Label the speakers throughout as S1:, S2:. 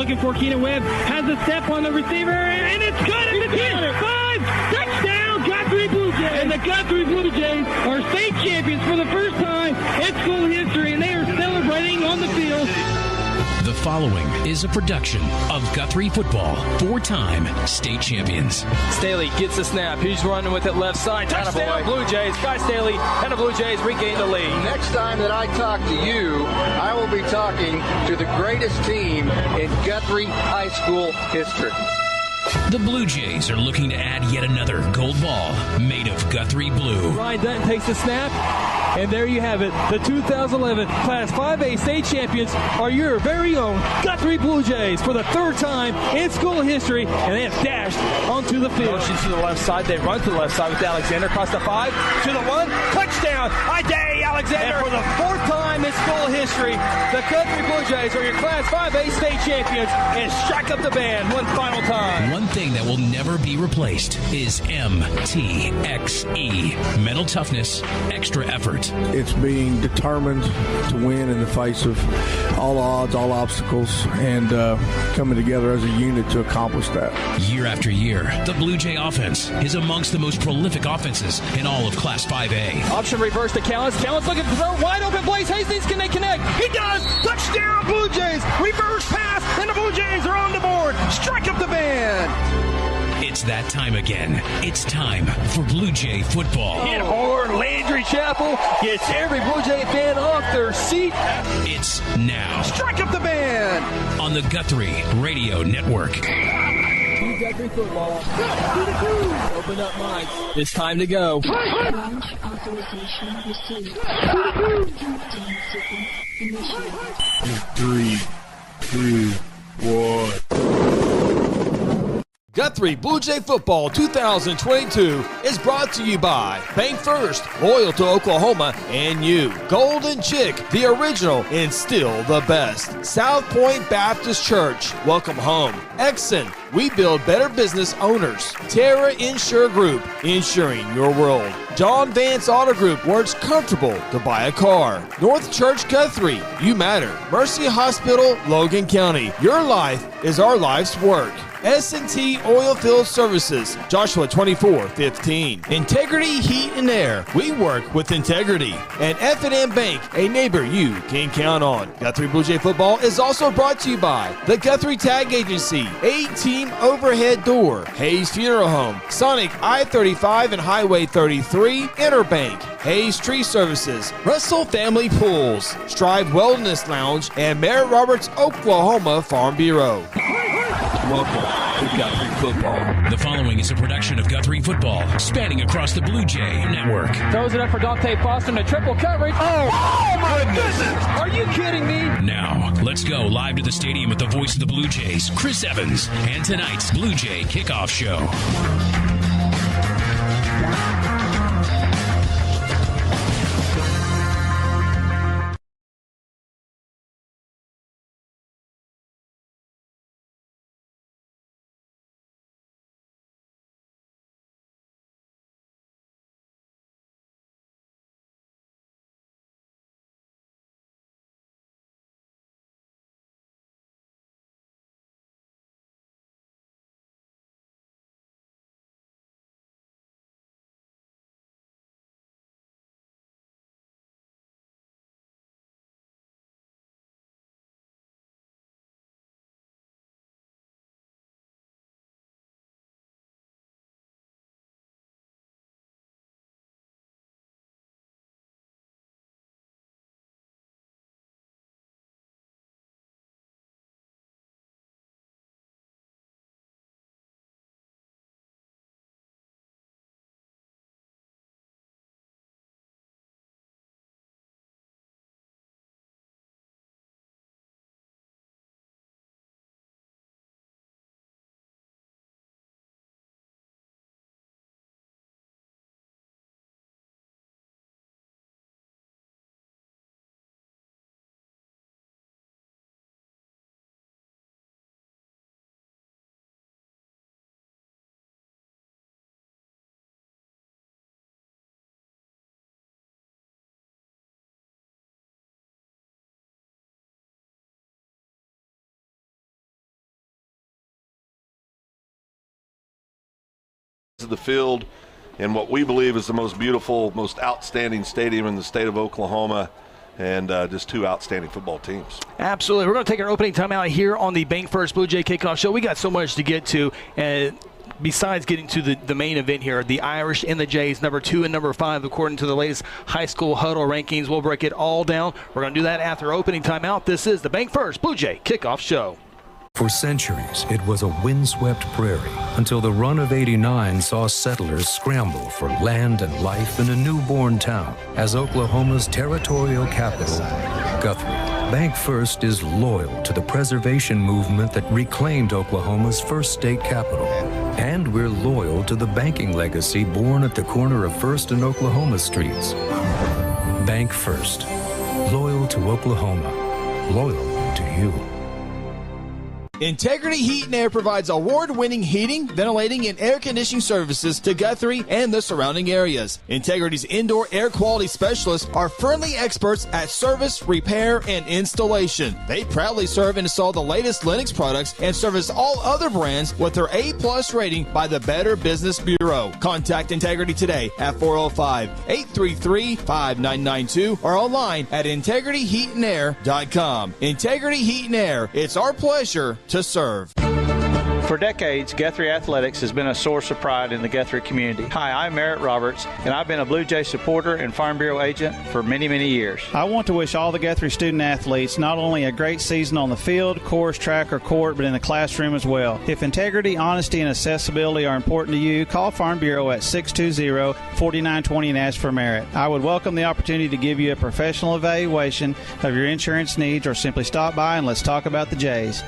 S1: looking for Keenan Webb. Has a step on the receiver, and it's good. And it's in. 5. Touchdown, Guthrie Bluejays. And the Guthrie Bluejays are state champions for the first time in school history, and they are celebrating on the field.
S2: The following is a production of Guthrie Football, 4-time state champions.
S3: Staley gets the snap. He's running with it left side. Touchdown, Blue Jays. Guy Staley and the Blue Jays regain the lead.
S4: Next time that I talk to you, I will be talking to the greatest team in Guthrie High School history.
S2: The Blue Jays are looking to add yet another gold ball made of Guthrie blue.
S3: Ryan Dutton takes the snap, and there you have it. The 2011 Class 5A state champions are your very own Guthrie Blue Jays for the third time in school history, and they have dashed onto the field. Motion to the left side. They run to the left side with Alexander across the 5 to the 1. Touchdown! Ide Alexander. And for the fourth time in school history, the Guthrie Blue Jays are your Class 5A state champions, and strike up the band one final time.
S2: One thing that will never be replaced is MTXE. Mental toughness, extra effort.
S5: It's being determined to win in the face of all odds, all obstacles, and coming together as a unit to accomplish that.
S2: Year after year, the Blue Jay offense is amongst the most prolific offenses in all of Class 5A.
S3: Option reverse to Callens. Callens looking to throw wide open. Blaze Hastings, can they connect? He does! Touchdown, Blue Jays! Reverse pass, and the Blue Jays are on the board. Strike up the band.
S2: It's that time again. It's time for Blue Jay football.
S3: Hit hard. Landry Chapel gets every Blue Jay fan off their seat.
S2: It's now.
S3: Strike up the band.
S2: On the Guthrie Radio Network.
S3: Guthrie football. Open up mics. It's time to go.
S6: Launch authorization received.
S5: 3, 2, 1.
S7: Guthrie Blue Jay Football 2022 is brought to you by Bank First, loyal to Oklahoma, and you. Golden Chick, the original and still the best. South Point Baptist Church, welcome home. Exxon, we build better business owners. Terra Insure Group, insuring your world. John Vance Auto Group, where it's comfortable to buy a car. North Church Guthrie, you matter. Mercy Hospital, Logan County, your life is our life's work. S&T Oilfield Services, Joshua 24:15. Integrity Heat and Air, we work with integrity. And F&M Bank, a neighbor you can count on. Guthrie Blue Jay Football is also brought to you by the Guthrie Tag Agency, 8-Team Overhead Door, Hayes Funeral Home, Sonic I-35 and Highway 33, Interbank, Hayes Tree Services, Russell Family Pools, Strive Wellness Lounge, and Merritt Roberts, Oklahoma Farm Bureau.
S3: Welcome to Guthrie Football.
S2: The following is a production of Guthrie Football, spanning across the Blue Jay Network.
S3: Throws it up for Dante Foster in a triple coverage. Oh my goodness! Are you kidding me?
S2: Now, let's go live to the stadium with the voice of the Blue Jays, Chris Evans, and tonight's Blue Jay Kickoff Show.
S8: of the field in what we believe is the most beautiful, most outstanding stadium in the state of Oklahoma, and just two outstanding football teams.
S9: Absolutely. We're going to take our opening time out here on the Bank First Blue Jay Kickoff Show. We got so much to get to, and besides getting to the main event here, the Irish and the Jays, number 2 and number 5, according to the latest high school huddle rankings. We'll break it all down. We're going to do that after opening timeout. This is the Bank First Blue Jay Kickoff Show.
S10: For centuries, it was a windswept prairie until the run of '89 saw settlers scramble for land and life in a newborn town as Oklahoma's territorial capital, Guthrie. Bank First is loyal to the preservation movement that reclaimed Oklahoma's first state capital. And we're loyal to the banking legacy born at the corner of First and Oklahoma streets. Bank First. Loyal to Oklahoma. Loyal to you.
S7: Integrity Heat and Air provides award-winning heating, ventilating, and air conditioning services to Guthrie and the surrounding areas. Integrity's indoor air quality specialists are friendly experts at service, repair, and installation. They proudly serve and install the latest Linux products and service all other brands with their A+ rating by the Better Business Bureau. Contact Integrity today at 405-833-5992 or online at integrityheatandair.com. Integrity Heat and Air, it's our pleasure to serve.
S11: For decades, Guthrie Athletics has been a source of pride in the Guthrie community. Hi, I'm Merritt Roberts, and I've been a Blue Jay supporter and Farm Bureau agent for many, many years. I want to wish all the Guthrie student athletes not only a great season on the field, course, track, or court, but in the classroom as well. If integrity, honesty, and accessibility are important to you, call Farm Bureau at 620-4920 and ask for Merritt. I would welcome the opportunity to give you a professional evaluation of your insurance needs, or simply stop by and let's talk about the Jays.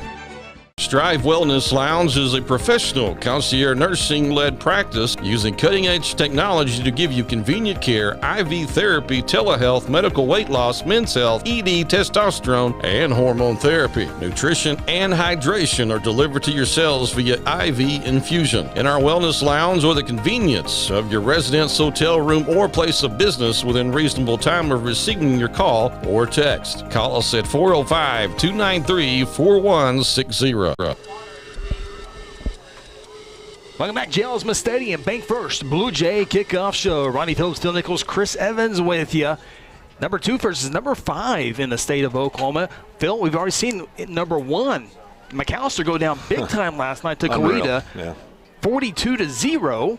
S12: Strive Wellness Lounge is a professional concierge nursing-led practice using cutting-edge technology to give you convenient care, IV therapy, telehealth, medical weight loss, men's health, ED, testosterone, and hormone therapy. Nutrition and hydration are delivered to your cells via IV infusion. In our Wellness Lounge, or the convenience of your residence, hotel room, or place of business within reasonable time of receiving your call or text. Call us at 405-293-4160.
S9: Welcome back, Jelsma Stadium, Bank First Blue Jay Kickoff Show. Ronnie Phillips, Phil Nichols, Chris Evans with you. Number 2 versus number 5 in the state of Oklahoma. Phil, we've already seen number 1, McAllister, go down big time last night to Coweta, 42-0.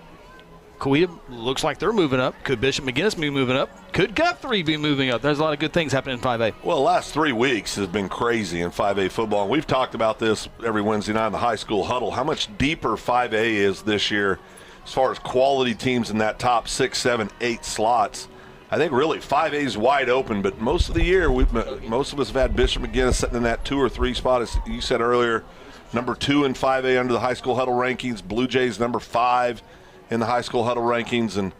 S9: Coweta looks like they're moving up. Could Bishop McGuinness be moving up? Could Guthrie be moving up? There's a lot of good things happening in 5A.
S8: Well, the last 3 weeks has been crazy in 5A football. And we've talked about this every Wednesday night in the high school huddle, how much deeper 5A is this year as far as quality teams in that top 6, 7, 8 slots. I think really 5A is wide open, but most of the year, most of us have had Bishop McGuinness sitting in that 2 or 3 spot, as you said earlier, number 2 in 5A under the high school huddle rankings. Blue Jays number 5 in the high school huddle rankings, and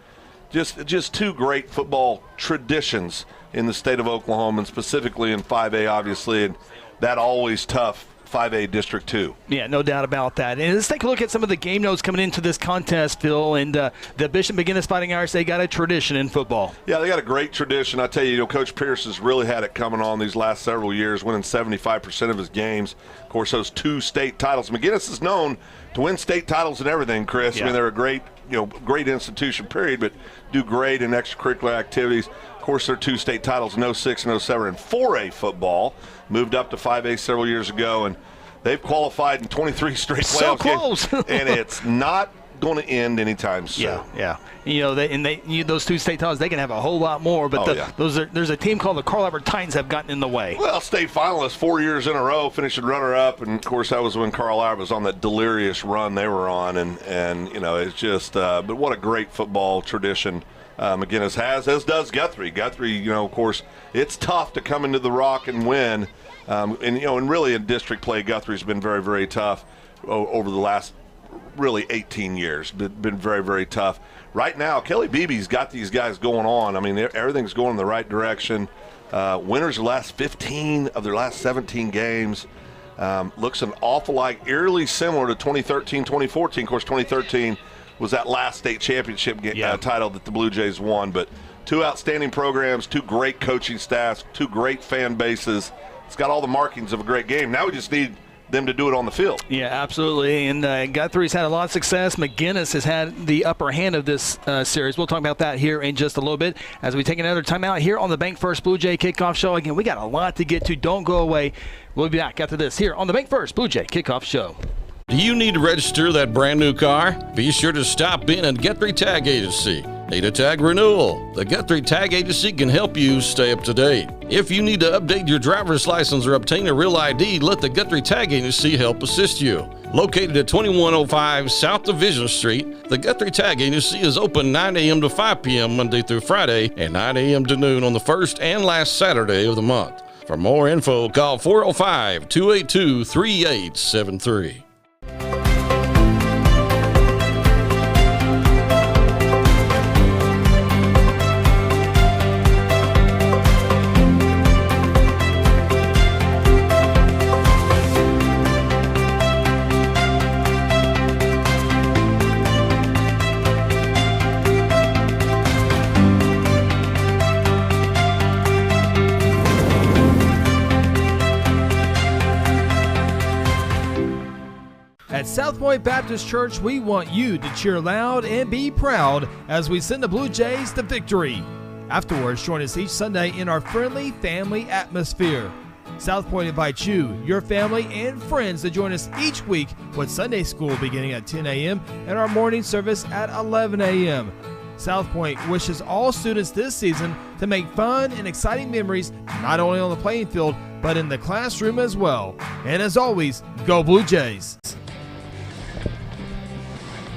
S8: just 2 great football traditions in the state of Oklahoma, and specifically in 5A, obviously, and that always tough 5A District 2.
S9: Yeah, no doubt about that. And let's take a look at some of the game notes coming into this contest, Phil, and the Bishop McGuinness Fighting Irish, they got a tradition in football.
S8: Yeah, they got a great tradition. I tell you, Coach Pierce has really had it coming on these last several years, winning 75% of his games. Of course, those 2 state titles. McGuinness is known to win state titles and everything, Chris. Yeah. I mean, they're a great institution, period, but do great in extracurricular activities. Of course, their 2 state titles in 06 and 07 in 4A football, moved up to 5A several years ago, and they've qualified in 23 straight playoff games. And it's not going to end anytime soon.
S9: Yeah. Those 2 state titles, they can have a whole lot more, but there's a team called the Carl Albert Titans have gotten in the way.
S8: Well, state finalists 4 years in a row, finishing runner-up, and of course that was when Carl Albert was on that delirious run they were on, and it's just but what a great football tradition McGuinness has, as does Guthrie. Guthrie, of course, it's tough to come into the Rock and win, and really in district play, Guthrie's been very, very tough over the last really 18 years. Been very, very tough. Right now, Kelly Beebe's got these guys going on. I mean, everything's going in the right direction. Winners of the last 15 of their last 17 games. Looks an awful lot eerily similar to 2013, 2014. Of course, 2013 was that last state championship title that the Blue Jays won. But 2 outstanding programs, 2 great coaching staffs, 2 great fan bases. It's got all the markings of a great game. Now we just need them to do it on the field.
S9: Yeah, absolutely. And Guthrie's had a lot of success. McGuinness has had the upper hand of this series. We'll talk about that here in just a little bit as we take another timeout here on the Bank First Blue Jay Kickoff Show. Again, we got a lot to get to. Don't go away. We'll be back after this here on the Bank First Blue Jay Kickoff Show.
S12: Do you need to register that brand new car? Be sure to stop in at Guthrie Tag Agency. Need a tag renewal? The Guthrie Tag Agency can help you stay up to date. If you need to update your driver's license or obtain a real ID, let the Guthrie Tag Agency help assist you. Located at 2105 South Division Street, the Guthrie Tag Agency is open 9 a.m. to 5 p.m. Monday through Friday and 9 a.m. to noon on the first and last Saturday of the month. For more info, call 405-282-3873.
S7: At South Point Baptist Church, we want you to cheer loud and be proud as we send the Blue Jays to victory. Afterwards, join us each Sunday in our friendly family atmosphere. South Point invites you, your family, and friends to join us each week with Sunday school beginning at 10 a.m. and our morning service at 11 a.m. South Point wishes all students this season to make fun and exciting memories not only on the playing field, but in the classroom as well. And as always, go Blue Jays!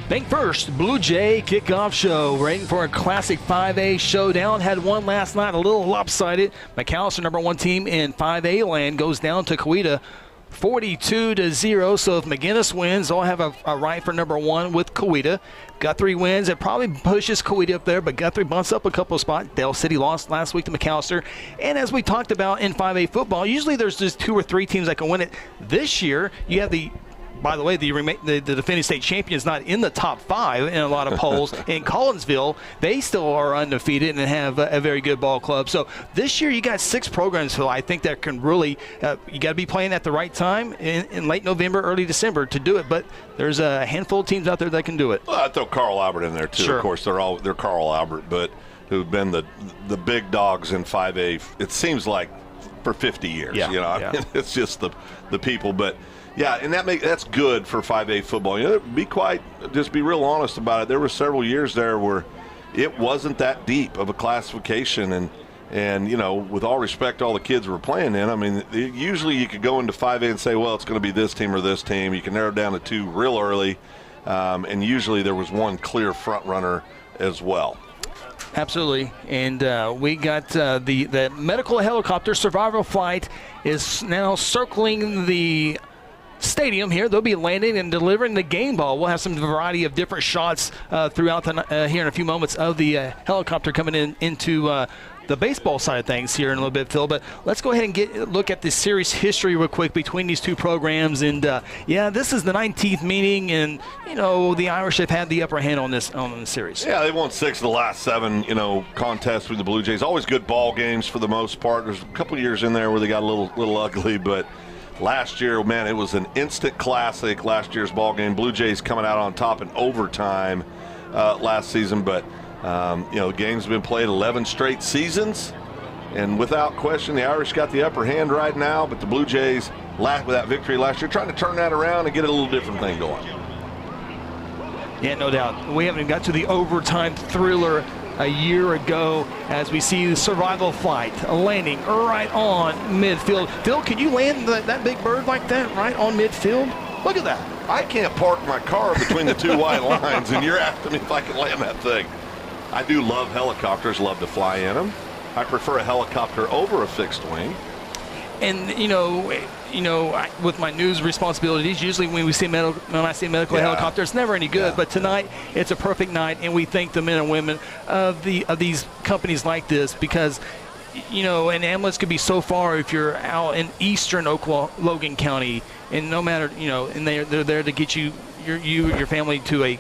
S9: Bank First Blue Jay Kickoff Show. Waiting for a classic 5A showdown. Had one last night, a little lopsided. McAllister, number one team in 5A land, goes down to Coweta 42-0. So if McGuinness wins, they'll have a right for number one with Coweta. Guthrie wins. It probably pushes Coweta up there, but Guthrie bumps up a couple of spots. Dale City lost last week to McAllister. And as we talked about in 5A football, usually there's just 2 or 3 teams that can win it. This year, you have by the way, the defending state champion is not in the top 5 in a lot of polls. In Collinsville, they still are undefeated and have a very good ball club. So this year you got 6 programs, Phil, I think that can really you got to be playing at the right time in late November, early December to do it. But there's a handful of teams out there that can do it.
S8: Well, I'd throw Carl Albert in there, too. Sure. Of course, they're Carl Albert, but who've been the big dogs in 5A, it seems like, for 50 years.
S9: Yeah,
S8: I mean, it's just the people. But yeah, and that's good for 5A football. Just be real honest about it. There were several years there where it wasn't that deep of a classification, and with all respect, all the kids were playing in. I mean, usually you could go into 5A and say, well, it's going to be this team or this team. You can narrow down to 2 real early, and usually there was one clear front runner as well.
S9: Absolutely, and we got the medical helicopter survival flight is now circling the stadium here. They'll be landing and delivering the game ball. We'll have some variety of different shots throughout here in a few moments of the helicopter coming into the baseball side of things here in a little bit, Phil. But let's go ahead and look at the series history real quick between these 2 programs. And this is the 19th meeting, and the Irish have had the upper hand on this series.
S8: Yeah, they won 6 of the last 7 contests with the Blue Jays. Always good ball games for the most part. There's a couple of years in there where they got a little ugly, but last year, man, it was an instant classic. Last year's ball game, Blue Jays coming out on top in overtime last season, but the game's been played 11 straight seasons, and without question, the Irish got the upper hand right now, but the Blue Jays, with that victory last year, trying to turn that around and get a little different thing going.
S9: Yeah, no doubt. We haven't got to the overtime thriller a year ago as we see the survival flight landing right on midfield. Phil, can you land that big bird like that right on midfield? Look at that.
S8: I can't park my car between the 2 white lines, and you're asking me if I can land that thing. I do love helicopters, love to fly in them. I prefer a helicopter over a fixed wing.
S9: And, with my news responsibilities, usually when I see a medical helicopter, it's never any good. Yeah. But tonight, it's a perfect night, and we thank the men and women of these companies like this because, an ambulance could be so far if you're out in eastern Logan County, and no matter, and they're there to get your family to a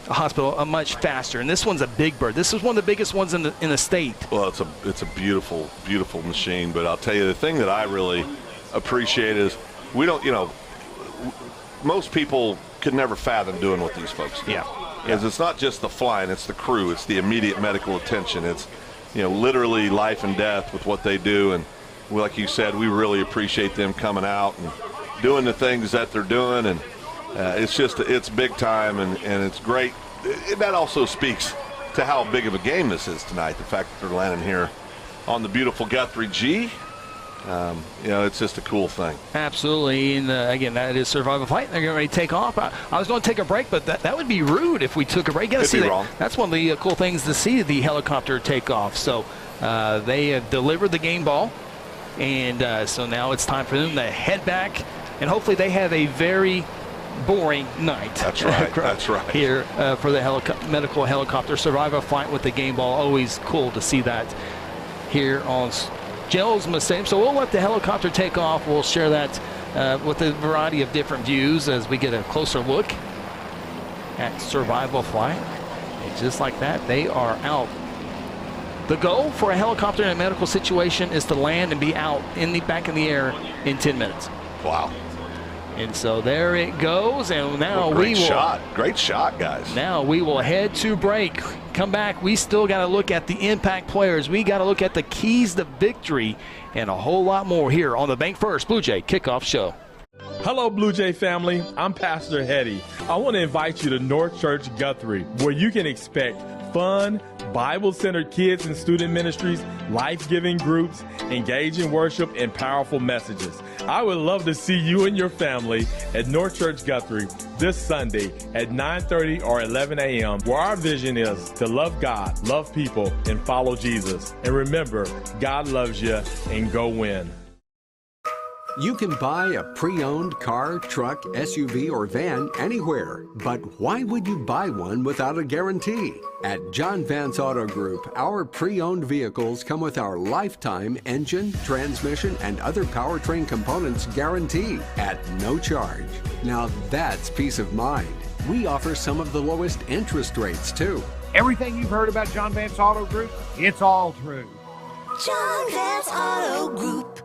S9: hospital much faster. And this one's a big bird. This is one of the biggest ones in the state.
S8: Well, it's a beautiful, beautiful machine. But I'll tell you, the thing that I really appreciate is we don't, most people could never fathom doing what these folks do.
S9: Yeah.
S8: Because it's not just the flying, it's the crew, it's the immediate medical attention. It's, literally life and death with what they do. And like you said, we really appreciate them coming out and doing the things that they're doing. And it's big time, and it's great. That also speaks to how big of a game this is tonight, the fact that they're landing here on the beautiful Guthrie G. It's just a cool thing.
S9: Absolutely. And again, that is Survival Fight. They're getting ready to take off. I was going to take a break, but that would be rude if we took a break.
S8: Could be wrong.
S9: That's one of the cool things to see, the helicopter take off. So they have delivered the game ball, and so now it's time for them to head back, and hopefully they have a very boring night.
S8: That's right. That's right.
S9: Here for the medical helicopter Survival Fight with the game ball. Always cool to see that here on Jelsma Stadium. So we'll let the helicopter take off. We'll share that with a variety of different views as we get a closer look at Survival Flight. And just like that, they are out. The goal for a helicopter in a medical situation is to land and be out back in the air in 10 minutes.
S8: Wow.
S9: And so there it goes, and now
S8: Great shot, guys.
S9: Now we will head to break. Come back. We still got to look at the impact players. We got to look at the keys to victory and a whole lot more here on the Bank First Blue Jay Kickoff Show.
S13: Hello, Blue Jay family. I'm Pastor Hetty. I want to invite you to North Church Guthrie, where you can expect fun, Bible-centered kids and student ministries, life-giving groups, engaging worship, and powerful messages. I would love to see you and your family at North Church Guthrie this Sunday at 9:30 or 11 a.m., where our vision is to love God, love people, and follow Jesus. And remember, God loves you, and go win.
S14: You can buy a pre-owned car, truck, SUV, or van anywhere. But why would you buy one without a guarantee? At John Vance Auto Group, our pre-owned vehicles come with our lifetime engine, transmission, and other powertrain components guarantee at no charge. Now that's peace of mind. We offer some of the lowest interest rates, too.
S15: Everything you've heard about John Vance Auto Group, it's all true.
S16: John Vance Auto Group.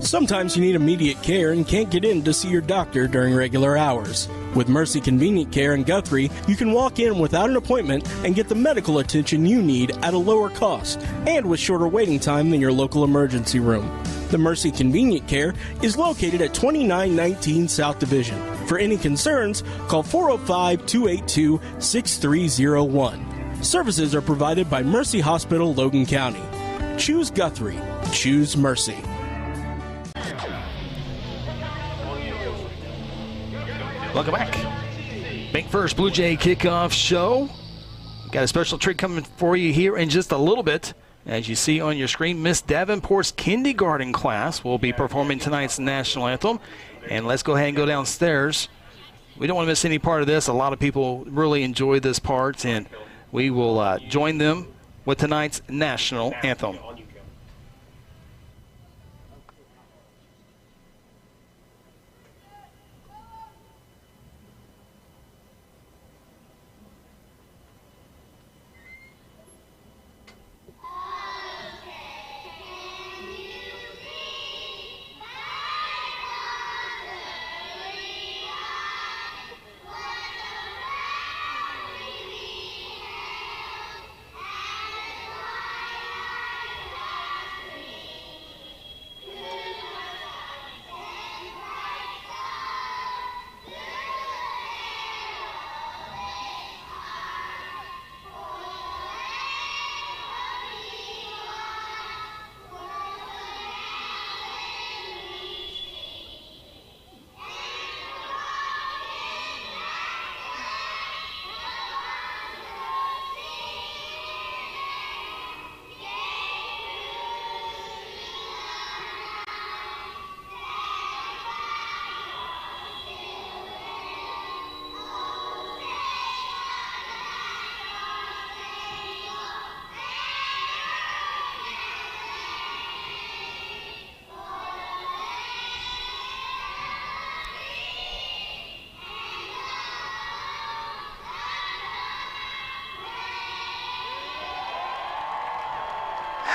S17: Sometimes you need immediate care and can't get in to see your doctor during regular hours. With Mercy Convenient Care in Guthrie, you can walk in without an appointment and get the medical attention you need at a lower cost and with shorter waiting time than your local emergency room. The Mercy Convenient Care is located at 2919 South Division. For any concerns, call 405-282-6301. Services are provided by Mercy Hospital, Logan County. Choose Guthrie. Choose Mercy.
S9: Welcome back. Bank First Blue Jay Kickoff Show. Got a special treat coming for you here in just a little bit. As you see on your screen, Miss Davenport's kindergarten class will be performing tonight's national anthem. And let's go ahead and go downstairs. We don't want to miss any part of this. A lot of people really enjoy this part, and we will join them with tonight's national anthem.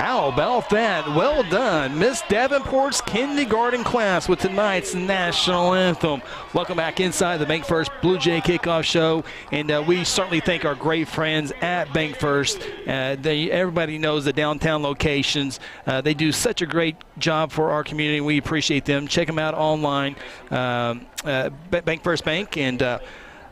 S9: How about that? Well done. Miss Davenport's kindergarten class with tonight's national anthem. Welcome back inside the Bank First Blue Jay Kickoff Show. And we certainly thank our great friends at Bank First. Everybody knows the downtown locations. They do such a great job for our community. We appreciate them. Check them out online, Bank First Bank. And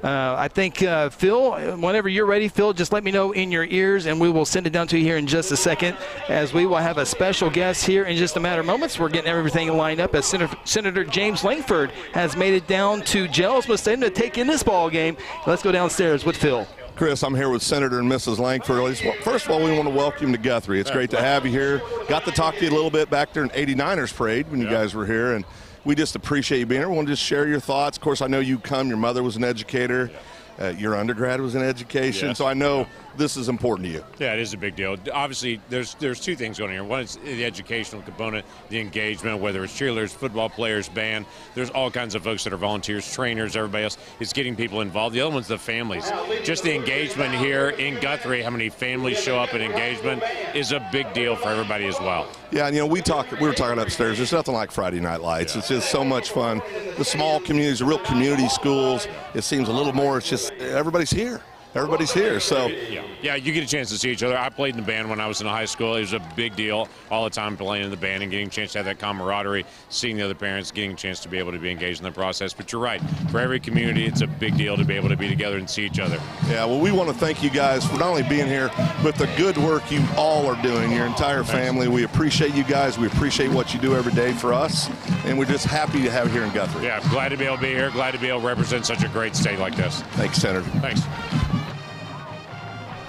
S9: I think, Phil, whenever you're ready, Phil, just let me know in your ears, and we will send it down to you here in just a second, as we will have a special guest here in just a matter of moments. We're getting everything lined up as Senator James Langford has made it down to Jelsma Stadium to take in this ball game. Let's go downstairs with Phil.
S18: Chris, I'm here with Senator and Mrs. Langford. First of all, we want to welcome you to Guthrie. It's great to have you here. Got to talk to you a little bit back there in 89ers parade when you guys were here, and we just appreciate you being here. We want to just share your thoughts. Of course, I know you come. Your mother was an educator. Your undergrad was in education, so I know this is important to you.
S19: Yeah, it is a big deal. Obviously, there's two things going on here. One is the educational component, the engagement, whether it's cheerleaders, football players, band. There's all kinds of folks that are volunteers, trainers, everybody else. It's getting people involved. The other one's the families. Just the engagement here in Guthrie, how many families show up in engagement is a big deal for everybody as well.
S18: Yeah, and we were talking upstairs. There's nothing like Friday Night Lights. Yeah. It's just so much fun. The small communities, the real community schools, it seems a little more, it's just everybody's here. Everybody's here, so.
S19: Yeah, you get a chance to see each other. I played in the band when I was in high school. It was a big deal all the time playing in the band and getting a chance to have that camaraderie, seeing the other parents, getting a chance to be able to be engaged in the process. But you're right, for every community, it's a big deal to be able to be together and see each other.
S18: Yeah, well, we want to thank you guys for not only being here, but the good work you all are doing, your entire family. We appreciate you guys. We appreciate what you do every day for us, and we're just happy to have you here in Guthrie.
S19: Yeah, glad to be able to be here. Glad to be able to represent such a great state like this.
S18: Thanks, Senator.
S19: Thanks.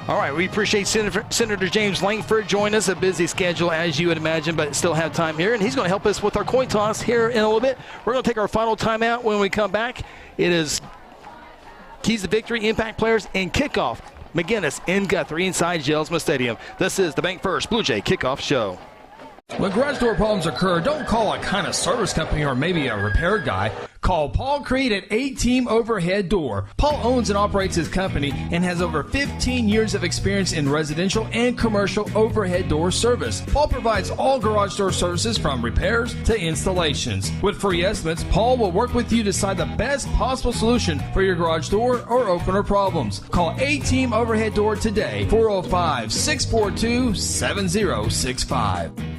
S9: All right, we appreciate Senator James Langford joining us. A busy schedule, as you would imagine, but still have time here. And he's going to help us with our coin toss here in a little bit. We're going to take our final timeout when we come back. It is Keys to Victory, Impact Players, and Kickoff. McGuinness in Guthrie inside Jelsma Stadium. This is the Bank First Blue Jay Kickoff Show.
S2: When garage door problems occur, don't call a kind of service company or maybe a repair guy. Call Paul Creed at A-Team Overhead Door. Paul owns and operates his company and has over 15 years of experience in residential and commercial overhead door service. Paul provides all garage door services from repairs to installations. With free estimates, Paul will work with you to decide the best possible solution for your garage door or opener problems. Call A-Team Overhead Door today, 405-642-7065.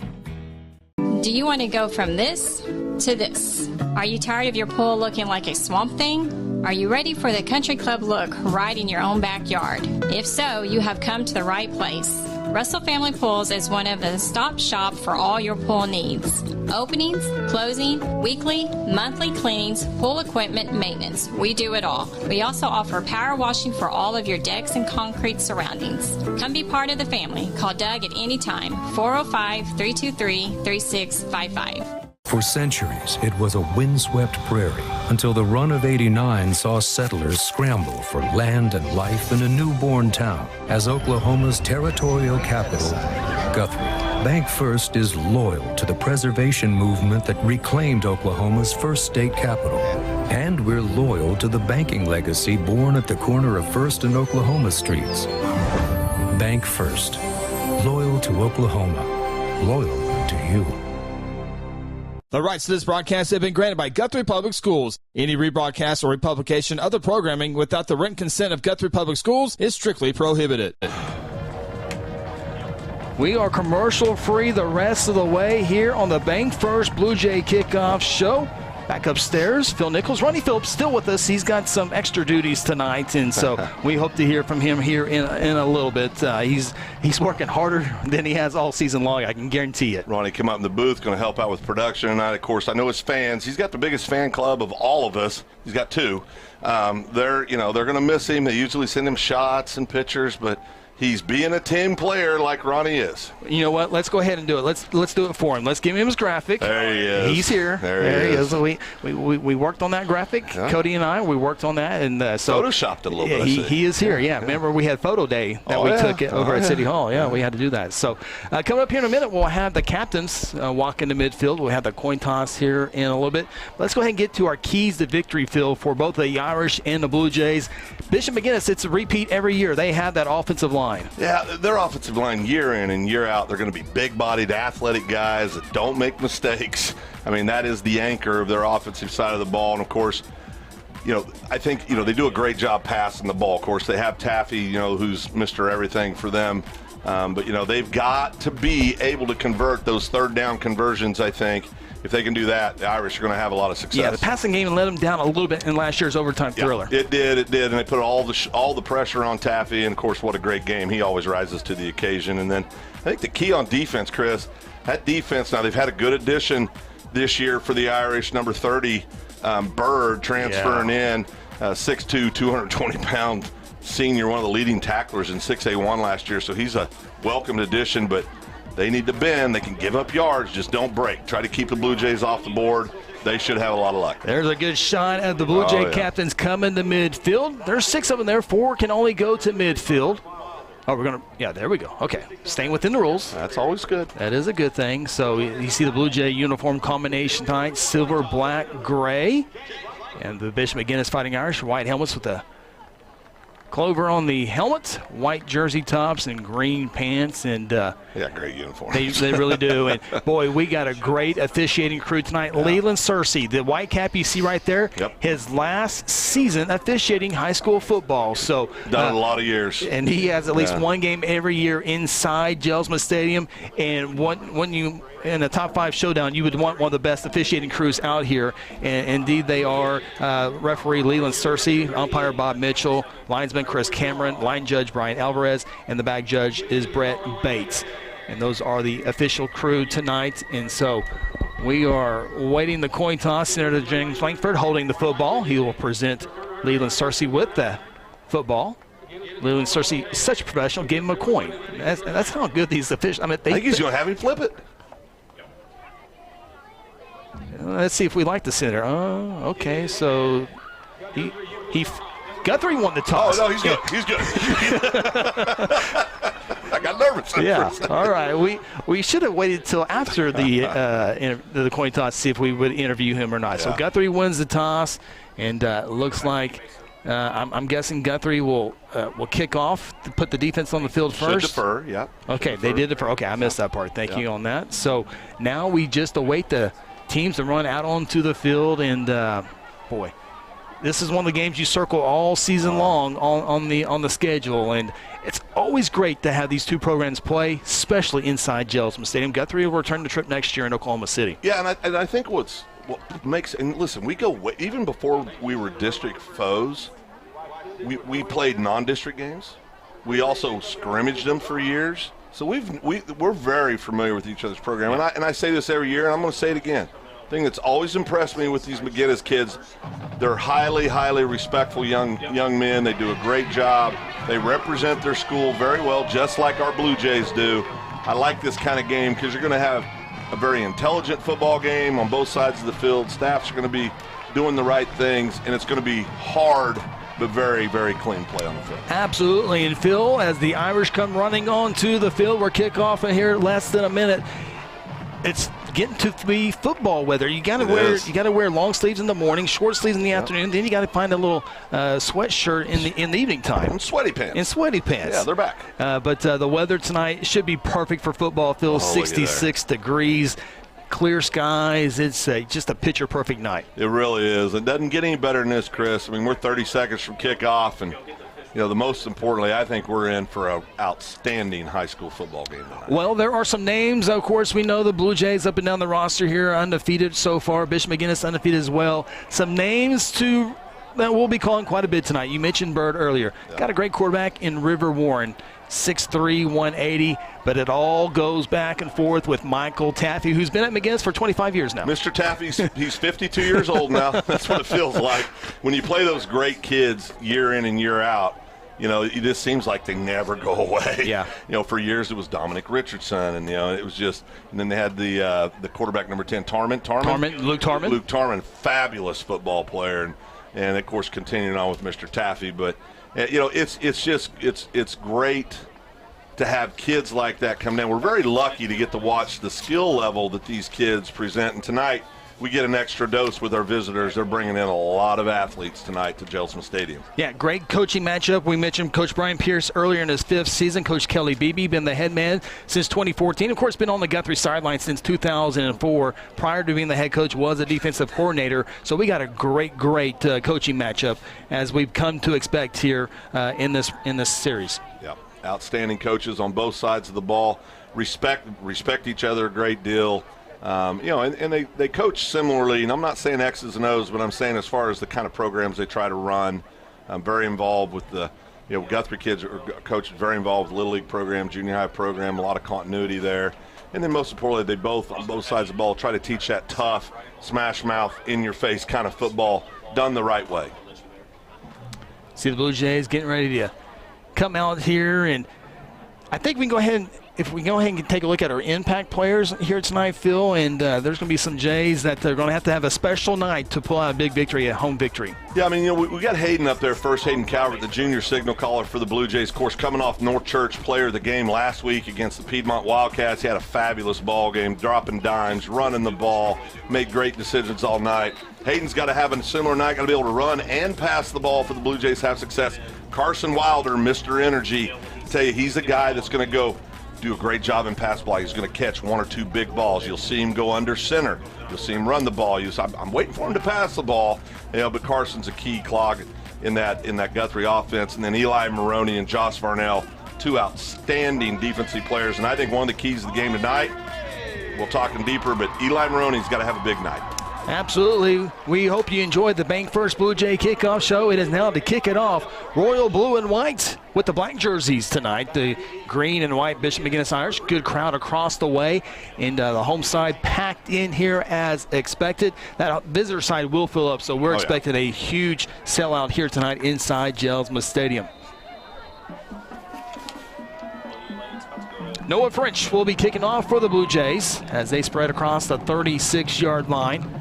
S20: Do you want to go from this to this? Are you tired of your pool looking like a swamp thing? Are you ready for the country club look right in your own backyard? If so, you have come to the right place. Russell Family Pools is one of the stop shop for all your pool needs. Openings, closing, weekly, monthly cleanings, pool equipment, maintenance. We do it all. We also offer power washing for all of your decks and concrete surroundings. Come be part of the family. Call Doug at any time, 405-323-3655.
S10: For centuries, it was a windswept prairie until the run of '89 saw settlers scramble for land and life in a newborn town as Oklahoma's territorial capital, Guthrie. Bank First is loyal to the preservation movement that reclaimed Oklahoma's first state capital. And we're loyal to the banking legacy born at the corner of First and Oklahoma Streets. Bank First. Loyal to Oklahoma. Loyal to you.
S7: The rights to this broadcast have been granted by Guthrie Public Schools. Any rebroadcast or republication of the programming without the written consent of Guthrie Public Schools is strictly prohibited.
S9: We are commercial free the rest of the way here on the Bank First Blue Jay Kickoff Show. Back upstairs, Phil Nichols. Ronnie Phillips still with us. He's got some extra duties tonight, and so we hope to hear from him here in a little bit. He's working harder than he has all season long, I can guarantee it.
S18: Ronnie came out in the booth, going to help out with production tonight. Of course, I know his fans. He's got the biggest fan club of all of us. He's got two. They're going to miss him. They usually send him shots and pictures, but he's being a team player like Ronnie is.
S9: You know what? Let's go ahead and do it. Let's do it for him. Let's give him his graphic.
S18: There he is.
S9: He's here.
S18: There he is.
S9: We worked on that graphic. Yeah. Cody and I, we worked on that. And so
S18: photoshopped it a little bit.
S9: He is here. Yeah. Remember we had photo day that we took it over at City Hall. Yeah, we had to do that. So coming up here in a minute, we'll have the captains walk into midfield. We'll have the coin toss here in a little bit. Let's go ahead and get to our keys to victory, Phil, for both the Irish and the Blue Jays. Bishop McGuinness, it's a repeat every year. They have that offensive line. line.
S8: Yeah, their offensive line year in and year out, they're going to be big-bodied, athletic guys that don't make mistakes. I mean, that is the anchor of their offensive side of the ball. And, of course, I think, they do a great job passing the ball. Of course, they have Taffy, who's Mr. Everything for them. But they've got to be able to convert those third down conversions, I think. If they can do that, the Irish are going to have a lot of success.
S9: Yeah, the passing game let them down a little bit in last year's overtime thriller.
S8: It did, and they put all the pressure on Taffy, and, of course, what a great game. He always rises to the occasion. And then I think the key on defense, Chris, that defense, now they've had a good addition this year for the Irish, number 30, Bird, transferring in, 6'2", 220-pound senior, one of the leading tacklers in 6A1 last year, so he's a welcomed addition, but they need to bend. They can give up yards, just don't break. Try to keep the Blue Jays off the board. They should have a lot of luck.
S9: There's a good shot at the Blue Jay captains coming to midfield. There's 6 of them there. 4 can only go to midfield. There we go. Okay, staying within the rules.
S8: That's always good.
S9: That is a good thing. So you see the Blue Jay uniform combination tonight, silver, black, gray. And the Bishop McGuinness Fighting Irish, white helmets with the clover on the helmet, white jersey tops, and green pants. And
S8: great uniforms.
S9: They really do. And, boy, we got a great officiating crew tonight. Yeah. Leland Searcy, the white cap you see right there, his last season officiating high school football. So
S8: done a lot of years.
S9: And he has at least one game every year inside Jelsma Stadium. And when you – in a top 5 showdown, you would want one of the best officiating crews out here. And indeed they are. Referee Leland Searcy, umpire Bob Mitchell, linesman Chris Cameron, line judge Brian Alvarez, and the back judge is Brett Bates. And those are the official crew tonight. And so we are waiting the coin toss. Senator James Langford holding the football. He will present Leland Searcy with the football. Leland Searcy, such a professional, gave him a coin. That's how good these officials. I
S8: think he's going to have him flip it.
S9: Let's see if we like the center. Oh, okay. So Guthrie won the toss.
S8: Oh, no, he's good. He's good. I got nervous.
S9: Yeah. All right. We should have waited till after the coin toss to see if we would interview him or not. Yeah. So Guthrie wins the toss, and looks like I'm guessing Guthrie will kick off to put the defense on the field first.
S8: Should defer. Yeah.
S9: Okay. They did defer. Okay. I missed that part. Thank you on that. So now we just await the teams to run out onto the field, and boy, this is one of the games you circle all season long on the schedule, and it's always great to have these two programs play, especially inside Jelsma Stadium. Guthrie will return the trip next year in Oklahoma City.
S8: Yeah, and I think what makes, and listen, we go even before we were district foes, we played non-district games. We also scrimmaged them for years. So we're very familiar with each other's program, and I say this every year, and I'm going to say it again. The thing that's always impressed me with these McGuinness kids, they're highly, highly respectful young men. They do a great job. They represent their school very well, just like our Blue Jays do. I like this kind of game because you're going to have a very intelligent football game on both sides of the field. Staffs are going to be doing the right things, and it's going to be hard, but very, very clean play on the field.
S9: Absolutely. And Phil, as the Irish come running onto the field, we're kickoff in here less than a minute. It's getting to be football weather. You got to wear long sleeves in the morning, short sleeves in the afternoon. Then you got to find a little sweatshirt in the evening time.
S8: And sweaty pants.
S9: Yeah,
S8: they're back.
S9: But the weather tonight should be perfect for football. Phil, 66 degrees. Clear skies. It's just a picture-perfect night.
S8: It really is. It doesn't get any better than this, Chris. I mean, we're 30 seconds from kickoff, and the most importantly, I think we're in for an outstanding high school football game tonight.
S9: Well, there are some names. Of course, we know the Blue Jays up and down the roster here, undefeated so far. Bishop McGuinness undefeated as well. Some names that we'll be calling quite a bit tonight. You mentioned Bird earlier. Yeah. Got a great quarterback in River Warren. 6'3", 180, but it all goes back and forth with Michael Taffy, who's been at McGuinness for 25 years now.
S8: Mr. Taffy's he's 52 years old now. That's what it feels like. When you play those great kids year in and year out, it just seems like they never go away.
S9: Yeah.
S8: For years it was Dominic Richardson, and it was just. And then they had the quarterback number 10, Luke Tarman, fabulous football player, and of course continuing on with Mr. Taffy, but. It's great to have kids like that come down. We're very lucky to get to watch the skill level that these kids present. And tonight, we get an extra dose with our visitors. They're bringing in a lot of athletes tonight to Jelsma Stadium.
S9: Yeah, great coaching matchup. We mentioned Coach Brian Pierce earlier in his 5th season. Coach Kelly Beebe, been the head man since 2014. Of course, been on the Guthrie sideline since 2004. Prior to being the head coach, was a defensive coordinator. So we got a great coaching matchup as we've come to expect here in this series.
S8: Yeah, outstanding coaches on both sides of the ball. Respect each other a great deal. And they coach similarly, and I'm not saying X's and O's, but I'm saying as far as the kind of programs they try to run. I'm very involved with the, Guthrie kids are coached very involved with Little League program, junior high program, a lot of continuity there. And then most importantly, they both, on both sides of the ball, try to teach that tough, smash mouth, in-your-face kind of football done the right way.
S9: See the Blue Jays getting ready to come out here, and I think we can go ahead and take a look at our impact players here tonight, Phil, and there's going to be some Jays that they're going to have a special night to pull out a big victory, a home victory.
S8: Yeah, I mean, we got Hayden up there first, Hayden Calvert, the junior signal caller for the Blue Jays. Of course, coming off North Church player of the game last week against the Piedmont Wildcats. He had a fabulous ball game, dropping dimes, running the ball, made great decisions all night. Hayden's got to have a similar night, got to be able to run and pass the ball for the Blue Jays to have success. Carson Wilder, Mr. Energy, I tell you, he's a guy that's going to go do a great job in pass block. He's going to catch 1 or 2 big balls. You'll see him go under center. You'll see him run the ball. I'm waiting for him to pass the ball. But Carson's a key clog in that Guthrie offense. And then Eli Maroney and Josh Varnell, 2 outstanding defensive players. And I think one of the keys of the game tonight, we'll talk him deeper, but Eli Maroney's got to have a big night.
S9: Absolutely. We hope you enjoyed the Bank First Blue Jay Kickoff Show. It is now to kick it off. Royal blue and white with the black jerseys tonight. The green and white Bishop McGuinness Irish. Good crowd across the way. And the home side packed in here as expected. That visitor side will fill up, so we're expecting a huge sellout here tonight inside Jelsma Stadium. Noah French will be kicking off for the Blue Jays as they spread across the 36-yard line.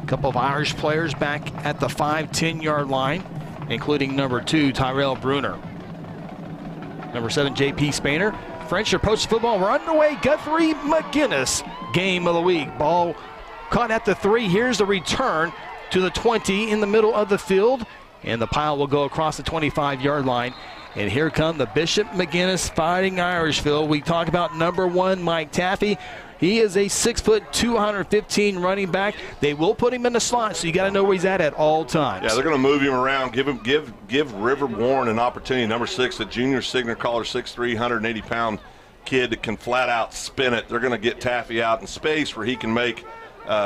S9: A couple of Irish players back at the 5-10-yard line, including number 2, Tyrell Bruner. Number 7, J.P. Spainer. French approach football. We're underway. Guthrie McGuinness game of the week. Ball caught at the 3. Here's the return to the 20 in the middle of the field. And the pile will go across the 25-yard line. And here come the Bishop McGuinness Fighting Irish, Phil. We talk about number 1, Mike Taffy. He is a 6', 215 running back. They will put him in the slot, so you got to know where he's at all times.
S8: Yeah, they're going to move him around. Give River Warren an opportunity. Number 6, a junior signal caller, 6'3", 180-pound kid that can flat out spin it. They're going to get Taffy out in space where he can make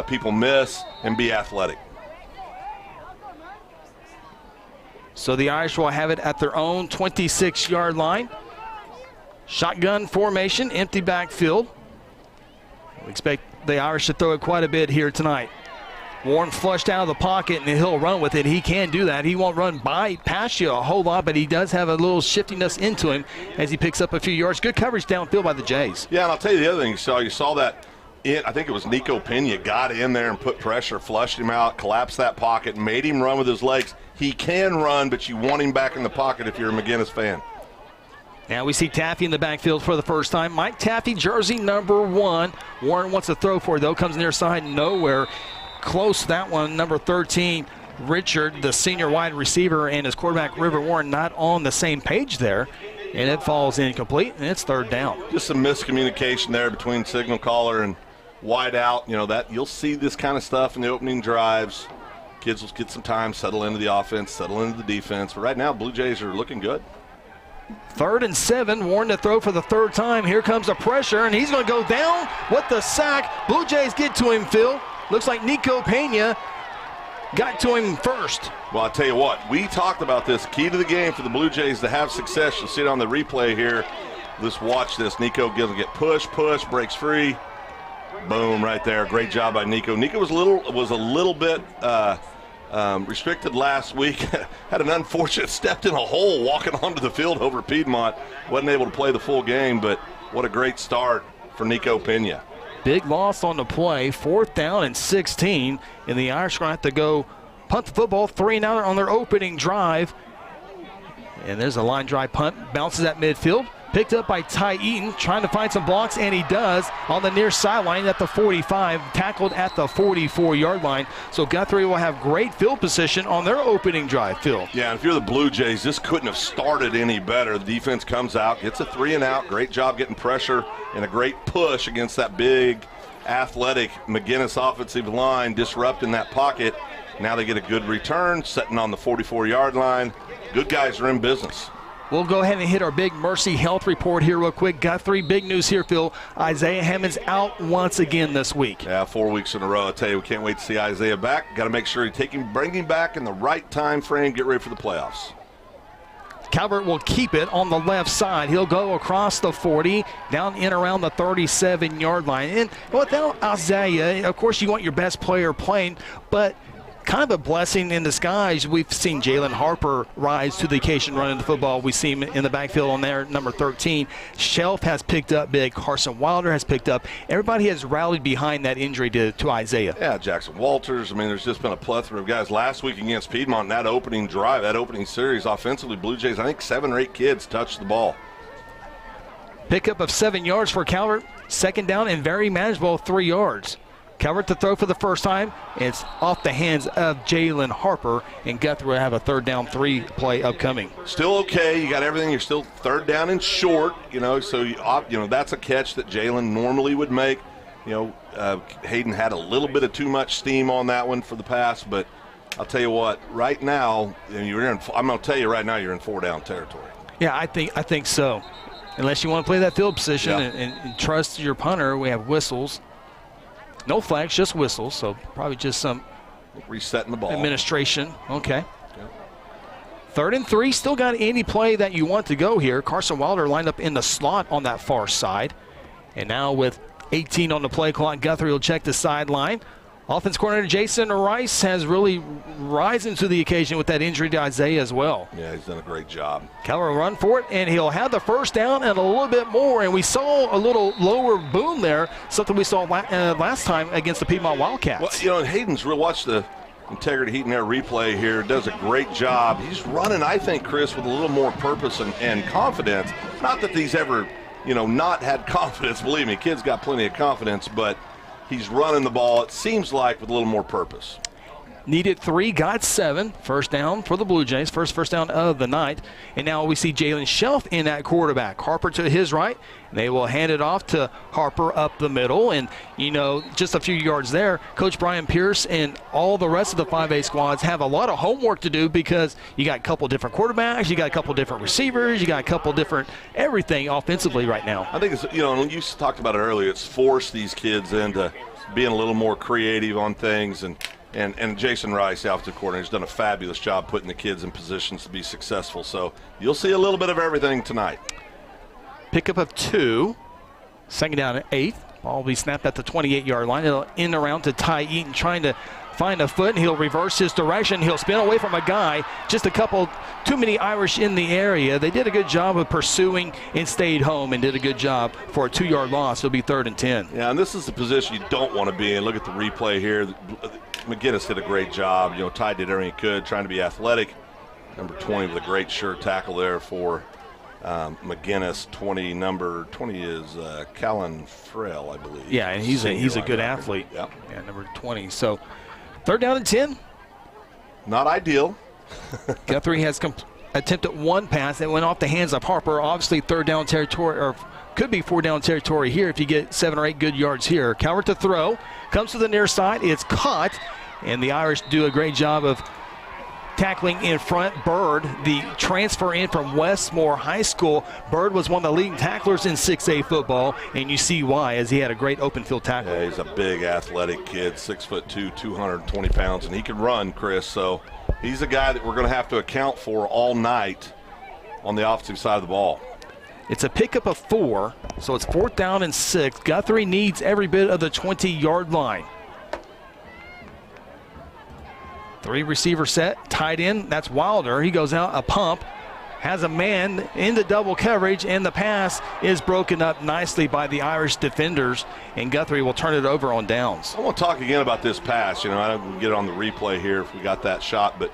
S8: people miss and be athletic.
S9: So the Irish will have it at their own 26-yard line. Shotgun formation, empty backfield. We expect the Irish to throw it quite a bit here tonight. Warren flushed out of the pocket, and he'll run with it. He can do that. He won't run past you a whole lot, but he does have a little shiftiness into him as he picks up a few yards. Good coverage downfield by the Jays.
S8: Yeah, and I'll tell you the other thing you saw that. I think it was Nico Pena got in there and put pressure, flushed him out, collapsed that pocket, made him run with his legs. He can run, but you want him back in the pocket if you're a McGuinness fan.
S9: Now we see Taffy in the backfield for the first time. Mike Taffy, jersey number 1. Warren wants to throw for it, though. Comes near side, nowhere. Close, that one, number 13. Richard, the senior wide receiver, and his quarterback, River Warren, not on the same page there. And it falls incomplete, and it's 3rd down.
S8: Just some miscommunication there between signal caller and wide out. That you'll see this kind of stuff in the opening drives. Kids will get some time, settle into the offense, settle into the defense. But right now, Blue Jays are looking good.
S9: 3rd and 7, Warren to throw for the 3rd time. Here comes the pressure, and he's going to go down with the sack. Blue Jays get to him, Phil. Looks like Nico Pena got to him first.
S8: Well, I'll tell you what, we talked about this. Key to the game for the Blue Jays to have success. You'll see it on the replay here. Let's watch this. Nico gives get push, breaks free. Boom, right there. Great job by Nico. Nico was a little bit restricted last week. Had an unfortunate, stepped in a hole walking onto the field over Piedmont. Wasn't able to play the full game, but what a great start for Nico Pena.
S9: Big loss on the play, 4th down and 16, and the Irish are going to have to go punt the football 3-and-out on their opening drive. And there's a line drive punt, bounces at midfield. Picked up by Ty Eaton, trying to find some blocks, and he does on the near sideline at the 45, tackled at the 44-yard line. So Guthrie will have great field position on their opening drive, Phil.
S8: Yeah, and if you're the Blue Jays, this couldn't have started any better. The defense comes out, gets a 3-and-out, great job getting pressure, and a great push against that big, athletic McGuinness offensive line, disrupting that pocket. Now they get a good return, setting on the 44-yard line. Good guys are in business.
S9: We'll go ahead and hit our big Mercy Health report here real quick. Guthrie, big news here, Phil. Isaiah Hammond's out once again this week.
S8: Yeah, 4 weeks in a row. I tell you, we can't wait to see Isaiah back. Got to make sure you bring him back in the right time frame, get ready for the playoffs.
S9: Calvert will keep it on the left side. He'll go across the 40, down in around the 37-yard line. And without Isaiah, of course, you want your best player playing, but kind of a blessing in disguise. We've seen Jalen Harper rise to the occasion running the football. We see him in the backfield on there, number 13. Shelf has picked up big. Carson Wilder has picked up. Everybody has rallied behind that injury to Isaiah.
S8: Yeah, Jackson Walters. I mean, there's just been a plethora of guys. Last week against Piedmont, in that opening drive, that opening series, offensively, Blue Jays, I think 7 or 8 kids touched the ball.
S9: Pickup of 7 yards for Calvert. Second down and very manageable, 3 yards. Calvert to throw for the first time. It's off the hands of Jalen Harper, and Guthrie will have a 3rd down 3 play upcoming.
S8: Still okay. You got everything. You're still 3rd down and short, so that's a catch that Jalen normally would make. Hayden had a little bit of too much steam on that one for the pass, but I'll tell you what, right now, I'm going to tell you right now, you're in 4-down territory.
S9: Yeah, I think so. Unless you want to play that field position and trust your punter, we have whistles. No flags, just whistles, so probably just some
S8: resetting the ball.
S9: Administration. Okay. 3rd and 3, still got any play that you want to go here. Carson Wilder lined up in the slot on that far side. And now with 18 on the play clock, Guthrie will check the sideline. Offense coordinator Jason Rice has really risen to the occasion with that injury to Isaiah as well.
S8: Yeah, he's done a great job.
S9: Keller will run for it, and he'll have the 1st down and a little bit more. And we saw a little lower boom there, something we saw last time against the Piedmont Wildcats.
S8: Well, Hayden's watch the Integrity Heat and Air replay here. Does a great job. He's running, I think, Chris, with a little more purpose and confidence. Not that he's ever, not had confidence. Believe me, kid's got plenty of confidence, but he's running the ball, it seems like, with a little more purpose.
S9: Needed 3, got 7. 1st down for the Blue Jays. First down of the night. And now we see Jalen Shelf in that quarterback. Harper to his right. They will hand it off to Harper up the middle. And, just a few yards there, Coach Brian Pierce and all the rest of the 5A squads have a lot of homework to do because you got a couple different quarterbacks, you got a couple different receivers, you got a couple different everything offensively right now.
S8: I think it's, and you talked about it earlier, it's forced these kids into being a little more creative on things. And Jason Rice, the offensive coordinator, has done a fabulous job putting the kids in positions to be successful. So you'll see a little bit of everything tonight.
S9: Pickup of 2. 2nd down and 8. Ball will be snapped at the 28-yard line. It'll end around to Ty Eaton trying to find a foot, and he'll reverse his direction. He'll spin away from a guy. Just a couple, too many Irish in the area. They did a good job of pursuing and stayed home and did a good job for a 2-yard loss. It'll be 3rd and 10.
S8: Yeah, and this is the position you don't want to be in. Look at the replay here. McGuinness did a great job. Ty did everything he could, trying to be athletic. Number 20 with a great sure tackle there for McGuinness. Number 20 is Callan Frell, I believe.
S9: Yeah, and he's a good athlete.
S8: Yep.
S9: Yeah, number 20. So 3rd down and 10.
S8: Not ideal.
S9: Guthrie has attempted 1 pass that went off the hands of Harper. Obviously 3rd down territory, or could be 4 down territory here if you get 7 or 8 good yards here. Calvert to throw. Comes to the near side. It's caught. And the Irish do a great job of tackling in front. Bird, the transfer in from Westmore High School. Bird was one of the leading tacklers in 6A football, and you see why, as he had a great open field tackle.
S8: Yeah, he's a big athletic kid, 6'2", 220 pounds, and he can run, Chris. So he's a guy that we're going to have to account for all night on the offensive side of the ball.
S9: It's a pickup of 4, so it's 4th down and 6. Guthrie needs every bit of the 20-yard line. 3 receiver set, tied in. That's Wilder. He goes out, a pump, has a man in the double coverage, and the pass is broken up nicely by the Irish defenders, and Guthrie will turn it over on downs.
S8: I want to talk again about this pass. I don't get it on the replay here if we got that shot, but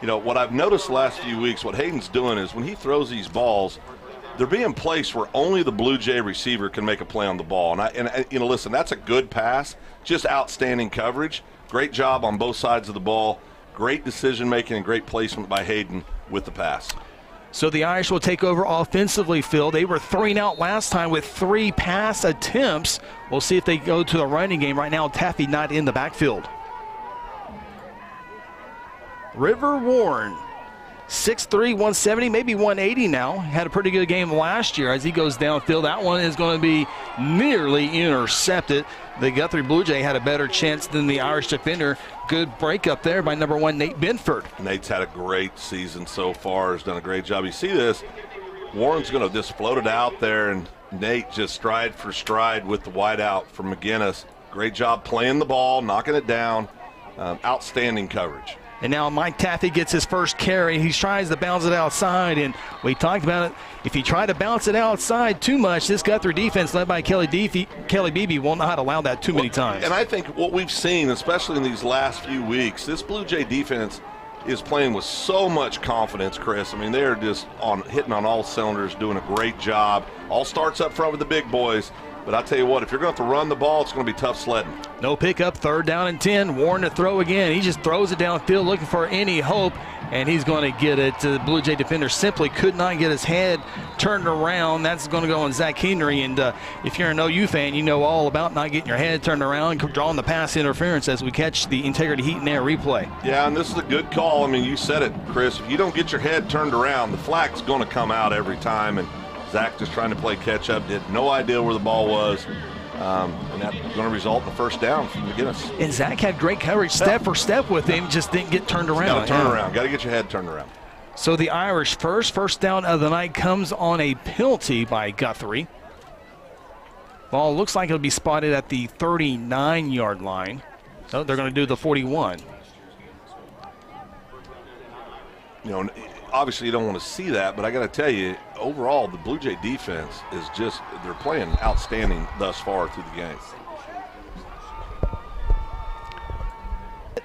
S8: what I've noticed the last few weeks, what Hayden's doing is when he throws these balls, they're being placed where only the Blue Jay receiver can make a play on the ball. And listen, that's a good pass, just outstanding coverage. Great job on both sides of the ball. Great decision-making and great placement by Hayden with the pass.
S9: So the Irish will take over offensively, Phil. They were 3-and-out last time with 3 pass attempts. We'll see if they go to the running game. Right now, Taffy not in the backfield. River Warren, 6'3", 170, maybe 180 now. Had a pretty good game last year as he goes downfield. That one is going to be nearly intercepted. The Guthrie Blue Jay had a better chance than the Irish defender. Good break up there by number 1, Nate Benford.
S8: Nate's had a great season so far. Has done a great job. You see this? Warren's going to just float it out there, and Nate just stride for stride with the wide out from McGuinness. Great job playing the ball, knocking it down. Outstanding coverage.
S9: And now Mike Taffy gets his first carry. He tries to bounce it outside, and we talked about it. If you try to bounce it outside too much, this Guthrie defense led by Kelly Beebe will not allow that too many times.
S8: And I think what we've seen, especially in these last few weeks, this Blue Jay defense is playing with so much confidence, Chris. I mean, they're just hitting on all cylinders, doing a great job. All starts up front with the big boys. But I'll tell you what, if you're going to have to run the ball, it's going to be tough sledding.
S9: No pickup, 3rd down and 10. Warren to throw again. He just throws it downfield looking for any hope, and he's going to get it. The Blue Jay defender simply could not get his head turned around. That's going to go on Zach Henry. And if you're an OU fan, you know all about not getting your head turned around and drawing the pass interference as we catch the Integrity Heat and Air replay.
S8: Yeah, and this is a good call. I mean, you said it, Chris. If you don't get your head turned around, the flag's going to come out every time. And Zach just trying to play catch-up, did no idea where the ball was, and that's going to result in a first down from McGuinness.
S9: And Zach had great coverage step for step with him, just didn't get turned around.
S8: Got to turn around. Got to get your head turned around.
S9: So the Irish first down of the night comes on a penalty by Guthrie. Ball looks like it'll be spotted at the 39-yard line. So they're going to do the 41.
S8: You know, obviously you don't want to see that, but I got to tell you, overall, the Blue Jay defense is just, they're playing outstanding thus far through the game.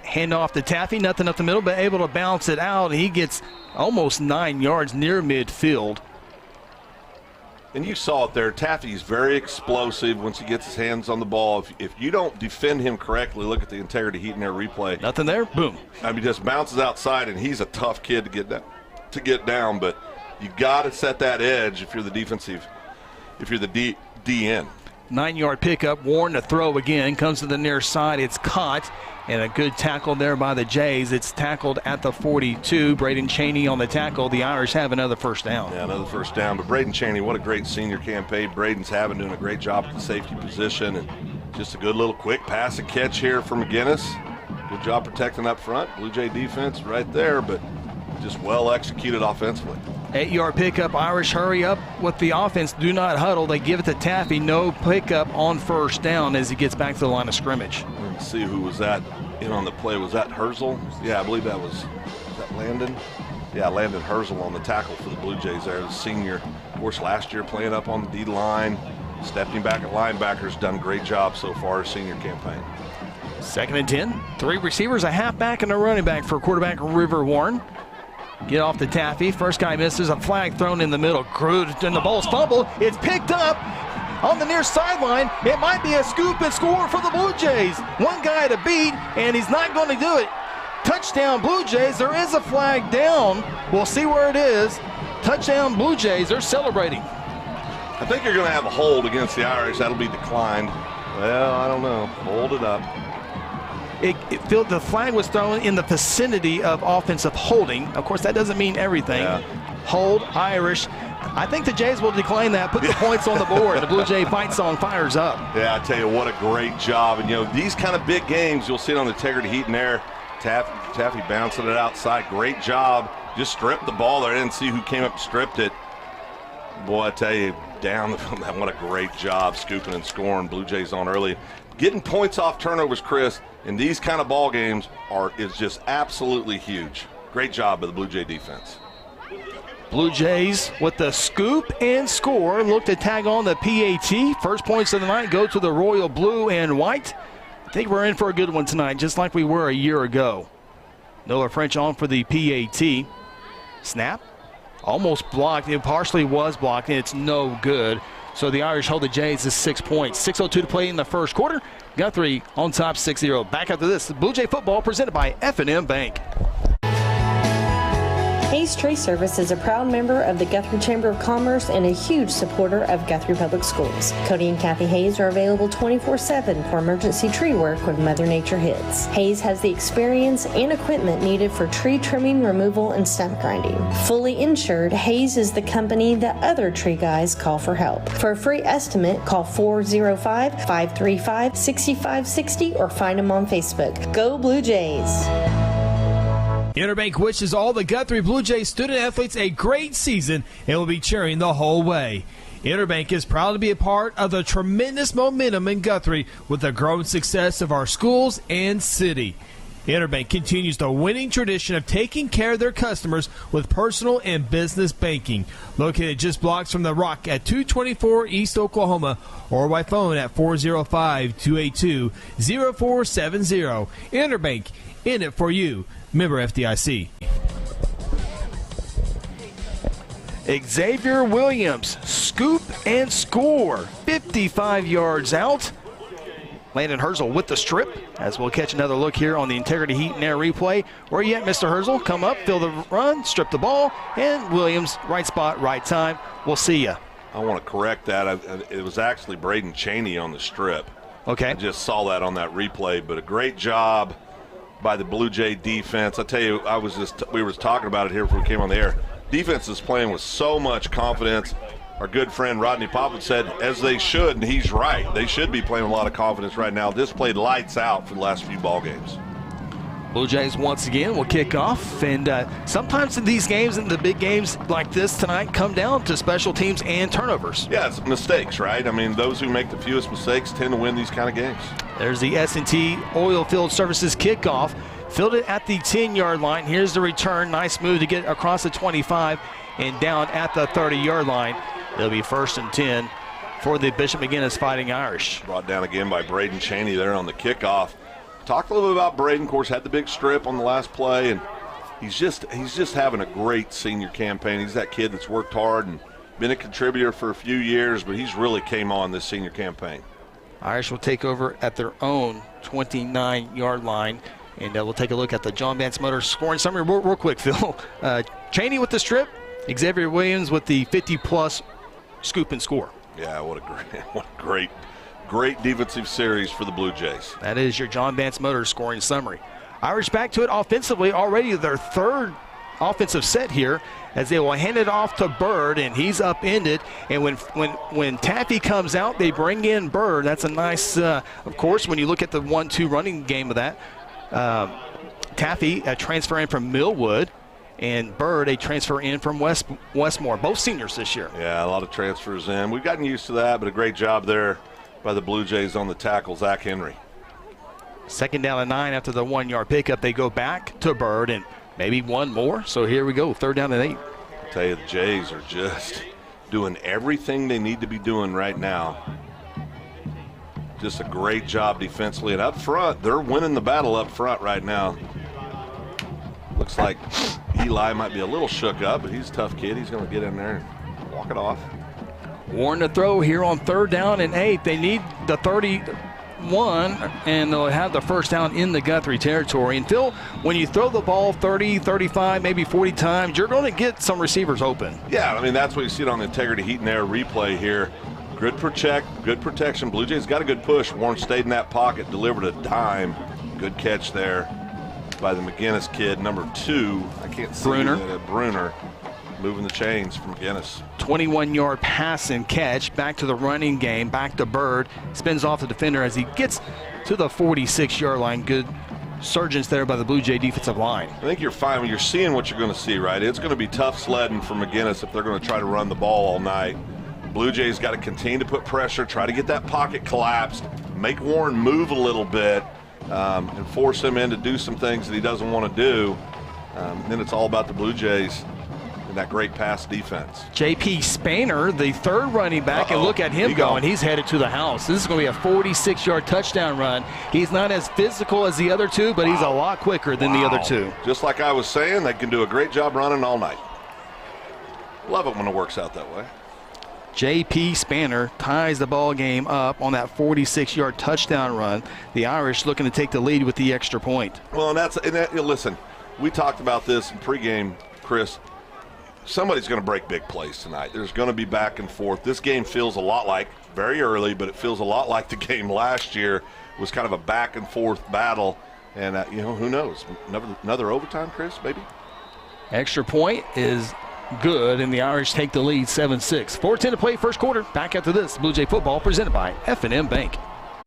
S9: Hand off to Taffy, nothing up the middle, but able to bounce it out. He gets almost 9 yards near midfield.
S8: And you saw it there. Taffy's very explosive once he gets his hands on the ball. If you don't defend him correctly, look at the Integrity Heat and Air replay.
S9: Nothing there, boom.
S8: I mean, just bounces outside, and he's a tough kid to get down, but you got to set that edge if you're the defensive, if you're the DN.
S9: 9-yard pickup, Warren to throw again, comes to the near side, it's caught, and a good tackle there by the Jays. It's tackled at the 42. Braden Cheney on the tackle. The Irish have another first down.
S8: Yeah, another first down, but Braden Cheney, what a great senior campaign Braden's doing a great job at the safety position, and just a good little quick pass and catch here for McGuinness. Good job protecting up front. Blue Jay defense right there, but just well executed offensively.
S9: 8-yard pickup. Irish hurry up with the offense. Do not huddle. They give it to Taffy. No pickup on first down as he gets back to the line of scrimmage.
S8: Let's see who was that in on the play. Was that Herzl? Yeah, I believe that was that Landon? Yeah, Landon Herzl on the tackle for the Blue Jays there. The senior, of course, last year playing up on the D line, stepping back at linebackers, done a great job so far his senior campaign.
S9: 2nd and 10. 3 receivers, a halfback, and a running back for quarterback River Warren. Get off to Taffy. First guy misses. A flag thrown in the middle. Crude, and the ball's fumbled. It's picked up on the near sideline. It might be a scoop and score for the Blue Jays. One guy to beat, and he's not going to do it. Touchdown Blue Jays. There is a flag down. We'll see where it is. Touchdown Blue Jays. They're celebrating.
S8: I think you're going to have a hold against the Irish. That'll be declined. Well, I don't know. Hold it up.
S9: The flag was thrown in the vicinity of offensive holding. Of course, that doesn't mean everything.
S8: Yeah.
S9: Hold, Irish. I think the Jays will decline that, put the points on the board. The Blue Jay fight song fires up.
S8: Yeah, I tell you, what a great job. And, you know, these kind of big games, you'll see it on the Integrity Heat and Air. Taffy bouncing it outside. Great job. Just stripped the ball there. I didn't see who came up and stripped it. Boy, I tell you, down the field, what a great job scooping and scoring. Blue Jays on early. Getting points off turnovers, Chris, in these kind of ball games is just absolutely huge. Great job by the Blue Jay defense.
S9: Blue Jays with the scoop and score. Look to tag on the PAT. First points of the night go to the Royal Blue and White. I think we're in for a good one tonight, just like we were a year ago. Noah French on for the PAT. Snap. almost blocked. It partially was blocked, and it's no good. So the Irish hold the Jays to 6 points. 6:02 to play in the first quarter. Guthrie on top 6-0. Back after this, the Blue Jay football presented by F&M Bank.
S21: Hayes Tree Service is a proud member of the Guthrie Chamber of Commerce and a huge supporter of Guthrie Public Schools. Cody and Kathy Hayes are available 24/7 for emergency tree work when Mother Nature hits. Hayes has the experience and equipment needed for tree trimming, removal, and stump grinding. Fully insured, Hayes is the company that other tree guys call for help. For a free estimate, call 405-535-6560 or find them on Facebook. Go Blue Jays!
S2: Interbank wishes all the Guthrie Bluejays student athletes a great season and will be cheering the whole way. Interbank is proud to be a part of the tremendous momentum in Guthrie with the growing success of our schools and city. Interbank continues the winning tradition of taking care of their customers with personal and business banking. Located just blocks from the Rock at 224 East Oklahoma or by phone at 405-282-0470. Interbank, in it for you. Member FDIC.
S9: Xavier Williams, scoop and score. 55 yards out. Landon Herzl with the strip, as we'll catch another look here on the Integrity Heat and Air replay. Where you at, Mr. Herzl? Come up, fill the run, strip the ball, and Williams, right spot, right time. We'll see you.
S8: I want to correct that. It was actually Braden Cheney on the strip.
S9: Okay.
S8: I just saw that on that replay, but a great job by the Blue Jay defense. I tell you, we were talking about it here before we came on the air. Defense is playing with so much confidence. Our good friend Rodney Poppin said, as they should, and he's right. They should be playing with a lot of confidence right now. This played lights out for the last few ball games.
S9: Blue Jays once again will kick off, and sometimes in these games and the big games like this tonight come down to special teams and turnovers.
S8: Yeah, it's mistakes, right? I mean, those who make the fewest mistakes tend to win these kind of games.
S9: There's the S&T Oil Field Services kickoff. Fielded at the 10-yard line. Here's the return. Nice move to get across the 25 and down at the 30-yard line. It'll be 1st and 10 for the Bishop McGuinness Fighting Irish.
S8: Brought down again by Braden Cheney there on the kickoff. Talked a little bit about Braden. Of course, had the big strip on the last play, and he's just having a great senior campaign. He's that kid that's worked hard and been a contributor for a few years, but he's really came on this senior campaign.
S9: Irish will take over at their own 29-yard line, and we'll take a look at the John Vance Motors scoring summary real quick, Phil. Cheney with the strip, Xavier Williams with the 50-plus scoop and score.
S8: Yeah, what a great defensive series for the Blue Jays.
S9: That is your John Vance Motors scoring summary. Irish back to it offensively, already their third offensive set here, as they will hand it off to Bird, and he's upended. And when Taffy comes out, they bring in Bird. That's a nice, of course, when you look at the 1-2 running game of that. Taffy, a transfer in from Millwood, and Bird, a transfer in from Westmore, both seniors this year.
S8: Yeah, a lot of transfers in. We've gotten used to that, but a great job there by the Blue Jays on the tackle, Zach Henry.
S9: 2nd down and 9 after the 1-yard pickup. They go back to Bird and maybe one more. So here we go, 3rd down and 8.
S8: I tell you, the Jays are just doing everything they need to be doing right now. Just a great job defensively. And up front, they're winning the battle up front right now. Looks like Eli might be a little shook up, but he's a tough kid. He's going to get in there and walk it off.
S9: Warren to throw here on 3rd down and 8. They need the 31, and they'll have the 1st down in the Guthrie territory. And Phil, when you throw the ball 30, 35, maybe 40 times, you're going to get some receivers open.
S8: Yeah, I mean, that's what you see it on the Integrity Heat and Air replay here. Good protection. Blue Jays got a good push. Warren stayed in that pocket, delivered a dime. Good catch there by the McGuinness kid, number 2. I can't see that. Bruner moving the chains from McGuinness.
S9: 21-yard pass and catch. Back to the running game. Back to Bird. Spins off the defender as he gets to the 46-yard line. Good surgence there by the Blue Jay defensive line.
S8: I think you're fine when you're seeing what you're going to see, right? It's going to be tough sledding for McGuinness if they're going to try to run the ball all night. Blue Jays got to continue to put pressure, try to get that pocket collapsed, make Warren move a little bit, and force him in to do some things that he doesn't want to do. Then it's all about the Blue Jays and that great pass defense.
S9: J.P. Spainer, the 3rd running back, and look at him going. He's headed to the house. This is going to be a 46-yard touchdown run. He's not as physical as the other two, but he's a lot quicker than the other two.
S8: Just like I was saying, they can do a great job running all night. Love it when it works out that way.
S9: J.P. Spanner ties the ball game up on that 46-yard touchdown run. The Irish looking to take the lead with the extra point.
S8: Well, listen, we talked about this in pregame, Chris. Somebody's going to break big plays tonight. There's going to be back and forth. This game feels a lot like, very early, but it feels a lot like the game last year. It was kind of a back and forth battle. And, who knows? Another overtime, Chris, maybe?
S9: Extra point is good, and the Irish take the lead 7-6. 4:10 to play first quarter. Back after this, Blue Jay football presented by F&M Bank.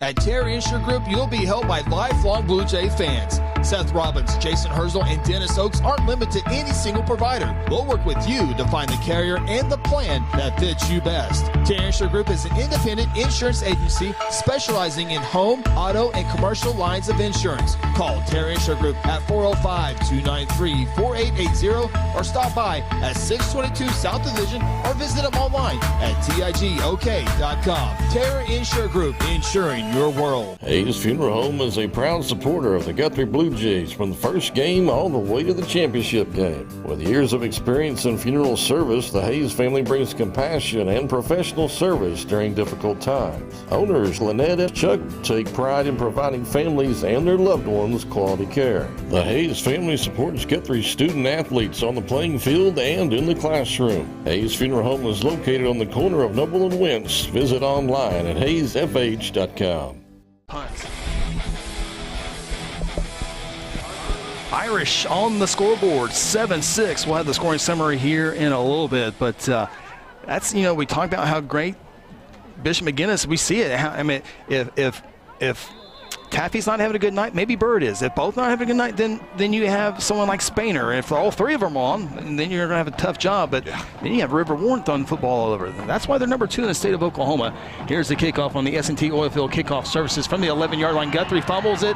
S7: At Terry Insure Group, you'll be helped by lifelong Blue Jay fans. Seth Robbins, Jason Herzl, and Dennis Oakes aren't limited to any single provider. We'll work with you to find the carrier and the plan that fits you best. Terry Insure Group is an independent insurance agency specializing in home, auto, and commercial lines of insurance. Call Terry Insure Group at 405-293-4880 or stop by at 622 South Division or visit them online at tigok.com. Terry Insure Group, insuring your world.
S12: Hayes Funeral Home is a proud supporter of the Guthrie Bluejays from the first game all the way to the championship game. With years of experience in funeral service, the Hayes family brings compassion and professional service during difficult times. Owners Lynette and Chuck take pride in providing families and their loved ones quality care. The Hayes family supports Guthrie student athletes on the playing field and in the classroom. Hayes Funeral Home is located on the corner of Noble and Wentz. Visit online at hayesfh.com.
S9: Irish on the scoreboard, 7-6. We'll have the scoring summary here in a little bit, but that's, we talked about how great Bishop McGuinness, we see it. I mean, if Taffy's not having a good night, maybe Bird is. If both not having a good night, then you have someone like Spainer. If all three of them are on, then you're going to have a tough job. But then you have River Warren throwing football all over. That's why they're number 2 in the state of Oklahoma. Here's the kickoff on the S&T Oilfield Kickoff Services from the 11-yard line. Guthrie fumbles it,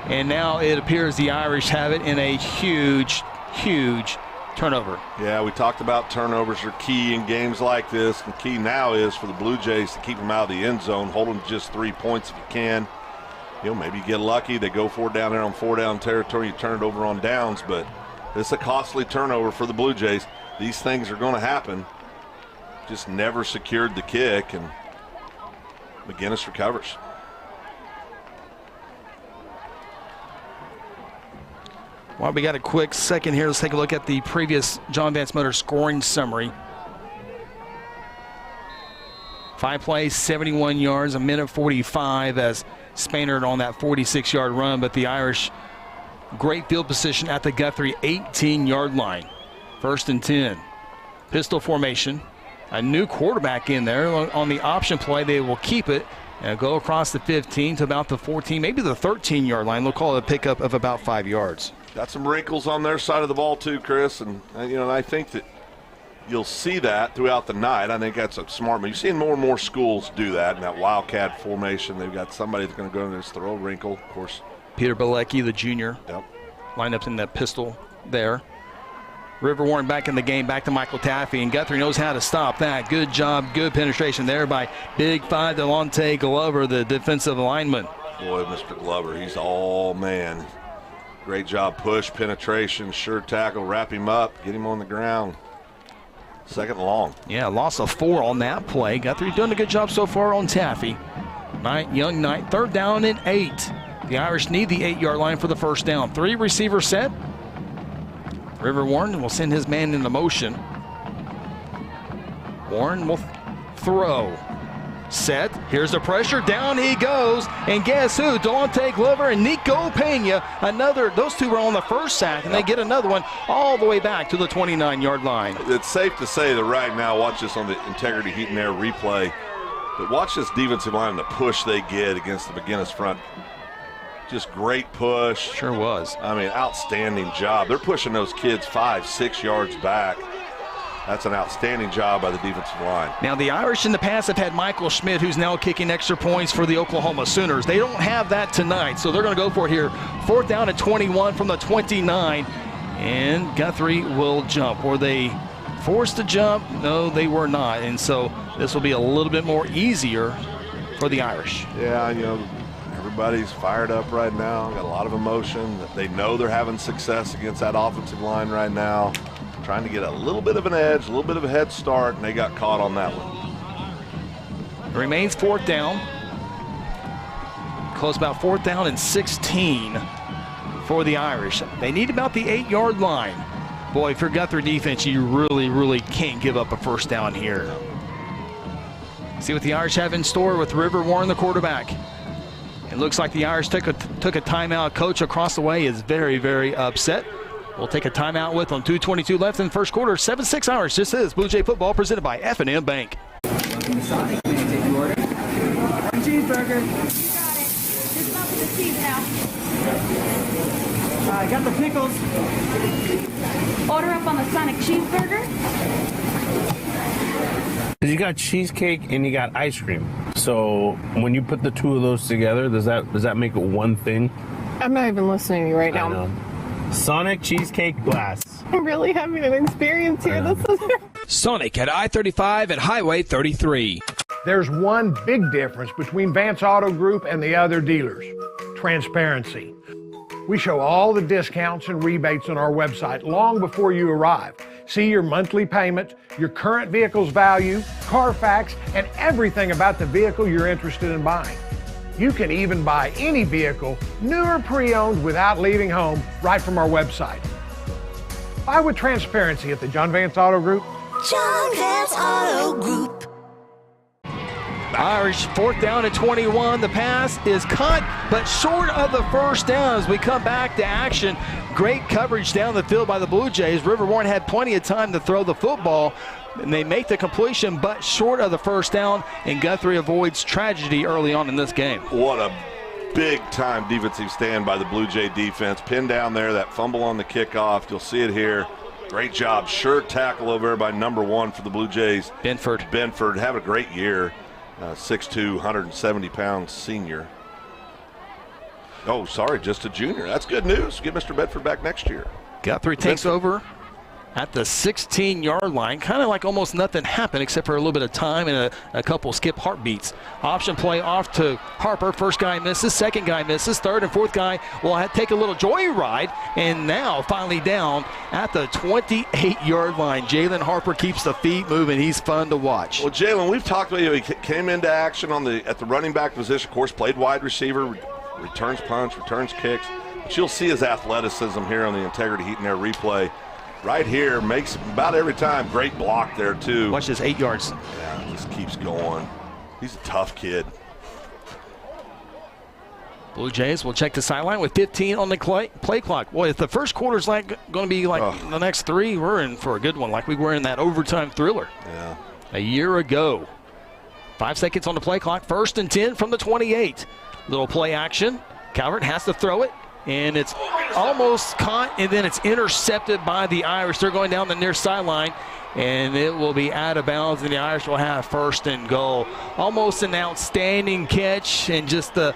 S9: and now it appears the Irish have it in a huge, huge turnover.
S8: Yeah, we talked about turnovers are key in games like this. The key now is for the Blue Jays to keep them out of the end zone, hold them to just 3 points if you can. Maybe you get lucky. They go 4 down there on 4 down territory. You turn it over on downs, but it's a costly turnover for the Blue Jays. These things are going to happen. Just never secured the kick, and McGuinness recovers.
S9: Well, we got a quick second here. Let's take a look at the previous John Vance Motor scoring summary. 5 plays, 71 yards, a minute 45 as Spainer on that 46-yard run, but the Irish, great field position at the Guthrie 18-yard line. 1st and 10. Pistol formation. A new quarterback in there on the option play. They will keep it and go across the 15 to about the 14, maybe the 13-yard line. They'll call it a pickup of about 5 yards.
S8: Got some wrinkles on their side of the ball too, Chris, and I think that you'll see that throughout the night. I think that's a smart move. You're seeing more and more schools do that in that Wildcat formation. They've got somebody that's going to go in there and throw a wrinkle, of course.
S9: Peter Bilecki, the junior, lined up in that pistol there. River Warren back in the game, back to Michael Taffy, and Guthrie knows how to stop that. Good job, good penetration there by Big 5 Delonte Glover, the defensive lineman.
S8: Boy, Mr. Glover, he's all man. Great job, push, penetration, sure tackle, wrap him up, get him on the ground. 2nd and long.
S9: Yeah, loss of 4 on that play. Guthrie doing a good job so far on Taffy. Young Knight, 3rd down and 8. The Irish need the 8-yard line for the 1st down. 3 receiver set. River Warren will send his man into motion. Warren will throw. Set. Here's the pressure. Down he goes. And guess who? Delonte Glover and Nico Pena. Those two were on the first sack, and they get another one all the way back to the 29-yard line.
S8: It's safe to say that right now, watch this on the Integrity Heat and Air replay, but watch this defensive line, the push they get against the McGuinness front. Just great push.
S9: Sure was.
S8: I mean, outstanding job. They're pushing those kids 5-6 yards back. That's an outstanding job by the defensive line.
S9: Now, the Irish in the past have had Michael Schmidt, who's now kicking extra points for the Oklahoma Sooners. They don't have that tonight, so they're going to go for it here. 4th down and 21 from the 29, and Guthrie will jump. Were they forced to jump? No, they were not, and so this will be a little bit more easier for the Irish.
S8: Yeah, everybody's fired up right now, got a lot of emotion. They know they're having success against that offensive line right now. trying to get a little bit of an edge, a little bit of a head start, and they got caught on that one.
S9: It remains 4th down. Close about 4th down and 16 for the Irish. They need about the 8-yard line. Boy, for Guthrie defense, you really can't give up a first down here. See what the Irish have in store with River Warren, the quarterback. It looks like the Irish took a timeout. Coach across the way is very upset. We'll take a timeout with on 2:22 left in the first quarter. 7-6 Irish. This is Blue Jay football presented by F&M Bank.
S1: Welcome to Sonic. Can I take your order? One cheeseburger. You got it. Just up with the cheese now.
S22: I got the pickles.
S1: Order up on the Sonic cheeseburger.
S23: You got cheesecake and you got ice cream. So when you put the two of those together, does that make it one thing?
S24: I'm not even listening to you right now.
S23: Sonic cheesecake glass.
S24: I'm really having an experience here. This is
S2: Sonic at I-35 and Highway 33.
S15: There's one big difference between Vance Auto Group and the other dealers: transparency. We show all the discounts and rebates on our website long before you arrive. See your monthly payment, your current vehicle's value, Carfax, and everything about the vehicle you're interested in buying. You can even buy any vehicle, new or pre-owned, without leaving home, right from our website. Buy with transparency at the John Vance Auto Group.
S16: John Vance Auto Group.
S9: Irish 4th down and 21. The pass is caught, but short of the first down as we come back to action. Great coverage down the field by the Blue Jays. River Warren had plenty of time to throw the football, and they make the completion, but short of the first down, and Guthrie avoids tragedy early on in this game.
S8: What a big-time defensive stand by the Blue Jay defense. Pinned down there, that fumble on the kickoff. You'll see it here. Great job. Sure tackle over there by number 1 for the Blue Jays.
S9: Benford
S8: having a great year. 6'2", 170-pound senior. Oh, sorry, just a junior. That's good news. Get Mr. Bedford back next year.
S9: Guthrie takes over at the 16-yard line. Kind of like almost nothing happened except for a little bit of time and a couple skip heartbeats. Option play off to Harper. First guy misses. Second guy misses. Third and fourth guy will take a little joyride. And now finally down at the 28-yard line. Jalen Harper keeps the feet moving. He's fun to watch.
S8: Well, Jalen, we've talked about you. He came into action at the running back position. Of course, played wide receiver, returns punch, returns kicks. But you'll see his athleticism here on the Integrity Heat and Air replay. Right here, makes about every time. Great block there, too.
S9: Watch this, 8 yards.
S8: Yeah, just keeps going. He's a tough kid.
S9: Blue Jays will check the sideline with 15 on the play clock. Boy, if the first quarter's going to be like the next 3, we're in for a good one, like we were in that overtime thriller a year ago. 5 seconds on the play clock. 1st and 10 from the 28. Little play action. Calvert has to throw it. And it's almost caught, and then it's intercepted by the Irish. They're going down the near sideline, and it will be out of bounds, and the Irish will have 1st and goal. Almost an outstanding catch, and just the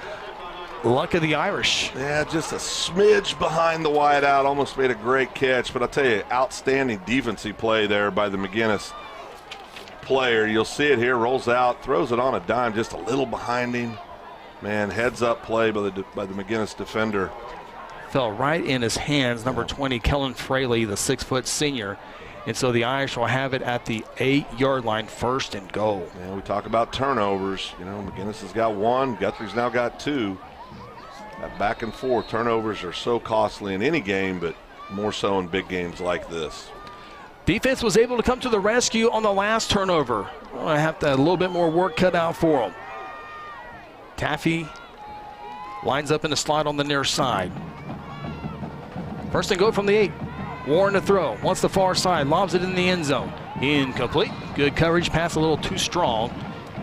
S9: luck of the Irish.
S8: Yeah, just a smidge behind the wideout. Almost made a great catch, but I'll tell you, outstanding defensive play there by the McGuinness player. You'll see it here, rolls out, throws it on a dime, just a little behind him. Man, heads-up play by the McGuinness defender.
S9: Fell right in his hands, number 20, Kellen Fraley, the 6-foot senior. And so the Irish will have it at the 8-yard line, 1st and goal.
S8: Yeah, we talk about turnovers. You know, McGuinness has got 1. Guthrie's now got 2. That back and forth turnovers are so costly in any game, but more so in big games like this.
S9: Defense was able to come to the rescue on the last turnover. I have to a little bit more work cut out for them. Taffy lines up in the slot on the near side. 1st and goal from the 8. Warren to throw. Wants the far side. Lobs it in the end zone. Incomplete. Good coverage. Pass a little too strong.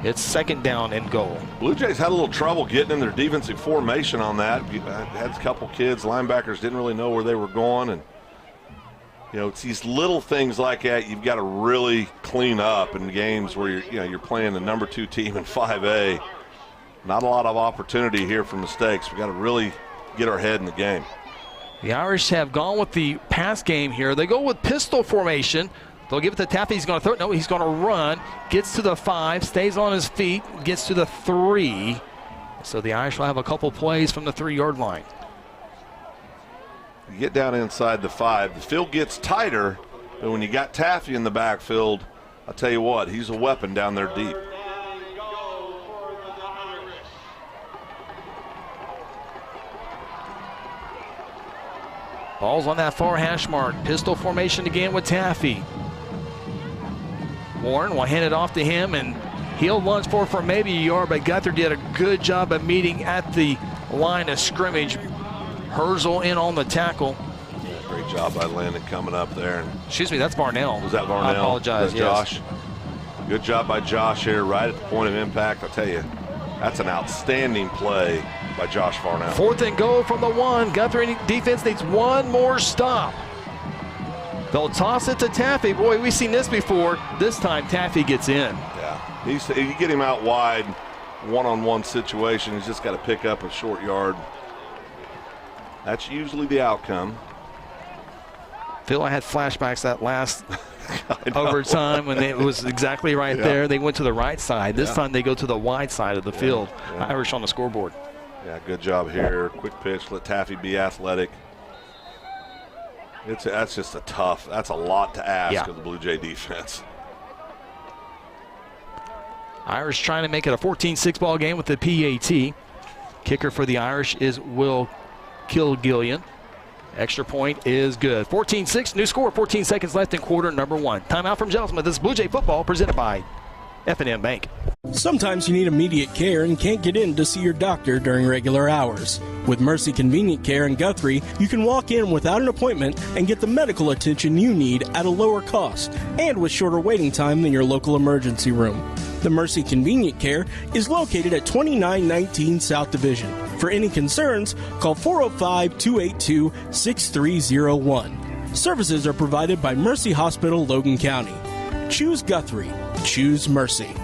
S9: It's 2nd down and goal.
S8: Blue Jays had a little trouble getting in their defensive formation on that. Had a couple kids. Linebackers didn't really know where they were going. And, you know, it's these little things like that you've got to really clean up in games where you're playing the number 2 team in 5A. Not a lot of opportunity here for mistakes. We've got to really get our head in the game.
S9: The Irish have gone with the pass game here. They go with pistol formation. They'll give it to Taffy. He's going to throw it. No, he's going to run. Gets to the 5, stays on his feet, gets to the 3. So the Irish will have a couple plays from the 3-yard line.
S8: You get down inside the 5. The field gets tighter, But when you got Taffy in the backfield, I'll tell you what, he's a weapon down there deep.
S9: Ball's on that far hash mark. Pistol formation again with Taffy. Warren will hand it off to him, and he'll lunge for maybe a yard, but Guthrie did a good job of meeting at the line of scrimmage. Herzl in on the tackle.
S8: Yeah, great job by Landon coming up there. And
S9: excuse me, that's Varnell.
S8: Was that Varnell?
S9: I apologize, yes.
S8: Josh. Good job by Josh here, right at the point of impact. I'll tell you, that's an outstanding play by Josh Varnell.
S9: 4th and goal from the 1. Guthrie defense needs one more stop. They'll toss it to Taffy. Boy, we've seen this before. This time Taffy gets in.
S8: Yeah, you get him out wide, one-on-one situation. He's just got to pick up a short yard. That's usually the outcome.
S9: Phil, I had flashbacks that last overtime when it was exactly right there. They went to the right side. This time they go to the wide side of the field. Irish on the scoreboard.
S8: Yeah, good job here. Quick pitch. Let Taffy be athletic. That's just that's a lot to ask of the Blue Jay defense.
S9: Irish trying to make it a 14-6 ball game with the PAT. Kicker for the Irish is Will Kilgillian. Extra point is good. 14-6, new score, 14 seconds left in quarter number 1. Timeout from Jelsma. This is Blue Jay football presented by F&M Bank.
S17: Sometimes you need immediate care and can't get in to see your doctor during regular hours. With Mercy Convenient Care in Guthrie, you can walk in without an appointment and get the medical attention you need at a lower cost and with shorter waiting time than your local emergency room. The Mercy Convenient Care is located at 2919 South Division. For any concerns, call 405-282-6301. Services are provided by Mercy Hospital, Logan County. Choose Guthrie. Choose Mercy.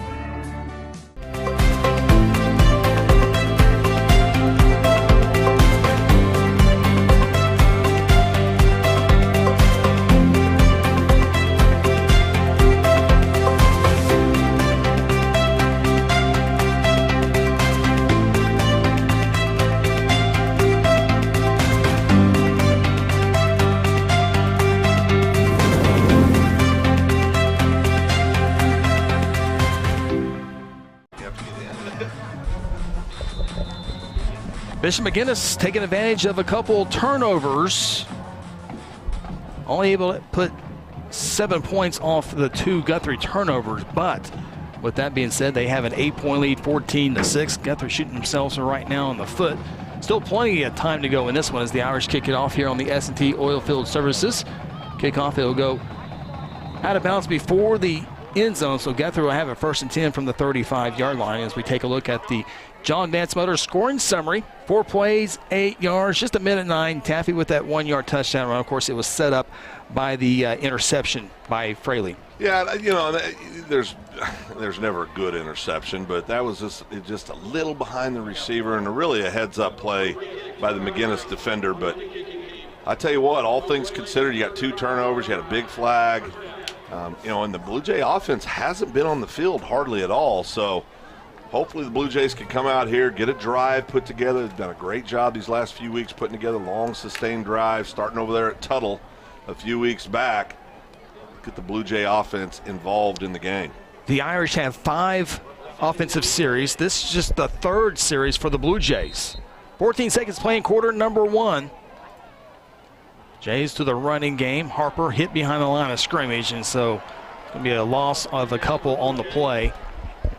S9: Bishop McGuinness taking advantage of a couple turnovers. Only able to put 7 points off the 2 Guthrie turnovers, but with that being said, they have an 8-point lead, 14-6. Guthrie shooting themselves right now in the foot. Still plenty of time to go in this one as the Irish kick it off here on the S&T Oilfield Services. Kickoff, it'll go out of bounds before the end zone, so Guthrie will have a 1st and 10 from the 35-yard line as we take a look at the John Vance Motors scoring summary. 4 plays, 8 yards, just a minute 9. Taffy with that 1-yard touchdown run. Of course, it was set up by the interception by Fraley.
S8: Yeah, you know, there's never a good interception, but that was just a little behind the receiver and really a heads-up play by the McGuinness defender. But I tell you what, all things considered, you got 2 turnovers, you had a big flag. You know, and the Blue Jay offense hasn't been on the field hardly at all, so hopefully the Blue Jays can come out here, get a drive put together. They've done a great job these last few weeks putting together long, sustained drives, starting over there at Tuttle a few weeks back. Get the Blue Jay offense involved in the game.
S9: The Irish have 5 offensive series. This is just the 3rd series for the Blue Jays. 14 seconds playing quarter number 1. Jays to the running game. Harper hit behind the line of scrimmage, and so it's going to be a loss of a couple on the play.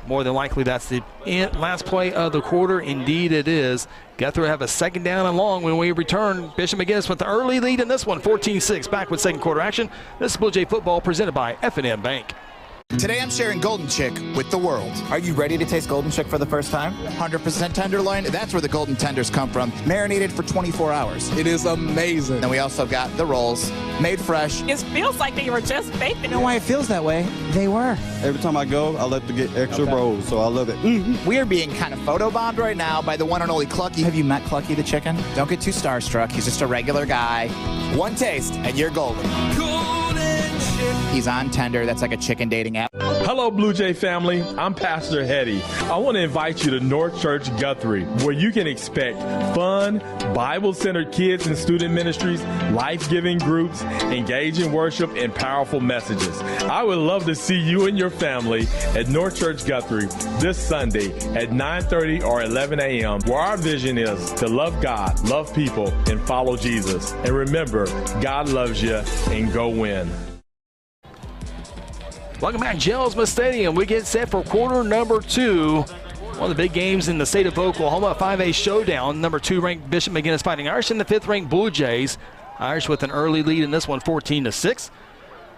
S9: More than likely, that's the last play of the quarter. Indeed, it is. Guthrie will have a 2nd down and long when we return. Bishop McGuinness with the early lead in this one, 14-6. Back with 2nd quarter action. This is Blue Jay football presented by F&M Bank.
S4: Today I'm sharing Golden Chick with the world. Are you ready to taste Golden Chick for the first time? 100% tenderloin, that's where the golden tenders come from. Marinated for 24 hours. It is amazing. And we also got the rolls, made fresh.
S5: It feels like they were just baked.
S4: You know why it feels that way? They were.
S6: Every time I go, I like to get extra rolls, so I love it.
S4: We are being kind of photobombed right now by the one and only Clucky. Have you met Clucky the chicken? Don't get too starstruck. He's just a regular guy. One taste, and you're golden. Golden Chick. He's on Tender. That's like a chicken dating app.
S3: Hello, Blue Jay family. I'm Pastor Hetty. I want to invite you to North Church Guthrie, where you can expect fun, Bible-centered kids and student ministries, life-giving groups, engaging worship, and powerful messages. I would love to see you and your family at North Church Guthrie this Sunday at 9:30 or 11 a.m., where our vision is to love God, love people, and follow Jesus. And remember, God loves you, and go win.
S9: Welcome back, Jelsma Stadium. We get set for quarter number 2. One of the big games in the state of Oklahoma, 5A showdown. Number 2 ranked Bishop McGuinness fighting Irish and the 5th ranked Bluejays. Irish with an early lead in this one, 14-6.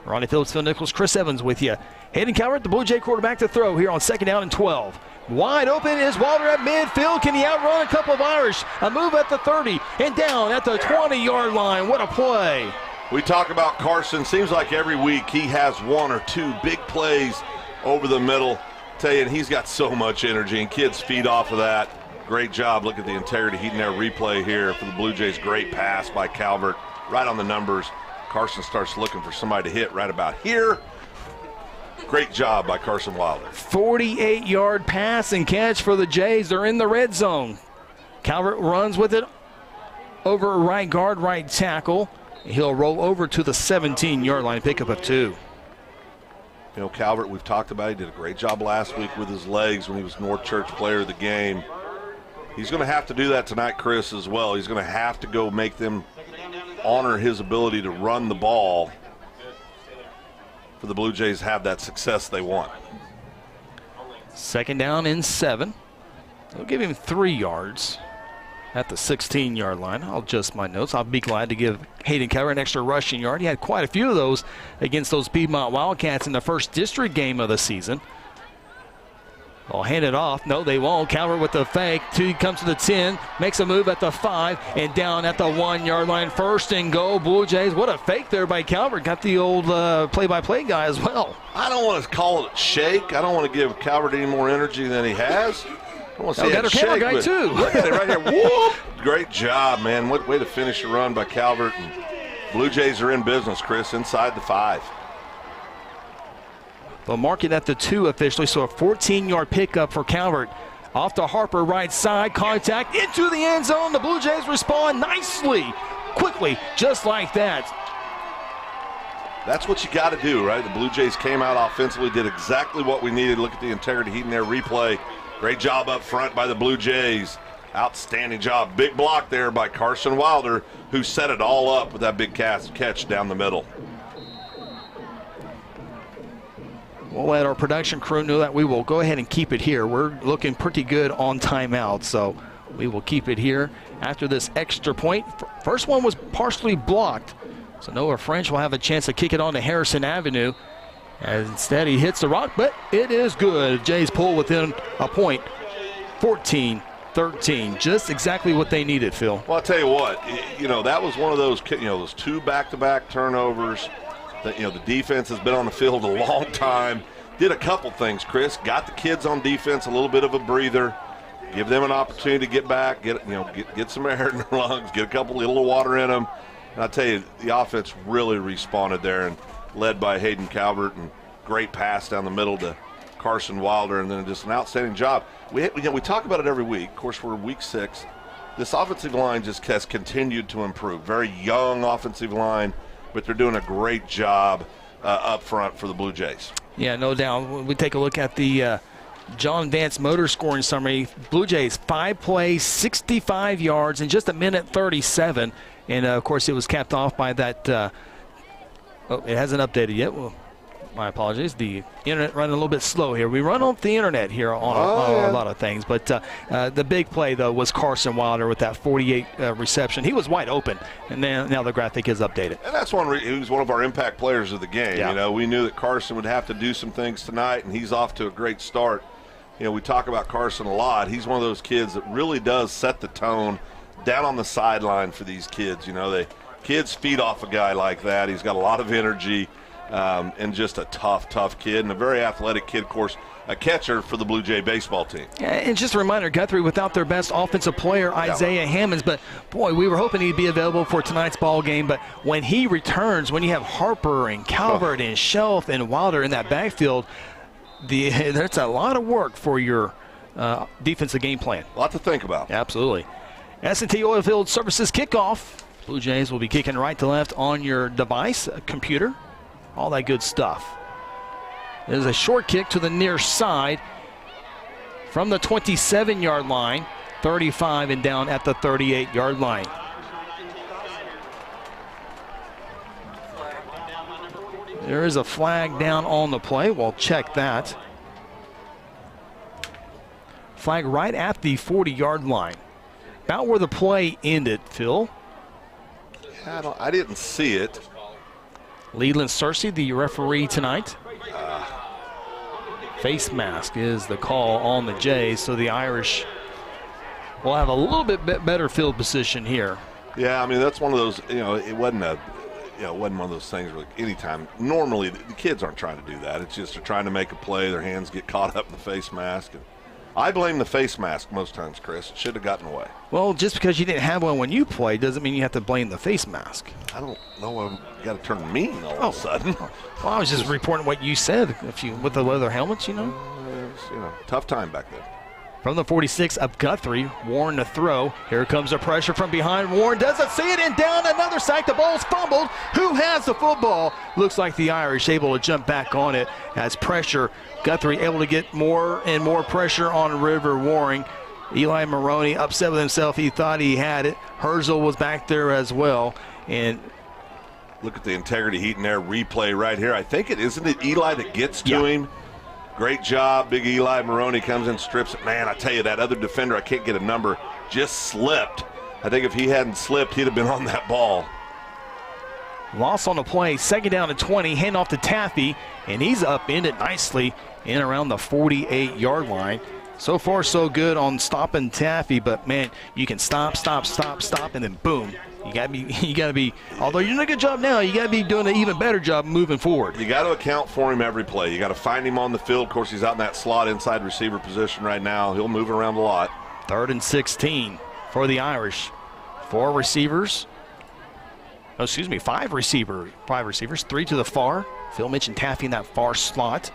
S9: Ronnie Phillips, Phil Nichols, Chris Evans with you. Hayden Calvert, the Blue Jay quarterback to throw here on 2nd down and 12. Wide open is Wilder at midfield. Can he outrun a couple of Irish? A move at the 30 and down at the 20-yard line. What a play.
S8: We talk about Carson. Seems like every week he has 1 or 2 big plays over the middle. Tell you, and he's got so much energy, and kids feed off of that. Great job. Look at the integrity heat and air replay here for the Blue Jays. Great pass by Calvert, right on the numbers. Carson starts looking for somebody to hit right about here. Great job by Carson Wilder.
S9: 48-yard pass and catch for the Jays. They're in the red zone. Calvert runs with it over right guard, right tackle. He'll roll over to the 17-yard line, pickup of 2.
S8: You know, Calvert, we've talked about, he did a great job last week with his legs when he was North Church player of the game. He's going to have to do that tonight, Chris, as well. He's going to have to go make them honor his ability to run the ball for the Blue Jays have that success they want.
S9: 2nd down and 7. They'll give him 3 yards at the 16-yard line. I'll adjust my notes. I'll be glad to give Hayden Calvert an extra rushing yard. He had quite a few of those against those Piedmont Wildcats in the first district game of the season. They'll hand it off. No, they won't. Calvert with the fake. 2 comes to the 10, makes a move at the 5, and down at the 1-yard line. 1st and goal, Blue Jays. What a fake there by Calvert. Got the old play-by-play guy as well.
S8: I don't want to call it shake. I don't want to give Calvert any more energy than he has. I want to see
S9: got our camera guy too.
S8: Look at it right here. Whoop! Great job, man. What way to finish a run by Calvert. And Blue Jays are in business, Chris, inside the 5.
S9: They'll mark it at the 2 officially, so a 14-yard pickup for Calvert. Off to Harper, right side, contact into the end zone. The Blue Jays respond nicely, quickly, just like that.
S8: That's what you got to do, right? The Blue Jays came out offensively, did exactly what we needed. Look at the integrity heat and air replay. Great job up front by the Blue Jays. Outstanding job. Big block there by Carson Wilder, who set it all up with that big catch down the middle.
S9: We'll let our production crew know that we will go ahead and keep it here. We're looking pretty good on timeout, so we will keep it here after this extra point. First one was partially blocked, so Noah French will have a chance to kick it on to Harrison Avenue. As instead he hits the rock, but it is good. Jays pull within a point, 14-13, just exactly what they needed, Phil.
S8: Well, I'll tell you what, you know, that was one of those, you know, those 2 back-to-back turnovers. That, you know, the defense has been on the field a long time. Did a couple things, Chris. Got the kids on defense a little bit of a breather. Give them an opportunity to get back, get some air in their lungs, get a little water in them. And I tell you, the offense really responded there, and led by Hayden Calvert, and great pass down the middle to Carson Wilder, and then just an outstanding job. We talk about it every week. Of course, we're week 6. This offensive line just has continued to improve. Very young offensive line, but they're doing a great job up front for the Blue Jays.
S9: Yeah, no doubt. When we take a look at the John Vance motor scoring summary, Blue Jays 5 plays, 65 yards in just a minute 37. And, of course, it was capped off by that it hasn't updated yet. Well, my apologies. The internet running a little bit slow here. We run off the internet here on a lot of things. But the big play, though, was Carson Wilder with that 48 reception. He was wide open, and now the graphic is updated.
S8: And that's he was one of our impact players of the game. Yeah. You know, we knew that Carson would have to do some things tonight, and he's off to a great start. You know, we talk about Carson a lot. He's one of those kids that really does set the tone down on the sideline for these kids. You know, kids feed off a guy like that. He's got a lot of energy. And just a tough kid, and a very athletic kid, of course, a catcher for the Blue Jay baseball team.
S9: Yeah, and just a reminder, Guthrie without their best offensive player, Isaiah Hammonds, but boy, we were hoping he'd be available for tonight's ball game, but when he returns, when you have Harper and Calvert and Shelf and Wilder in that backfield, that's a lot of work for your defensive game plan.
S8: A lot to think about.
S9: Absolutely. S&T Oilfield Services kickoff. Blue Jays will be kicking right to left on your device, computer, all that good stuff. There's a short kick to the near side from the 27-yard line, 35 and down at the 38-yard line. There is a flag down on the play. We'll check that. Flag right at the 40-yard line. About where the play ended, Phil.
S8: Yeah, I didn't see it.
S9: Leland Searcy, the referee tonight. Face mask is the call on the Jays, so the Irish will have a little bit better field position here.
S8: Yeah, I mean, that's one of those, it wasn't one of those things where anytime, normally the kids aren't trying to do that. It's just they're trying to make a play, their hands get caught up in the face mask. And I blame the face mask most times, Chris. It should have gotten away.
S9: Well, just because you didn't have one when you played doesn't mean you have to blame the face mask.
S8: I don't know. You got to turn mean all of a sudden.
S9: Well, I was just reporting what you said. With the leather helmets,
S8: It was, tough time back then.
S9: From the 46 of Guthrie, Warren to throw. Here comes the pressure from behind. Warren doesn't see it, and down another sack. The ball's fumbled. Who has the football? Looks like the Irish able to jump back on it as pressure. Guthrie able to get more and more pressure on River Warring. Eli Maroney upset with himself. He thought he had it. Herzl was back there as well. And
S8: look at the integrity heat in there. Replay right here. I think isn't it Eli that gets to him? Great job. Big Eli Maroney comes in, strips it. Man, I tell you, that other defender, I can't get a number, just slipped. I think if he hadn't slipped, he'd have been on that ball.
S9: Loss on the play. Second down and 20. Hand off to Taffy, and he's up in it nicely in around the 48-yard line. So far, so good on stopping Taffy, but man, you can stop, and then boom. You gotta be. Although you're doing a good job now, you gotta be doing an even better job moving forward.
S8: You got to account for him every play. You got to find him on the field. Of course, he's out in that slot inside receiver position right now. He'll move around a lot.
S9: 3rd and 16 for the Irish. 5 receivers. 5 receivers. 3 to the far. Phil mentioned Taffy in that far slot.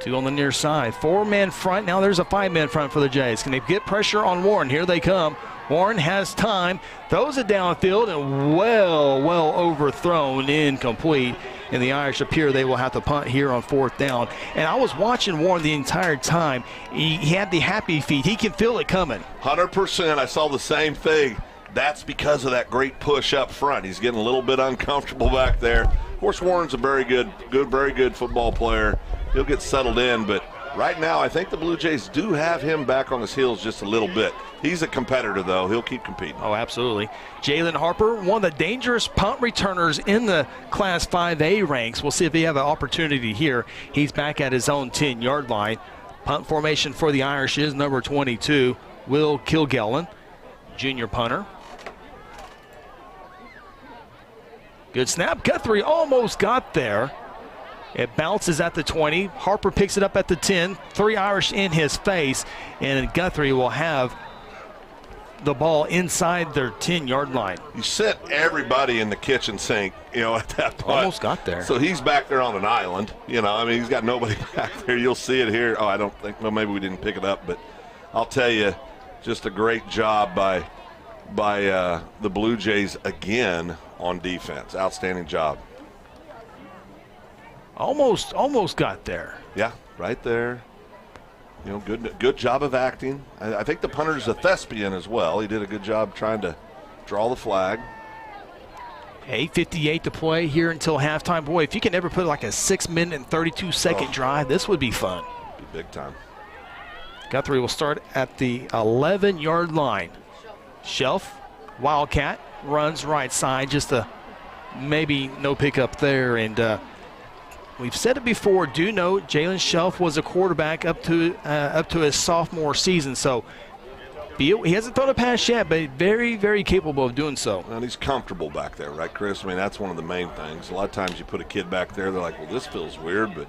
S9: 2 on the near side. 4-man front. Now there's a 5-man front for the Jays. Can they get pressure on Warren? Here they come. Warren has time, throws it downfield, and well overthrown, incomplete. And the Irish appear they will have to punt here on 4th down. And I was watching Warren the entire time. He had the happy feet. He can feel it coming.
S8: 100%. I saw the same thing. That's because of that great push up front. He's getting a little bit uncomfortable back there. Of course, Warren's a very good football player. He'll get settled in, but right now I think the Blue Jays do have him back on his heels just a little bit. He's a competitor, though. He'll keep competing.
S9: Oh, absolutely. Jalen Harper, one of the dangerous punt returners in the Class 5A ranks. We'll see if he have an opportunity here. He's back at his own 10-yard line. Punt formation for the Irish is number 22, Will Kilgallen, junior punter. Good snap. Guthrie almost got there. It bounces at the 20. Harper picks it up at the 10. 3 Irish in his face, and Guthrie will have the ball inside their 10-yard line.
S8: You sent everybody in the kitchen sink, at that point.
S9: Almost got there.
S8: So he's back there on an island. He's got nobody back there. You'll see it here. Oh, I don't think, well, maybe we didn't pick it up, but I'll tell you, just a great job by the Blue Jays again on defense. Outstanding job.
S9: Almost got there.
S8: Yeah, right there. Good job of acting. I think the punter's a thespian as well. He did a good job trying to draw the flag.
S9: 8:58 to play here until halftime. Boy, if you can ever put like a 6-minute and 32-second drive, this would be fun.
S8: Be big time.
S9: Guthrie will start at the 11-yard line. Shelf, Wildcat, runs right side, just maybe no pickup there. And we've said it before. Do note Jalen Shelf was a quarterback up to his sophomore season, so he hasn't thrown a pass yet, but very, very capable of doing so.
S8: And he's comfortable back there, right, Chris? I mean, that's one of the main things. A lot of times you put a kid back there, they're like, well, this feels weird, but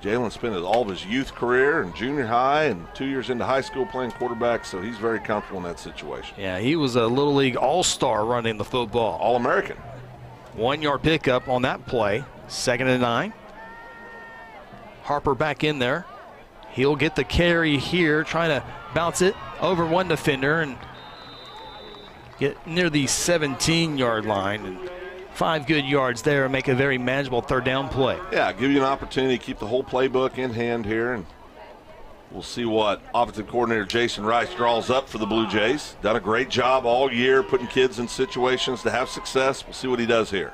S8: Jalen spent all of his youth career and junior high and 2 years into high school playing quarterback, so he's very comfortable in that situation.
S9: Yeah, he was a Little League all-star running the football.
S8: All-American.
S9: 1-yard pickup on that play. 2nd and 9. Harper back in there. He'll get the carry here, trying to bounce it over one defender and get near the 17-yard line. And 5 good yards there and make a very manageable third down play.
S8: Yeah, give you an opportunity to keep the whole playbook in hand here, and we'll see what offensive coordinator Jason Rice draws up for the Blue Jays. Done a great job all year putting kids in situations to have success. We'll see what he does here.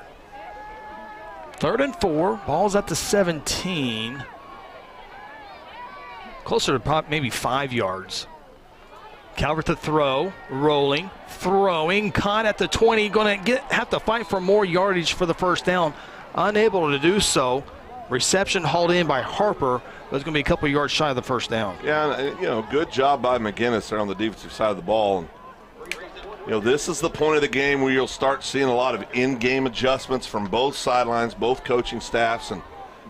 S9: 3rd and 4, ball's at the 17. Closer to maybe 5 yards. Calvert to throw, rolling, throwing, caught at the 20, going to have to fight for more yardage for the first down. Unable to do so. Reception hauled in by Harper, but it's going to be a couple yards shy of the first down.
S8: Yeah, good job by McGuinness there on the defensive side of the ball. And, this is the point of the game where you'll start seeing a lot of in-game adjustments from both sidelines, both coaching staffs, and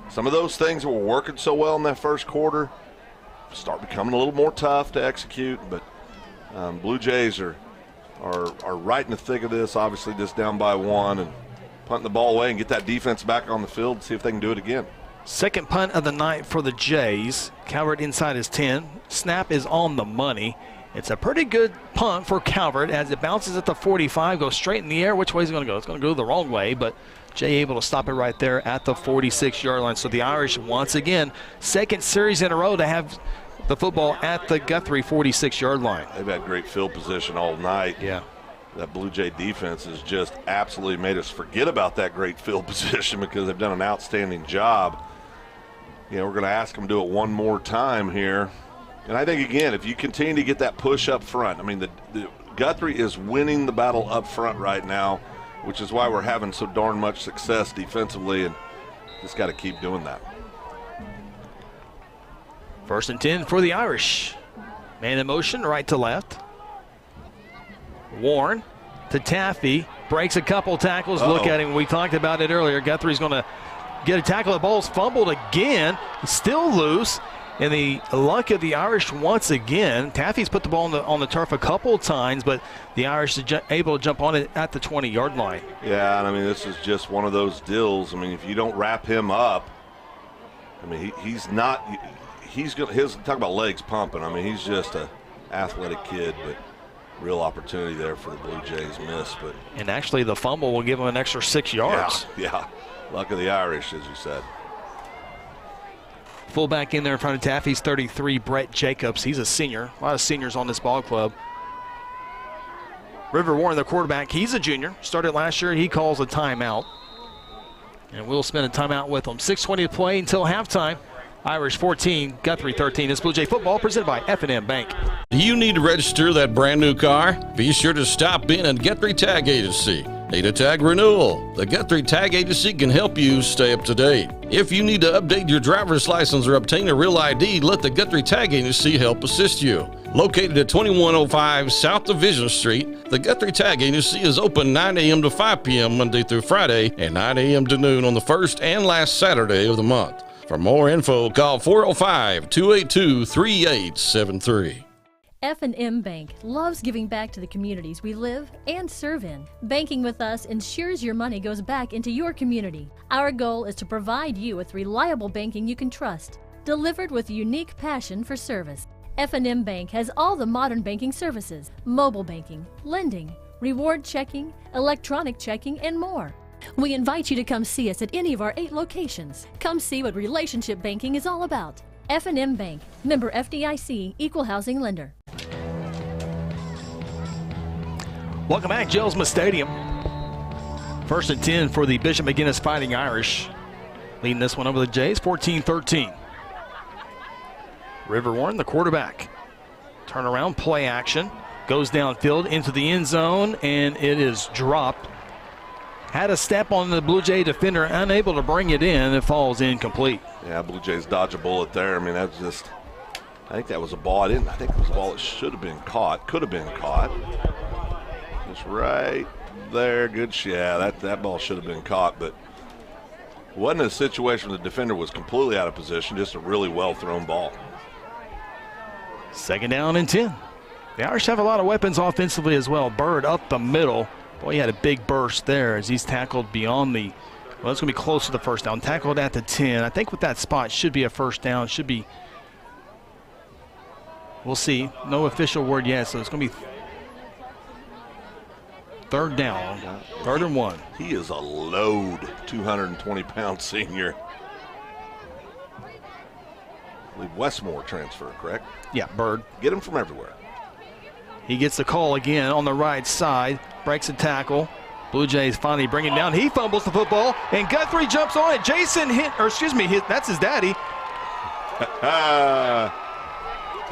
S8: some of those things that were working so well in that first quarter start becoming a little more tough to execute. But Blue Jays are right in the thick of this, obviously just down by 1, and punting the ball away and get that defense back on the field and see if they can do it again.
S9: Second punt of the night for the Jays. Calvert inside his 10. Snap is on the money. It's a pretty good punt for Calvert as it bounces at the 45, goes straight in the air. Which way is it going to go? It's going to go the wrong way, but Jay able to stop it right there at the 46-yard line. So the Irish, once again, second series in a row to have the football at the Guthrie 46-yard line.
S8: They've had great field position all night.
S9: Yeah.
S8: That Blue Jay defense has just absolutely made us forget about that great field position because they've done an outstanding job. We're going to ask them to do it one more time here. And I think, again, if you continue to get that push up front, the Guthrie is winning the battle up front right now, which is why we're having so darn much success defensively, and just got to keep doing that.
S9: 1st and 10 for the Irish. Man in motion, right to left. Warren to Taffy, breaks a couple tackles. Look at him. We talked about it earlier. Guthrie's going to get a tackle. The ball's fumbled again. Still loose. And the luck of the Irish once again. Taffy's put the ball on the turf a couple times, but the Irish are able to jump on it at the 20-yard line.
S8: Yeah, and this is just one of those deals. If you don't wrap him up, he's not. He's going. Talk about legs pumping. He's just an athletic kid, but real opportunity there for the Blue Jays miss. But
S9: and actually, the fumble will give him an extra 6 yards.
S8: Yeah. Luck of the Irish, as you said.
S9: Fullback in there in front of Taffy's 33, Brett Jacobs. He's a senior. A lot of seniors on this ball club. River Warren, the quarterback, he's a junior. Started last year. He calls a timeout. And we'll spend a timeout with him. 6:20 to play until halftime. Irish 14, Guthrie 13. It's Blue Jay football presented by F&M Bank.
S12: Do you need to register that brand new car? Be sure to stop in at Guthrie Tag Agency. Need a tag renewal? The Guthrie Tag Agency can help you stay up to date. If you need to update your driver's license or obtain a real ID, let the Guthrie Tag Agency help assist you. Located at 2105 South Division Street, the Guthrie Tag Agency is open 9 a.m. to 5 p.m. Monday through Friday and 9 a.m. to noon on the first and last Saturday of the month. For more info, call 405-282-3873.
S11: F&M Bank loves giving back to the communities we live and serve in. Banking with us ensures your money goes back into your community. Our goal is to provide you with reliable banking you can trust, delivered with unique passion for service. F&M Bank has all the modern banking services: mobile banking, lending, reward checking, electronic checking, and more. We invite you to come see us at any of our 8 locations. Come see what relationship banking is all about. F&M Bank, member FDIC, equal housing lender.
S9: Welcome back, Jelsma Stadium. 1st and 10 for the Bishop McGuinness Fighting Irish. Leading this one over the Jays, 14-13. River Warren, the quarterback. Turnaround, play action. Goes downfield into the end zone, and it is dropped. Had a step on the Blue Jay defender, unable to bring it in. It falls incomplete.
S8: Yeah, Blue Jays dodge a bullet there. That's just, I think that was a ball. I think it was a ball that should have been caught. Could have been caught. Just right there. Good shot. Yeah, that ball should have been caught, but it wasn't a situation where the defender was completely out of position, just a really well-thrown ball.
S9: 2nd down and 10. The Irish have a lot of weapons offensively as well. Bird up the middle. Boy, he had a big burst there as he's tackled beyond the Well, it's going to be close to the first down. Tackled at the 10. I think with that spot should be a first down. Should be. We'll see. No official word yet, so it's going to be third down. 3rd and 1.
S8: He is a load, 220-pound senior. I believe Westmore transfer, correct?
S9: Yeah, Bird.
S8: Get him from everywhere.
S9: He gets the call again on the right side. Breaks a tackle. Blue Jays finally bring him down. He fumbles the football, and Guthrie jumps on it. That's his daddy.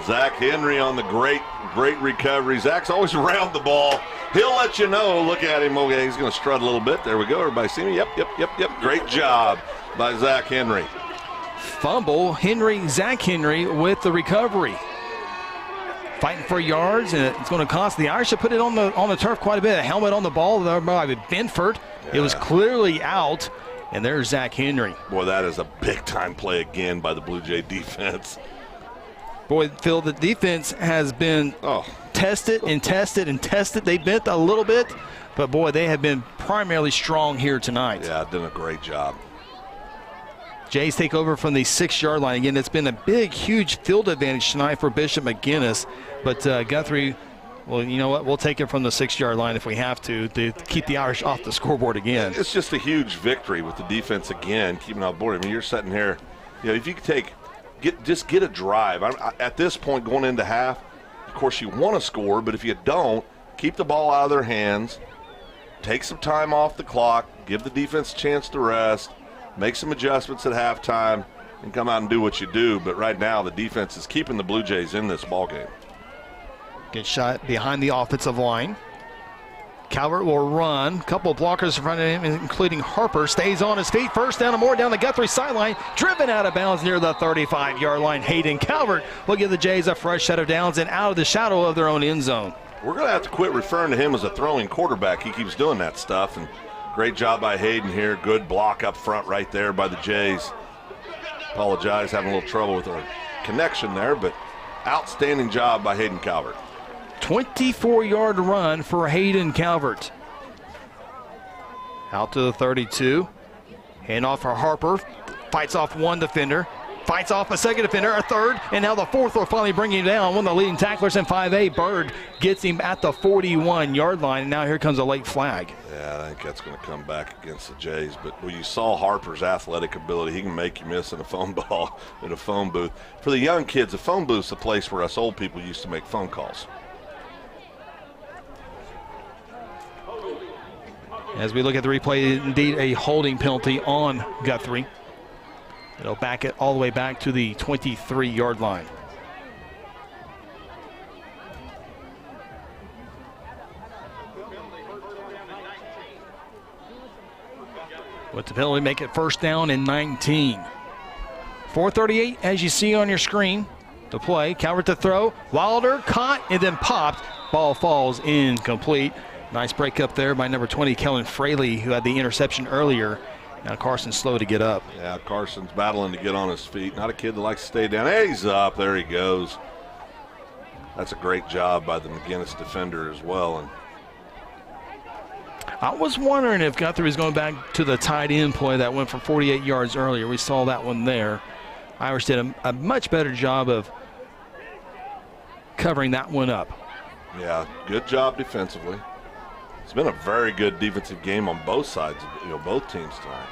S8: Zach Henry on the great recovery. Zach's always around the ball. He'll let you know. Look at him. Okay, he's going to strut a little bit. There we go. Everybody see me? Yep. Great job by Zach Henry.
S9: Fumble. Zach Henry with the recovery. Fighting for yards, and it's going to cost the Irish to put it on the turf quite a bit. A helmet on the ball there by Benford. Yeah. It was clearly out, and there's Zach Henry.
S8: Boy, that is a big-time play again by the Blue Jay defense.
S9: Boy, Phil, the defense has been tested and tested and tested. They bent a little bit, but, boy, they have been primarily strong here tonight.
S8: Yeah, done a great job.
S9: Jays take over from the 6-yard line. Again, it's been a big, huge field advantage tonight for Bishop McGuinness. But Guthrie, well, you know what? We'll take it from the 6-yard line if we have to keep the Irish off the scoreboard again.
S8: It's just a huge victory with the defense again, keeping on board. I mean, you're sitting here, if you could get a drive. At this point, going into half, of course, you want to score, but if you don't, keep the ball out of their hands, take some time off the clock, give the defense a chance to rest, make some adjustments at halftime, and come out and do what you do. But right now, the defense is keeping the Blue Jays in this ballgame.
S9: Good shot behind the offensive line. Calvert will run. A couple of blockers in front of him, including Harper. Stays on his feet. First down and more down the Guthrie sideline. Driven out of bounds near the 35-yard line. Hayden Calvert will give the Jays a fresh set of downs and out of the shadow of their own end zone.
S8: We're going to have to quit referring to him as a throwing quarterback. He keeps doing that stuff. And great job by Hayden here. Good block up front right there by the Jays. Apologize, having a little trouble with our connection there, but outstanding job by Hayden Calvert.
S9: 24-yard run for Hayden Calvert. Out to the 32. Hand off for Harper. Fights off one defender. Fights off a second defender, a third, and now the fourth will finally bring him down. One of the leading tacklers in 5A. Bird gets him at the 41-yard line, and now here comes a late flag.
S8: Yeah, I think that's going to come back against the Jays. But well, you saw Harper's athletic ability. He can make you miss in a phone ball in a phone booth. For the young kids, a phone booth's a place where us old people used to make phone calls.
S9: As we look at the replay, indeed a holding penalty on Guthrie. It'll back it all the way back to the 23-yard line. With the penalty, make it first down and 19. 4:38, as you see on your screen, to play. Calvert to throw. Wilder caught and then popped. Ball falls incomplete. Nice break up there by number 20, Kellen Fraley, who had the interception earlier. Now Carson's slow to get up.
S8: Yeah, Carson's battling to get on his feet. Not a kid that likes to stay down. Hey, he's up. There he goes. That's a great job by the McGuinness defender as well. And
S9: I was wondering if Guthrie was going back to the tight end play that went for 48 yards earlier. We saw that one there. Irish did a much better job of covering that one up.
S8: Yeah, good job defensively. It's been a very good defensive game on both sides, both teams tonight.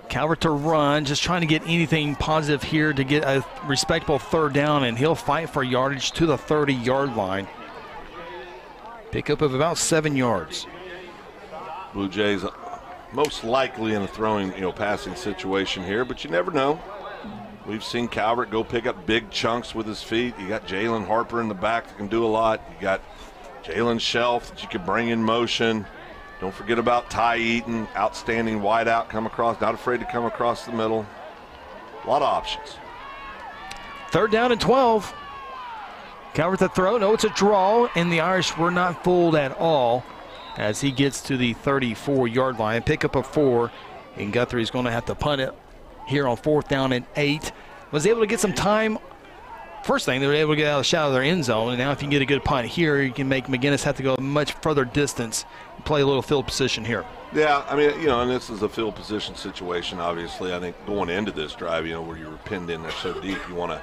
S9: Calvert to run, just trying to get anything positive here to get a respectable third down, and he'll fight for yardage to the 30-yard line. Pickup of about 7 yards.
S8: Blue Jays most likely in a throwing, passing situation here, but you never know. We've seen Calvert go pick up big chunks with his feet. You got Jalen Harper in the back that can do a lot. You got Jalen Shelf that you could bring in motion. Don't forget about Ty Eaton, outstanding wideout, come across, not afraid to come across the middle. A lot of options.
S9: Third down and 12. Calvert to throw. No, it's a draw, and the Irish were not fooled at all as he gets to the 34-yard line. Pickup of 4, and Guthrie's going to have to punt it here on 4th down and 8. Was able to get some time first thing, they were able to get out of the shadow of their end zone. And now if you can get a good punt here, you can make McGuinness have to go a much further distance and play a little field position here.
S8: Yeah, I mean, and this is a field position situation, obviously. I think going into this drive, where you were pinned in there so deep, you want to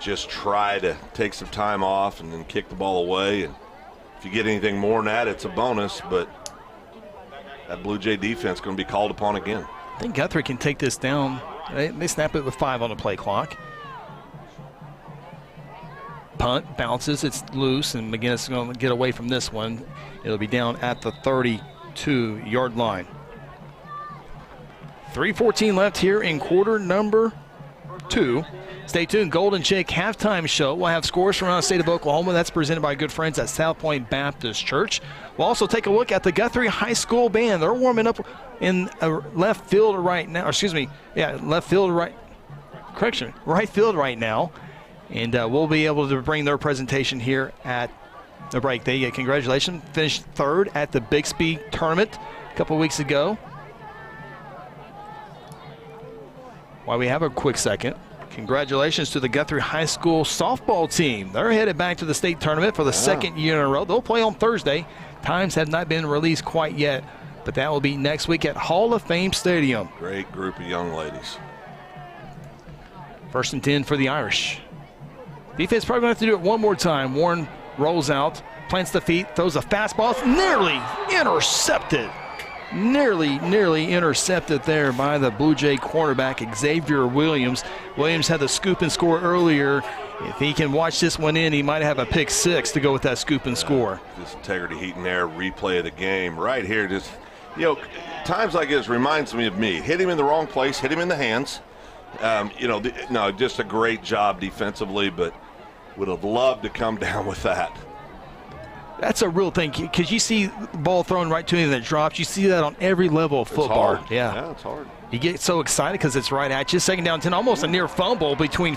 S8: just try to take some time off and then kick the ball away. And if you get anything more than that, it's a bonus. But that Blue Jay defense is going to be called upon again.
S9: I think Guthrie can take this down. They snap it with 5 on the play clock. Punt, bounces, it's loose, and McGuinness is going to get away from this one. It'll be down at the 32-yard line. 3:14 left here in quarter number 2. Stay tuned. Golden Chick halftime show. We'll have scores from around the state of Oklahoma. That's presented by good friends at South Point Baptist Church. We'll also take a look at the Guthrie High School band. They're warming up in left field right now. Right field right now. And we'll be able to bring their presentation here at the break. They get congratulations. Finished 3rd at the Bixby tournament a couple weeks ago. While we have a quick second, congratulations to the Guthrie High School softball team. They're headed back to the state tournament for the second year in a row. They'll play on Thursday. Times have not been released quite yet, but that will be next week at Hall of Fame Stadium.
S8: Great group of young ladies.
S9: 1st and 10 for the Irish. Defense probably going to have to do it one more time. Warren rolls out, plants the feet, throws a fastball. It's nearly intercepted. Nearly intercepted there by the Blue Jay cornerback, Xavier Williams. Williams had the scoop and score earlier. If he can watch this one in, he might have a pick 6 to go with that scoop and score.
S8: This integrity, heat, and air replay of the game right here. Just, times like this reminds me of me. Hit him in the wrong place, hit him in the hands. Just a great job defensively, but would have loved to come down with that.
S9: That's a real thing, because you see the ball thrown right to him that drops. You see that on every level of football.
S8: It's hard. Yeah, it's hard.
S9: You get so excited because it's right at you. 2nd down 10, almost a near fumble between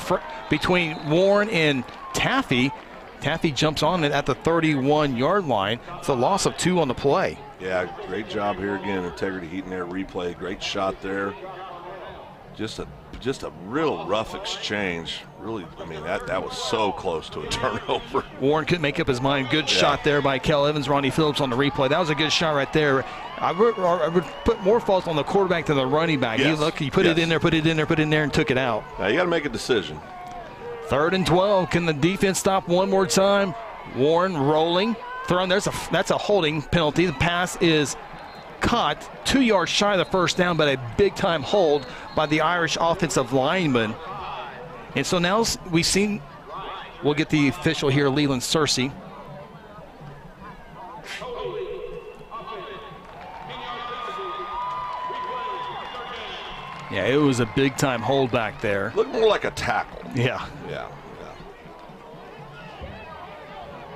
S9: Warren and Taffy. Taffy jumps on it at the 31-yard line. It's a loss of 2 on the play.
S8: Yeah, great job here again. Integrity, heat, and air replay. Great shot there. Just a real rough exchange. Really, that was so close to a turnover.
S9: Warren couldn't make up his mind. Good shot there by Kel Evans, Ronnie Phillips on the replay. That was a good shot right there. I would put more fault on the quarterback than the running back.
S8: Yes.
S9: He put it in there, and took it out.
S8: Now you got to make a decision.
S9: 3rd and 12. Can the defense stop one more time? Warren rolling, throwing. That's a holding penalty. The pass is caught 2 yards shy of the 1st down, but a big-time hold by the Irish offensive lineman. And so now we'll get the official here, Leland Searcy. Yeah, it was a big-time hold back there.
S8: Looked more like a tackle.
S9: Yeah.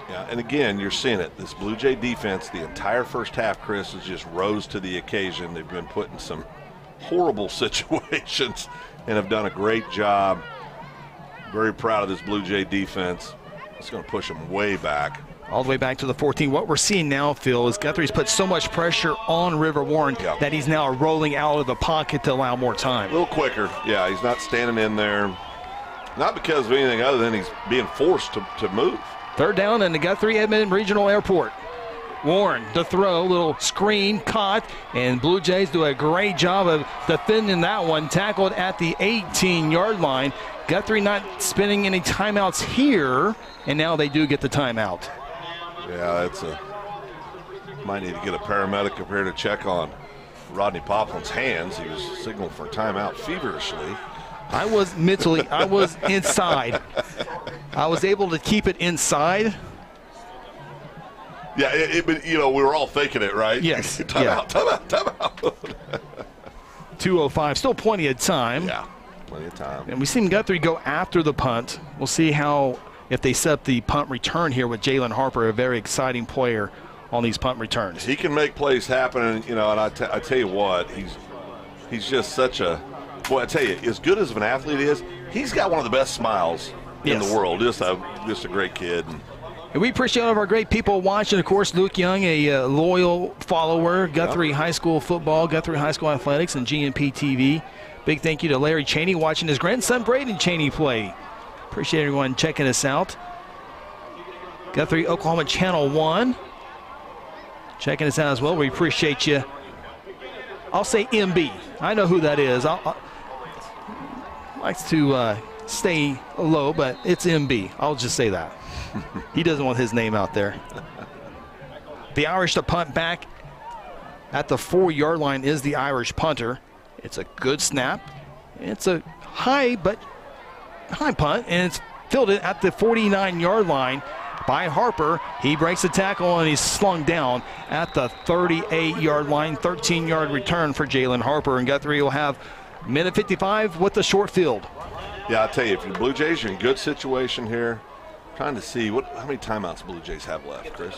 S8: Yeah, and again, you're seeing it. This Blue Jay defense, the entire first half, Chris, has just rose to the occasion. They've been put in some horrible situations and have done a great job. Very proud of this Blue Jay defense. It's going to push them way back.
S9: All the way back to the 14. What we're seeing now, Phil, is Guthrie's put so much pressure on River Warren that he's now rolling out of the pocket to allow more time.
S8: A little quicker. Yeah, he's not standing in there. Not because of anything other than he's being forced to move.
S9: 3rd down in the Guthrie Edmond Regional Airport. Warren, the throw, little screen, caught, and Blue Jays do a great job of defending that one. Tackled at the 18-yard line. Guthrie not spending any timeouts here, and now they do get the timeout.
S8: Yeah, might need to get a paramedic up here to check on Rodney Poplin's hands. He was signaling for a timeout feverishly.
S9: I was inside. I was able to keep it inside.
S8: Yeah, but we were all thinking it, right?
S9: Yes.
S8: Timeout.
S9: 2:05, still plenty of time.
S8: Yeah, plenty of time.
S9: And we've seen Guthrie go after the punt. We'll see if they set up the punt return here with Jalen Harper, a very exciting player on these punt returns.
S8: He can make plays happen, and I tell you what, he's just such a – boy, I tell you, as good as of an athlete he is, he's got one of the best smiles in the world. Just a great kid.
S9: And we appreciate all of our great people watching. Of course, Luke Young, a loyal follower, Guthrie High School football, Guthrie High School athletics, and GMP TV. Big thank you to Larry Cheney watching his grandson Braden Cheney play Appreciate everyone checking us out. Guthrie, Oklahoma Channel 1. Checking us out as well. We appreciate you. I'll say MB. I know who that is. I likes to stay low, but it's MB. I'll just say that. He doesn't want his name out there. The Irish to punt back at the 4-yard line is the Irish punter. It's a good snap. It's a high punt, and it's fielded at the 49-yard line by Harper. He breaks the tackle, and he's slung down at the 38-yard line. 13-yard return for Jalen Harper, and Guthrie will have minute 55 with the short field.
S8: Yeah, I'll tell you, if you're Blue Jays, you're in good situation here. Trying to see how many timeouts Blue Jays have left, Chris.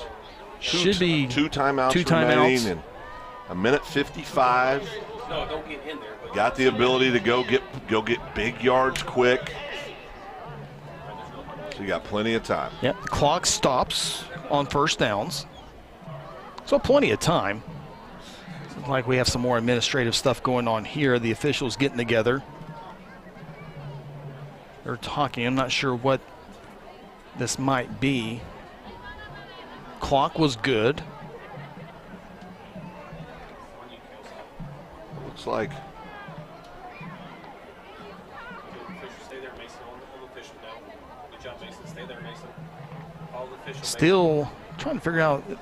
S9: Should be
S8: two timeouts remaining and a minute 55.
S17: No, don't get in there.
S8: Got the ability to go get big yards quick. So you got plenty of time.
S9: Yep, the clock stops on first downs. So plenty of time. Looks like we have some more administrative stuff going on here. The officials getting together. They're talking. I'm not sure what this might be. Clock was good.
S8: Looks like.
S9: Still trying to figure out. It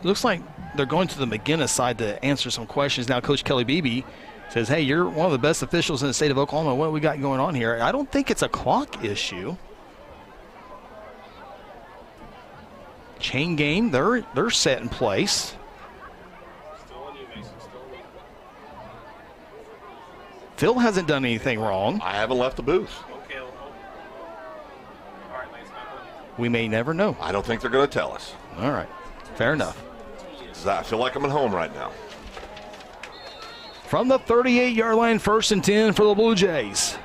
S9: looks like they're going to the McGuinness side to answer some questions. Now Coach Kelly Beebe says, hey, you're one of the best officials in the state of Oklahoma. What we got going on here? I don't think it's a clock issue. Chain game, they're set in place. Phil hasn't done anything wrong.
S8: I haven't left the booth.
S9: We may never know.
S8: I don't think they're going to tell us.
S9: All right, fair enough.
S8: I feel like I'm at home right now.
S9: From the 38-yard line, 1st and 10 for the Blue Jays.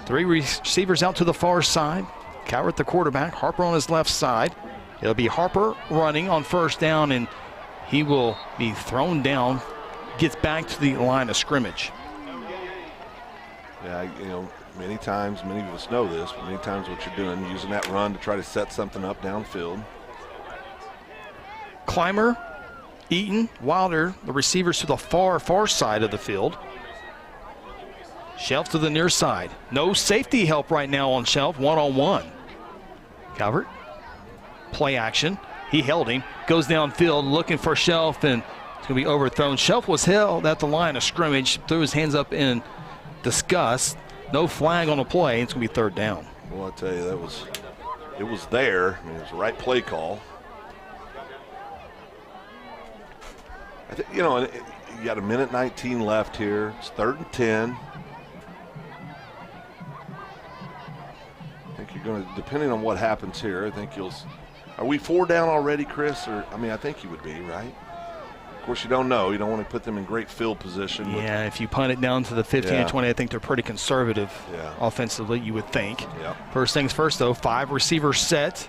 S9: 3 receivers out to the far side. Cowart, the quarterback. Harper on his left side. It'll be Harper running on first down, and he will be thrown down. Gets back to the line of scrimmage.
S8: Yeah, many times, many of us know this, but many times what you're doing, using that run to try to set something up downfield.
S9: Clymer, Eaton, Wilder, the receivers to the far side of the field. Shelf to the near side. No safety help right now on Shelf, one-on-one. Calvert, play action. He held him, goes downfield looking for Shelf, and it's going to be overthrown. Shelf was held at the line of scrimmage, threw his hands up in disgust. No flag on the play. It's going to be 3rd down.
S8: Well, I tell you, it was there. I mean, it was the right play call. I think, you got a minute 19 left here. It's 3rd and 10. I think you're going to, depending on what happens here, I think are we 4 down already, Chris? I think you would be, right? Of course, you don't know. You don't want to put them in great field position.
S9: Yeah, if you punt it down to the 15 and 20, I think they're pretty conservative offensively, you would think.
S8: Yeah.
S9: First things first, though, 5 receivers set.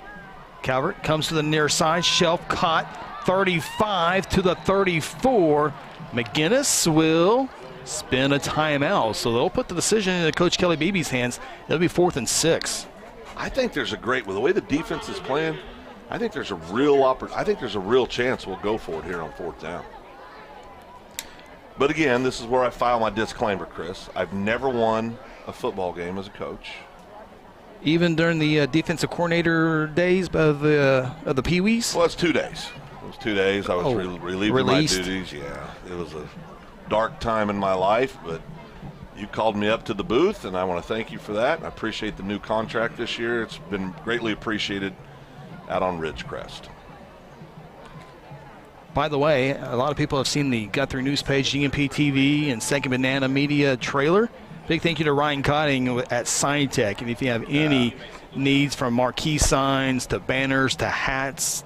S9: Calvert comes to the near side. Shelf caught, 35 to the 34. McGuinness will spin a timeout. So they'll put the decision into Coach Kelly Beebe's hands. It'll be 4th and 6.
S8: I think there's with the way the defense is playing, I think there's a real chance we'll go for it here on 4th down. But again, this is where I file my disclaimer, Chris. I've never won a football game as a coach.
S9: Even during the defensive coordinator days of the Pee-wees?
S8: Well, it's 2 days. It was 2 days. I was relieving my duties. Yeah, it was a dark time in my life, but you called me up to the booth, and I want to thank you for that. I appreciate the new contract this year. It's been greatly appreciated out on Ridgecrest.
S9: By the way, a lot of people have seen the Guthrie News page, GMP TV, and Second Banana Media trailer. Big thank you to Ryan Cotting at Sign Tech. And if you have any needs from marquee signs to banners to hats,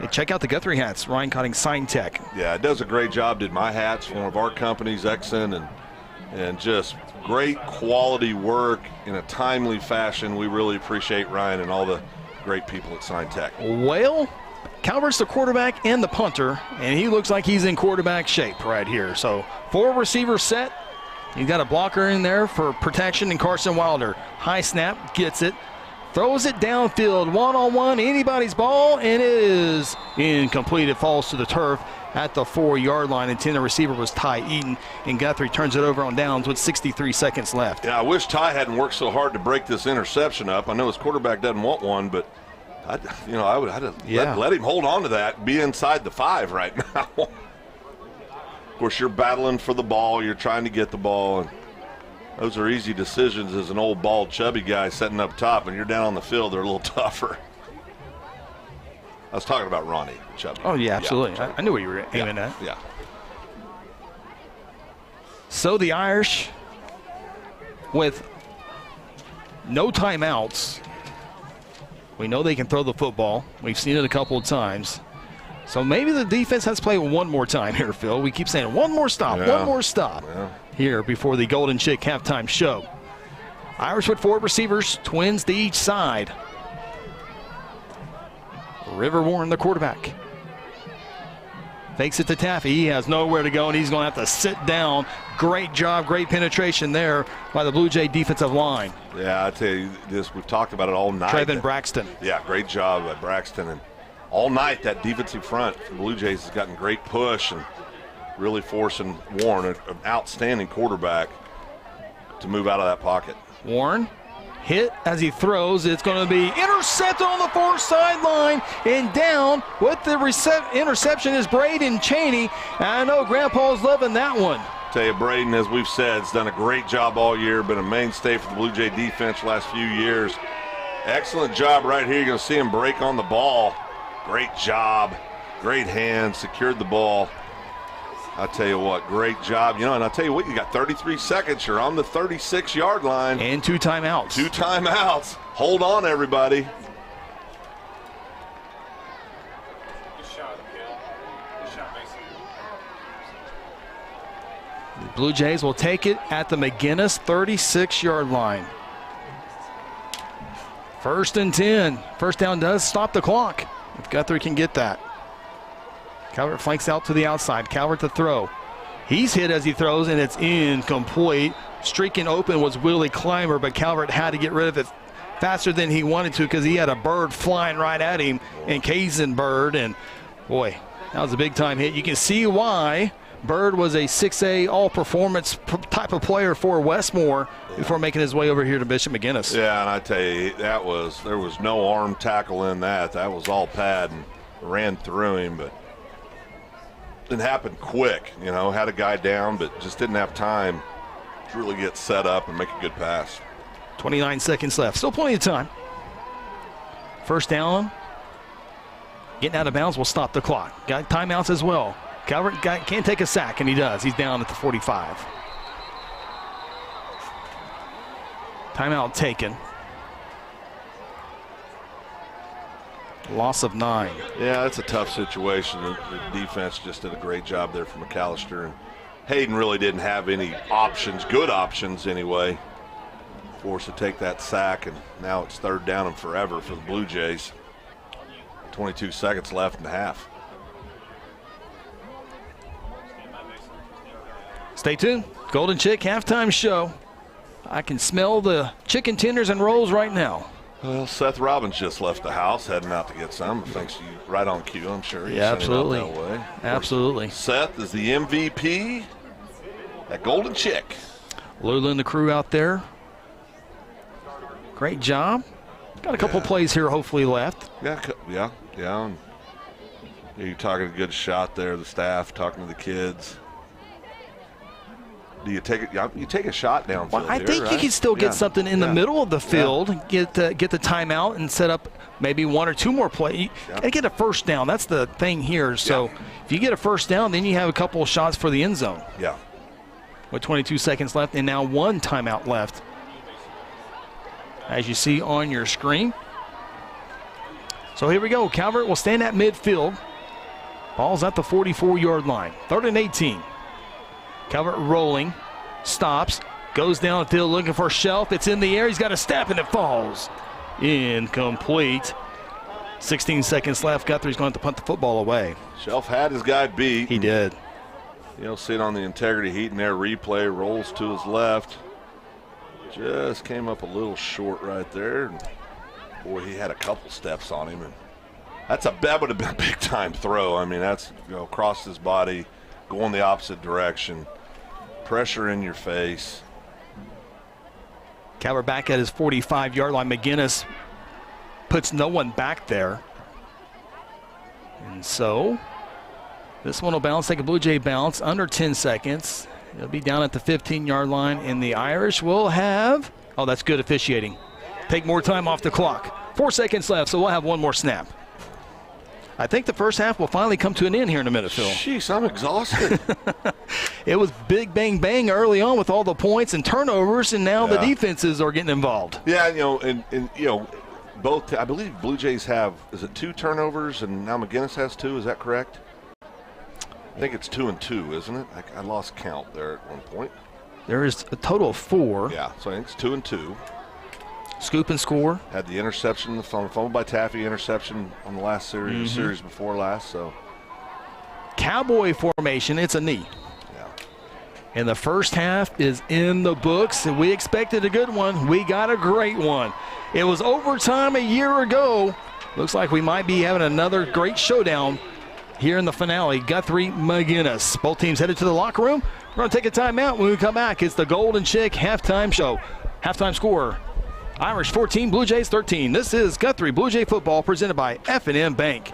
S9: check out the Guthrie hats, Ryan Cotting Sign Tech.
S8: Yeah, it does a great job. Did my hats, one of our companies, Exxon, and just great quality work in a timely fashion. We really appreciate Ryan and all the great people at Sign Tech.
S9: Well, Calvert's the quarterback and the punter, and he looks like he's in quarterback shape right here. So 4 receivers set. He's got a blocker in there for protection, and Carson Wilder. High snap, gets it. throws it downfield, one-on-one, anybody's ball, and it is incomplete. It falls to the turf at the 4-yard line. Intended receiver was Ty Eaton, and Guthrie turns it over on downs with 63 seconds left.
S8: Yeah, I wish Ty hadn't worked so hard to break this interception up. I know his quarterback doesn't want one, but I'd let him hold on to that, be inside the 5 right now. Of course, you're battling for the ball. You're trying to get the ball, and those are easy decisions as an old, bald, chubby guy sitting up top, and you're down on the field. They're a little tougher. I was talking about Ronnie, chubby.
S9: Oh, yeah, absolutely. I knew what you were aiming at.
S8: Yeah.
S9: So the Irish, with no timeouts, we know they can throw the football. We've seen it a couple of times. So maybe the defense has to play one more time here, Phil. We keep saying one more stop here before the Golden Chick halftime show. Irish with 4 receivers, twins to each side. River Warren, the quarterback. Fakes it to Taffy. He has nowhere to go, and he's going to have to sit down. Great job, great penetration there by the Blue Jay defensive line.
S8: Yeah, I tell you this, we've talked about it all night.
S9: Trevin Braxton.
S8: Yeah, great job by Braxton. And all night, that defensive front for the Blue Jays has gotten great push and really forcing Warren, an outstanding quarterback, to move out of that pocket.
S9: Warren hit as he throws. It's going to be intercepted on the far sideline, and down with the interception is Braden Cheney. I know Grandpa's loving that one.
S8: Tell you, Braden, as we've said, has done a great job all year, been a mainstay for the Blue Jay defense the last few years. Excellent job right here. You're going to see him break on the ball. Great job, great hands, secured the ball. I tell you what, great job. You know, and I tell you what, you got 33 seconds. You're on the 36-yard line.
S9: And 2 timeouts.
S8: 2 timeouts. Hold on, everybody.
S9: The Blue Jays will take it at the McGuinness 36-yard line. 1st and 10. First down does stop the clock, if Guthrie can get that. Calvert flanks out to the outside. Calvert to throw. He's hit as he throws, and it's incomplete. Streaking open was Willie Clymer, but Calvert had to get rid of it faster than he wanted to because he had a bird flying right at him, and Kazan Bird, and boy, that was a big-time hit. You can see why Bird was a 6A all-performance type of player for Westmore before making his way over here to Bishop McGuinness.
S8: Yeah, and I tell you, there was no arm tackle in that. That was all pad and ran through him, but didn't happen quick. You know, had a guy down, but just didn't have time to really get set up and make a good pass.
S9: 29 seconds left. Still plenty of time. First down. Getting out of bounds will stop the clock. Got timeouts as well. Calvert can't take a sack, and he does. He's down at the 45. Timeout taken. Loss of 9.
S8: Yeah, that's a tough situation. The defense just did a great job there for McAllister. And Hayden really didn't have any options, good options anyway, forced to take that sack, and now it's 3rd down and forever for the Blue Jays. 22 seconds left in the half.
S9: Stay tuned. Golden Chick halftime show. I can smell the chicken tenders and rolls right now.
S8: Well, Seth Robbins just left the house, heading out to get some. Thanks to you, right on cue, I'm sure.
S9: Yeah, absolutely.
S8: That way.
S9: Absolutely.
S8: Seth is the MVP at Golden Chick.
S9: Lula and the crew out there. Great job. Got a couple plays here hopefully left.
S8: Yeah. And you're talking a good shot there, the staff, talking to the kids. Do you take it? You take a shot downfield.
S9: Well, I think
S8: right?
S9: you can still get something in the middle of the field, get the timeout, and set up maybe 1 or 2 more plays. You gotta get a first down. That's the thing here. So if you get a first down, then you have a couple of shots for the end zone.
S8: Yeah.
S9: With 22 seconds left, and now 1 timeout left, as you see on your screen. So here we go. Calvert will stand at midfield. Ball's at the 44-yard line. 3rd and 18. Calvert rolling, stops, goes downfield looking for Shelf. It's in the air. He's got a step, and it falls. Incomplete. 16 seconds left. Guthrie's going to punt the football away.
S8: Shelf had his guy beat.
S9: He did.
S8: You'll see it on the integrity heat in there. Replay rolls to his left. Just came up a little short right there. boy, he had a couple steps on him, and that would have been a big time throw. I mean, that's across his body, going the opposite direction, pressure in your face.
S9: Calvert back at his 45-yard line. McGuinness puts no one back there. And so this one will bounce, take a Blue Jay bounce, under 10 seconds. It'll be down at the 15-yard line, and the Irish will have, oh, that's good officiating. Take more time off the clock. 4 seconds left, so we'll have one more snap. I think the first half will finally come to an end here in a minute, Phil.
S8: Jeez, I'm exhausted.
S9: It was big bang bang early on with all the points and turnovers, and now the defenses are getting involved.
S8: Yeah, and both, I believe Blue Jays have, is it 2 turnovers, and now McGuinness has 2, is that correct? I think it's 2 and 2, isn't it? I lost count there at one point.
S9: There is a total of 4.
S8: Yeah, so I think it's 2 and 2.
S9: Scoop and score.
S8: Had the interception, the fumble by Taffy, interception on the last series, the series before last. So
S9: Cowboy formation, it's a knee.
S8: Yeah.
S9: And the first half is in the books, and we expected a good one. We got a great one. It was overtime a year ago. Looks like we might be having another great showdown here in the finale. Guthrie McGuinness. Both teams headed to the locker room. We're going to take a timeout. When we come back, it's the Golden Chick halftime show. Halftime score, Irish 14, Blue Jays 13. This is Guthrie Blue Jay football presented by F&M Bank.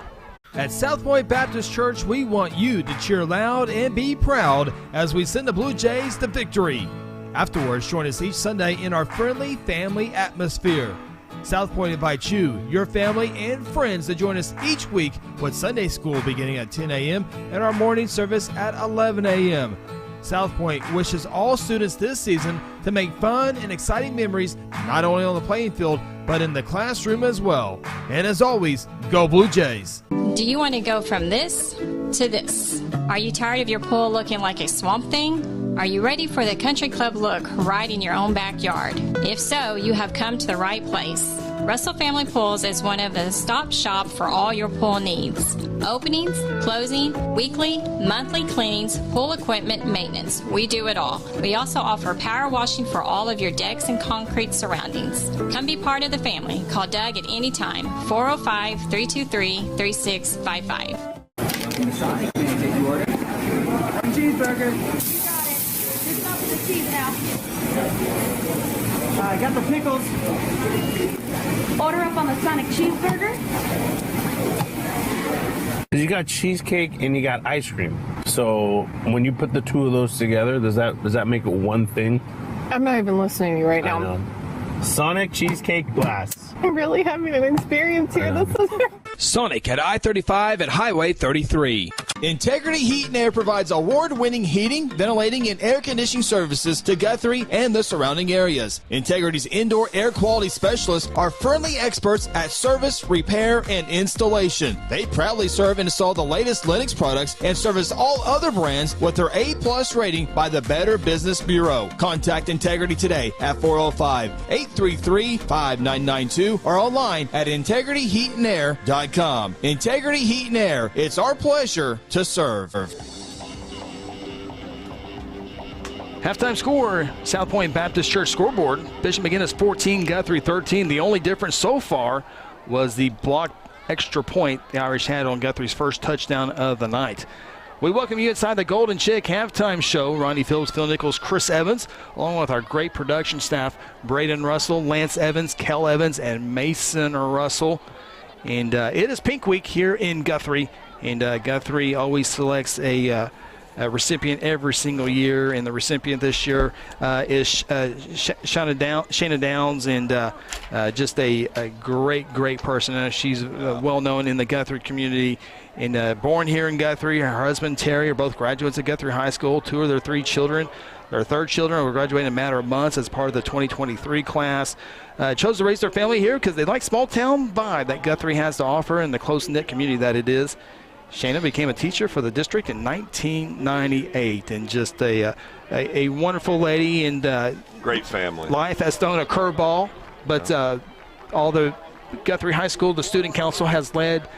S2: At South Point Baptist Church, we want you to cheer loud and be proud as we send the Blue Jays to victory. Afterwards, join us each Sunday in our friendly family atmosphere. South Point invites you, your family, and friends to join us each week with Sunday school beginning at 10 a.m. and our morning service at 11 a.m. South Point wishes all students this season to make fun and exciting memories not only on the playing field, but in the classroom as well. And as always, go Blue Jays!
S20: Do you want to go from this to this? Are you tired of your pool looking like a swamp thing? Are you ready for the country club look right in your own backyard? If so, you have come to the right place. Russell Family Pools is one of the stop shop for all your pool needs. Openings, closing, weekly, monthly cleanings, pool equipment, maintenance. We do it all. We also offer power washing for all of your decks and concrete surroundings. Come be part of the family. Call Doug at any time, 405-323-3655.
S1: Welcome to Sonic. May I take your order? One cheeseburger. You got it. Just up to the cheese now. I got the pickles. Order up on the Sonic cheeseburger.
S23: You got cheesecake and you got ice cream. So when you put the two of those together, does that make it one thing?
S24: I'm not even listening to you right now.
S23: I know. Sonic cheesecake blast.
S24: I'm really having an experience here. This is
S2: Sonic at I-35 at Highway 33. Integrity Heat and Air provides award-winning heating, ventilating, and air conditioning services to Guthrie and the surrounding areas. Integrity's indoor air quality specialists are friendly experts at service, repair, and installation. They proudly serve and install the latest Linux products and service all other brands with their A+ rating by the Better Business Bureau. Contact Integrity today at 405-833-5992 or online at integrityheatandair.com. Integrity Heat and Air. It's our pleasure to serve.
S9: Halftime score, South Point Baptist Church scoreboard. Bishop McGuinness 14, Guthrie 13. The only difference so far was the blocked extra point the Irish had on Guthrie's first touchdown of the night. We welcome you inside the Golden Chick halftime show. Ronnie Phillips, Phil Nichols, Chris Evans, along with our great production staff, Braden Russell, Lance Evans, Kel Evans, and Mason Russell. And it is Pink Week here in Guthrie. And Guthrie always selects a recipient every single year, and the recipient this year is Shana Downs, and just a great person. She's well known in the Guthrie community, and born here in Guthrie. Her husband Terry are both graduates of Guthrie High School. 2 of their 3 children, their third children, will graduate in a matter of months as part of the 2023 class. Chose to raise their family here because they like small town vibe that Guthrie has to offer and the close-knit community that it is. Shana became a teacher for the district in 1998, and just a wonderful lady, and
S8: great family.
S9: Life has thrown a curveball, but all the Guthrie High School, the student council has led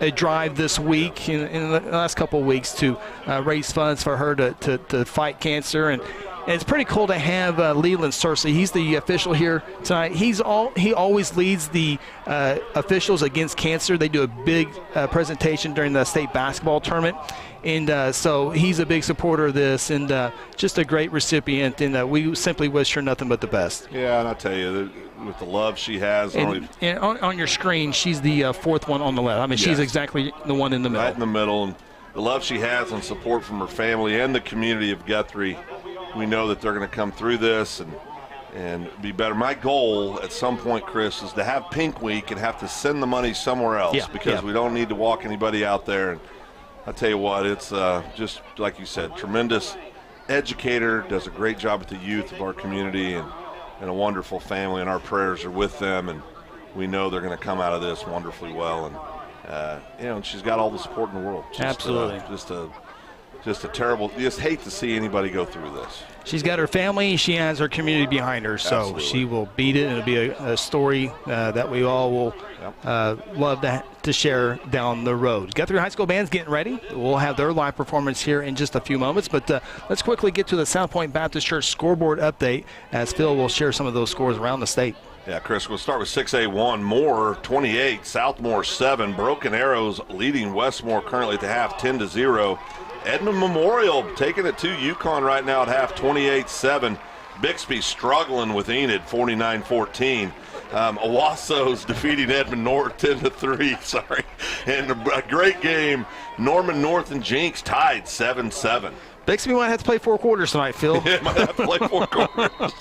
S9: a drive this week in the last couple of weeks to raise funds for her to fight cancer. And it's pretty cool to have Leland Searcy. He's the official here tonight. He always leads the officials against cancer. They do a big presentation during the state basketball tournament. And so he's a big supporter of this and just a great recipient. And we simply wish her nothing but the best.
S8: Yeah, and I tell you, with the love she has.
S9: And on your screen, she's the fourth one on the left. I mean, she's exactly the one in the middle.
S8: Right in the middle. And the love she has and support from her family and the community of Guthrie, we know that they're going to come through this and be better. My goal at some point, Chris, is to have Pink Week and have to send the money somewhere else because we don't need to walk anybody out there. And I tell you what, it's just like you said, tremendous educator, does a great job with the youth of our community and a wonderful family, and our prayers are with them, and we know they're going to come out of this wonderfully well. And and she's got all the support in the world.
S9: Absolutely.
S8: Just a terrible. You just hate to see anybody go through this.
S9: She's got her family. She has her community behind her, so
S8: Absolutely.
S9: she will beat it. It'll be a story that we all will love to share down the road. Guthrie High School band's getting ready. We'll have their live performance here in just a few moments, but let's quickly get to the South Point Baptist Church scoreboard update as Phil will share some of those scores around the state.
S8: Yeah, Chris, we'll start with 6A1. Moore 28, Southmore 7. Broken Arrows leading Westmore currently at the half 10-0. Edmond Memorial taking it to UConn right now at half 28-7. Bixby struggling with Enid 49-14. Owasso's defeating Edmond North 10-3. Sorry. And a great game. Norman North and Jinx tied 7-7.
S9: Bixby might have to play 4 quarters tonight, Phil.
S8: Yeah, might have to play 4 quarters.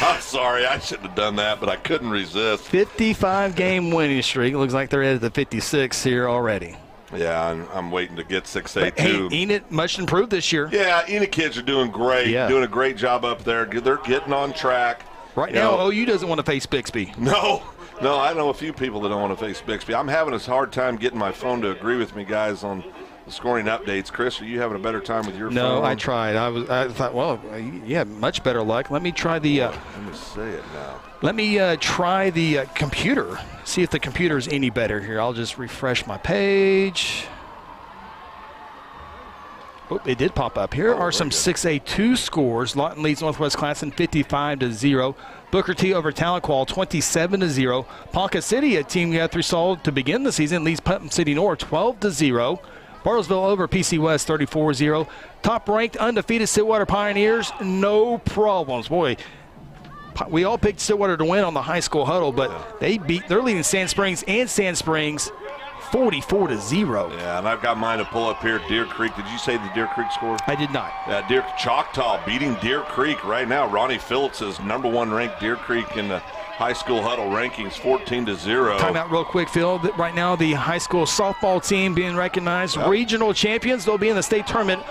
S8: I'm sorry, I shouldn't have done that, but I couldn't resist.
S9: 55-game winning streak. Looks like they're at the 56 here already.
S8: Yeah, I'm waiting to get 6A
S9: Hey,
S8: too.
S9: Enid much improved this year.
S8: Yeah, Enid kids are doing great, doing a great job up there. They're getting on track.
S9: Right now, OU doesn't want to face Bixby.
S8: No, I know a few people that don't want to face Bixby. I'm having a hard time getting my phone to agree with me, guys, on the scoring updates. Chris, are you having a better time with your phone?
S9: No, I tried. I thought, well, yeah, much better luck. Let me try the.
S8: Let me say it now.
S9: Let me try the computer. See if the computer is any better here. I'll just refresh my page. Oh, it did pop up. Here are some 6A2 scores. Lawton leads Northwest Classen 55-0. Booker T over Tahlequah 27-0. Ponca City, a team Guthrie saw to begin the season, leads Putnam City North 12-0. Bartlesville over PC West 34-0. Top-ranked undefeated Stillwater Pioneers, no problems. Boy, we all picked Stillwater to win on the high school huddle, but they're leading Sand Springs 44-0.
S8: Yeah, and I've got mine to pull up here. Deer Creek, did you say the Deer Creek score?
S9: I did not.
S8: Choctaw beating Deer Creek right now. Ronnie Phillips is number 1 ranked Deer Creek in the high school huddle rankings, 14-0.
S9: Time out real quick, Phil. Right now, the high school softball team being recognized. Regional champions. They'll be in the state tournament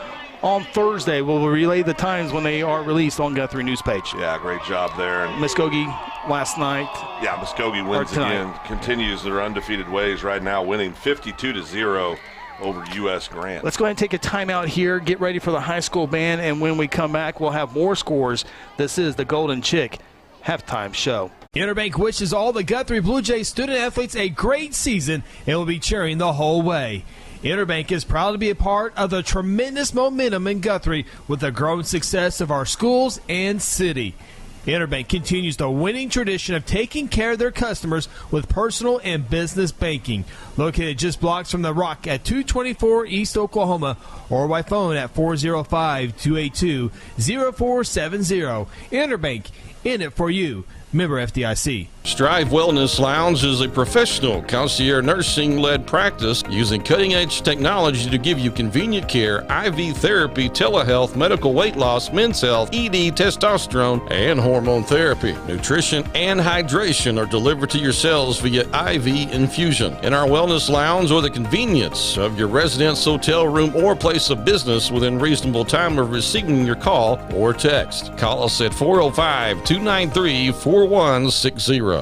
S9: on Thursday. We'll relay the times when they are released on Guthrie News page.
S8: Yeah, great job there. And
S9: Muskogee last night.
S8: Yeah, Muskogee wins again. Continues their undefeated ways right now, winning 52-0 over U.S. Grant.
S9: Let's go ahead and take a timeout here. Get ready for the high school band, and when we come back, we'll have more scores. This is the Golden Chick halftime show.
S2: Interbank wishes all the Guthrie Bluejays student athletes a great season and will be cheering the whole way. Interbank is proud to be a part of the tremendous momentum in Guthrie with the growing success of our schools and city. Interbank continues the winning tradition of taking care of their customers with personal and business banking. Located just blocks from the Rock at 224 East Oklahoma or by phone at 405-282-0470. Interbank, in it for you. Member FDIC.
S12: Strive Wellness Lounge is a professional concierge nursing-led practice using cutting-edge technology to give you convenient care, IV therapy, telehealth, medical weight loss, men's health, ED, testosterone, and hormone therapy. Nutrition and hydration are delivered to your cells via IV infusion. In our Wellness Lounge or the convenience of your residence, hotel room, or place of business within reasonable time of receiving your call or text. Call us at 405-293-4160.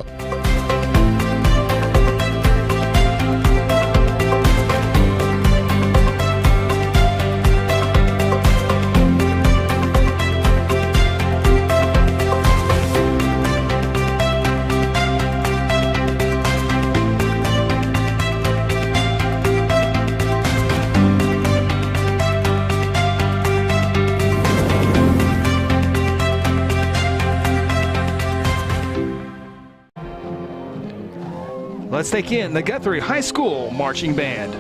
S9: Let's take in the Guthrie High School Marching Band.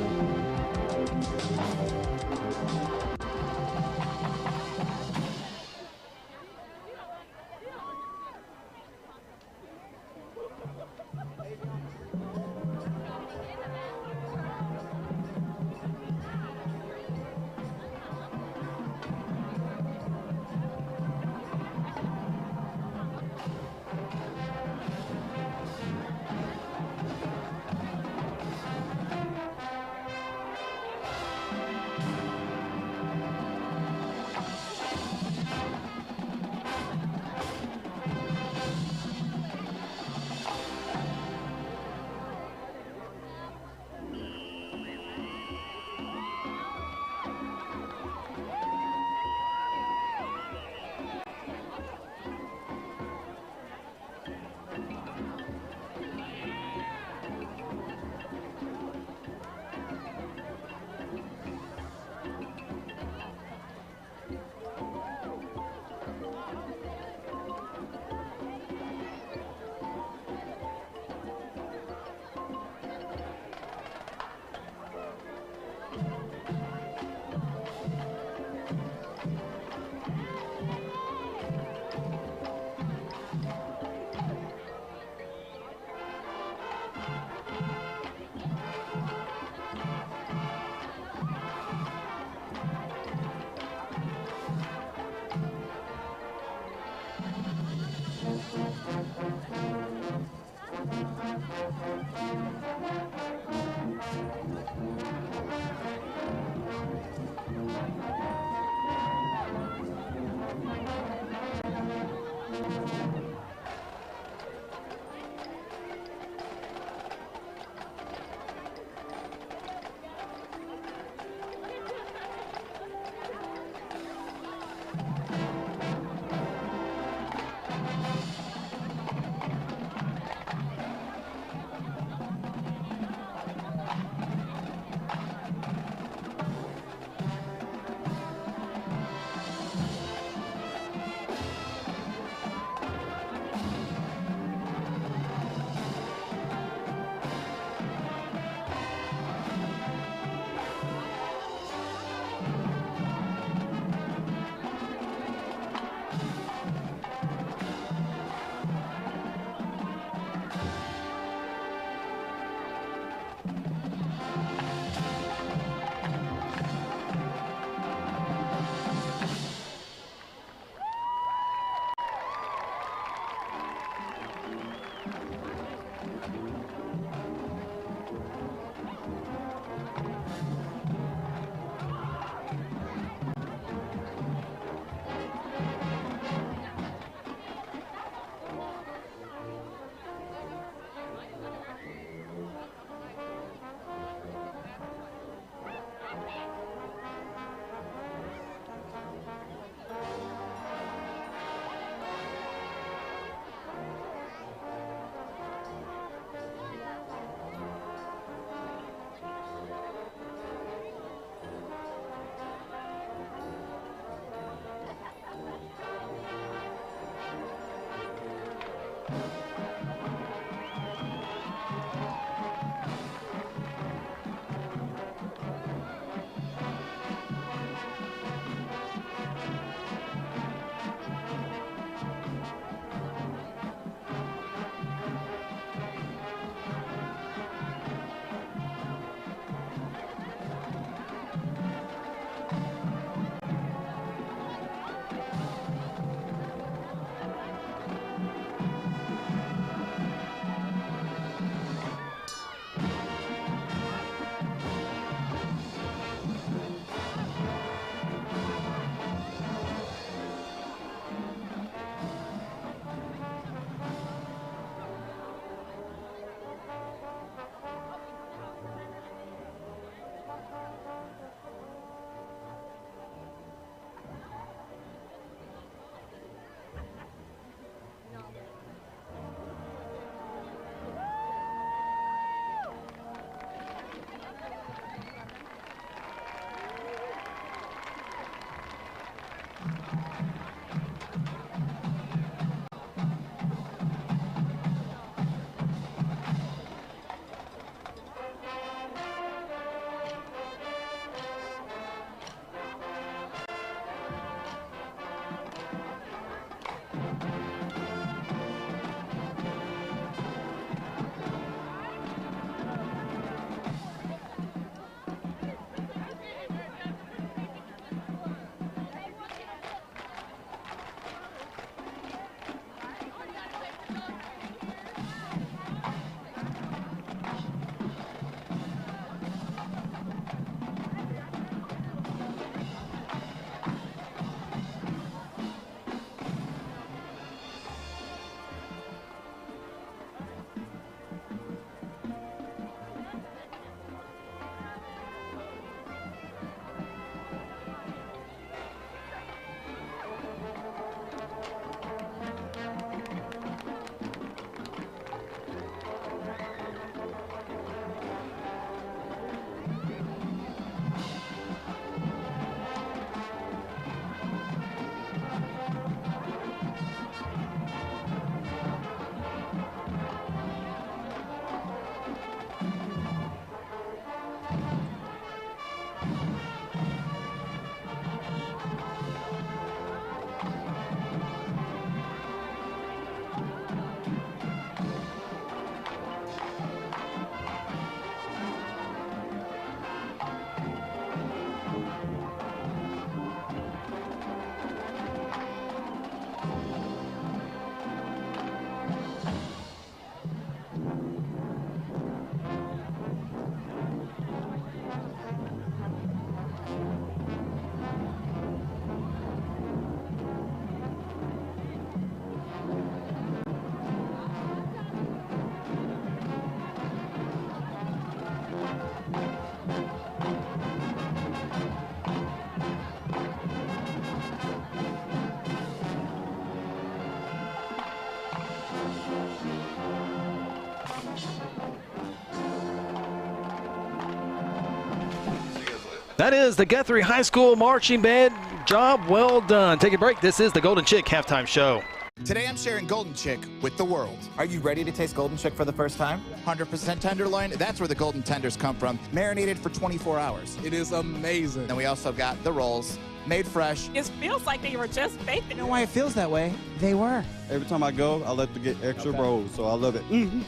S9: That is the Guthrie High School marching band. Job well done. Take a break. This is the Golden Chick Halftime Show.
S4: Today I'm sharing Golden Chick with the world. Are you ready to taste Golden Chick for the first time? 100% tenderloin, that's where the golden tenders come from, marinated for 24 hours. It is amazing. And we also got the rolls, made fresh.
S5: It feels like they were just baked.
S4: You know why it feels that way? They were.
S6: Every time I go, I like to get extra rolls, so I love it.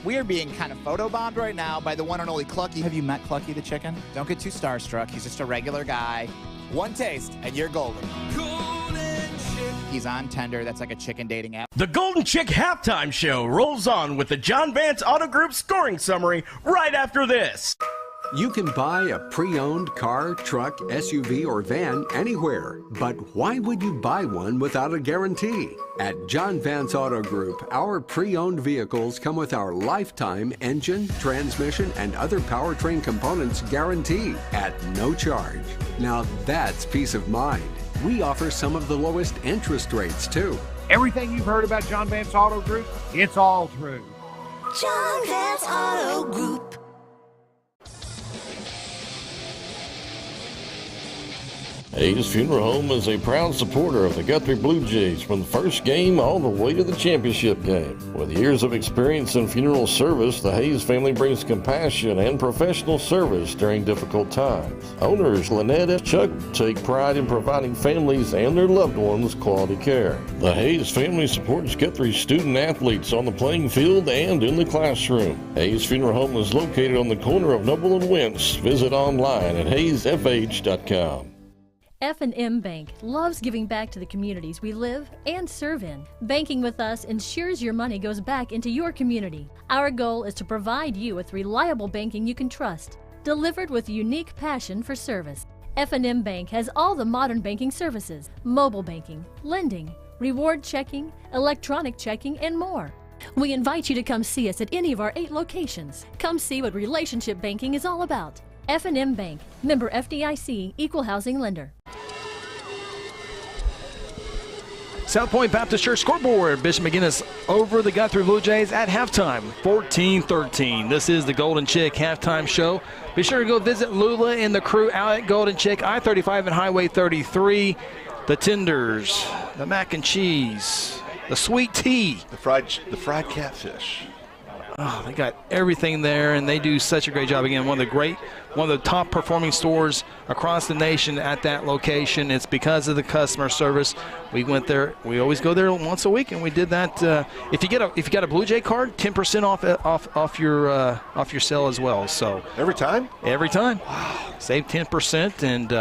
S4: We are being kind of photobombed right now by the one and only Clucky. Have you met Clucky the chicken? Don't get too starstruck. He's just a regular guy. One taste, and you're golden. He's on Tender. That's like a chicken dating app.
S13: The Golden Chick Halftime Show rolls on with the John Vance Auto Group scoring summary right after this.
S14: You can buy a pre-owned car, truck, SUV, or van anywhere. But why would you buy one without a guarantee? At John Vance Auto Group, our pre-owned vehicles come with our lifetime engine, transmission, and other powertrain components guarantee at no charge. Now that's peace of mind. We offer some of the lowest interest rates, too.
S15: Everything you've heard about John Vance Auto Group, it's all true.
S16: John Vance Auto Group.
S12: Hayes Funeral Home is a proud supporter of the Guthrie Bluejays from the first game all the way to the championship game. With years of experience in funeral service, the Hayes family brings compassion and professional service during difficult times. Owners Lynette and Chuck take pride in providing families and their loved ones quality care. The Hayes family supports Guthrie student athletes on the playing field and in the classroom. Hayes Funeral Home is located on the corner of Noble and Wentz. Visit online at hayesfh.com.
S11: F&M Bank loves giving back to the communities we live and serve in. Banking with us ensures your money goes back into your community. Our goal is to provide you with reliable banking you can trust, delivered with unique passion for service. F&M Bank has all the modern banking services, mobile banking, lending, reward checking, electronic checking, and more. We invite you to come see us at any of our 8 locations. Come see what relationship banking is all about. F&M Bank, member FDIC, equal housing lender.
S9: South Point Baptist Church scoreboard. Bishop McGuinness over the Guthrie Bluejays at halftime, 14-13. This is the Golden Chick Halftime Show. Be sure to go visit Lula and the crew out at Golden Chick, I-35 and Highway 33. The tenders, the mac and cheese, the sweet tea.
S8: The fried catfish.
S9: Oh, they got everything there, and they do such a great job. Again, one of the top performing stores across the nation at that location. It's because of the customer service. We went there. We always go there once a week, and we did that. If you got a Blue Jay card, 10% off your sale as well. So
S8: every time.
S9: Wow. Save 10%, and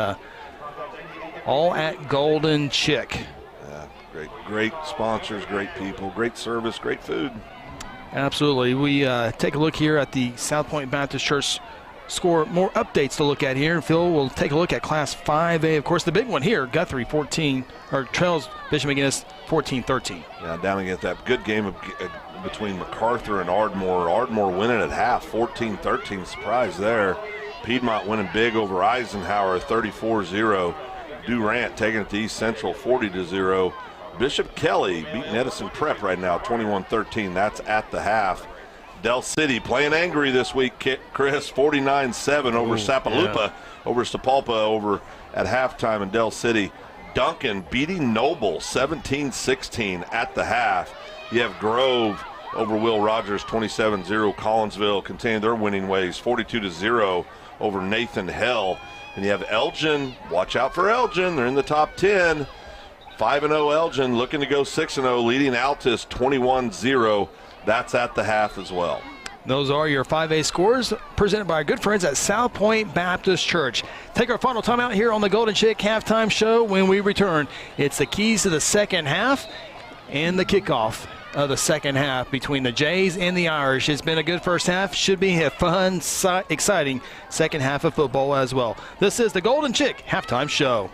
S9: all at Golden Chick.
S8: Yeah, great sponsors, great people, great service, great food.
S9: Absolutely. We take a look here at the South Point Baptist Church score. More updates to look at here. Phil will take a look at Class 5A. Of course, the big one here, Guthrie trails Bishop McGuinness 14-13.
S8: Yeah, down against that good game between MacArthur and Ardmore. Ardmore winning at half, 14-13. Surprise there. Piedmont winning big over Eisenhower, 34-0. Durant taking it to East Central, 40-0. Bishop Kelly beating Edison Prep right now, 21-13. That's at the half. Del City playing angry this week, Chris, 49-7 over Sapaloopa, over Sapulpa over at halftime in Del City. Duncan beating Noble, 17-16 at the half. You have Grove over Will Rogers, 27-0. Collinsville continuing their winning ways, 42-0 over Nathan Hell. And you have Elgin, watch out for Elgin, they're in the top 10. 5-0 Elgin looking to go 6-0, leading Altus 21-0. That's at the half as well.
S9: Those are your 5A scores presented by our good friends at South Point Baptist Church. Take our final time out here on the Golden Chick Halftime Show. When we return, it's the keys to the second half and the kickoff of the second half between the Jays and the Irish. It's been a good first half. Should be a fun, exciting second half of football as well. This is the Golden Chick Halftime Show.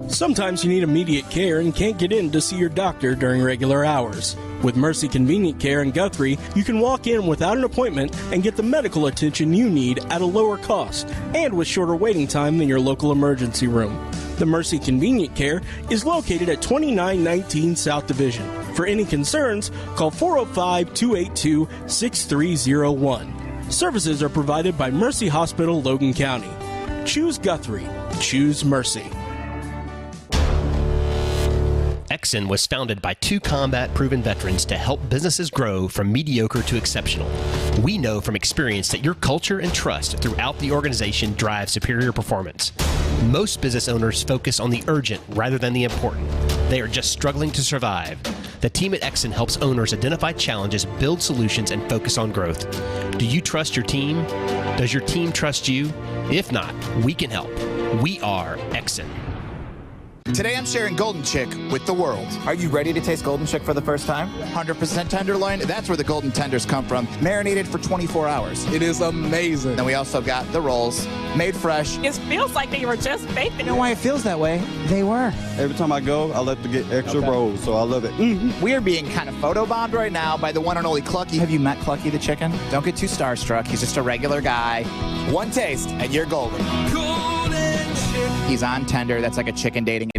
S17: Sometimes you need immediate care and can't get in to see your doctor during regular hours. With Mercy Convenient Care in Guthrie, you can walk in without an appointment and get the medical attention you need at a lower cost and with shorter waiting time than your local emergency room. The Mercy Convenient Care is located at 2919 South Division. For any concerns, call 405-282-6301. Services are provided by Mercy Hospital, Logan County. Choose Guthrie. Choose mercy.
S10: Exxon was founded by 2 combat-proven veterans to help businesses grow from mediocre to exceptional. We know from experience that your culture and trust throughout the organization drive superior performance. Most business owners focus on the urgent rather than the important. They are just struggling to survive. The team at Exxon helps owners identify challenges, build solutions, and focus on growth. Do you trust your team? Does your team trust you? If not, we can help. We are Exxon.
S4: Today I'm sharing Golden Chick with the world. Are you ready to taste Golden Chick for the first time? 100% tenderloin, that's where the golden tenders come from, marinated for 24 hours. It is amazing. And we also got the rolls, made fresh.
S5: It feels like they were just baked.
S4: You know why it feels that way? They were.
S6: Every time I go, I like to get extra rolls, so I love it.
S4: We are being kind of photobombed right now by the one and only Clucky. Have you met Clucky the chicken? Don't get too starstruck. He's just a regular guy. One taste, and you're golden. He's on tender. That's like a chicken dating.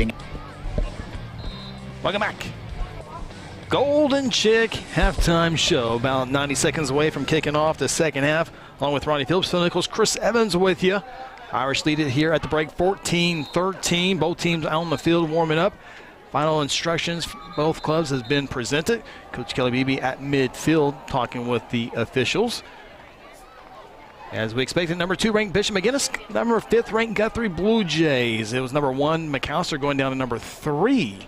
S9: Welcome back. Golden Chick halftime show. About 90 seconds away from kicking off the second half. Along with Ronnie Phillips, Phil Nichols, Chris Evans with you. Irish lead it here at the break 14-13. Both teams out on the field warming up. Final instructions for both clubs has been presented. Coach Kelly Beebe at midfield talking with the officials. As we expected, number 2 ranked Bishop McGuinness, number 5th ranked Guthrie Bluejays. It was number 1 McAllister going down to number 3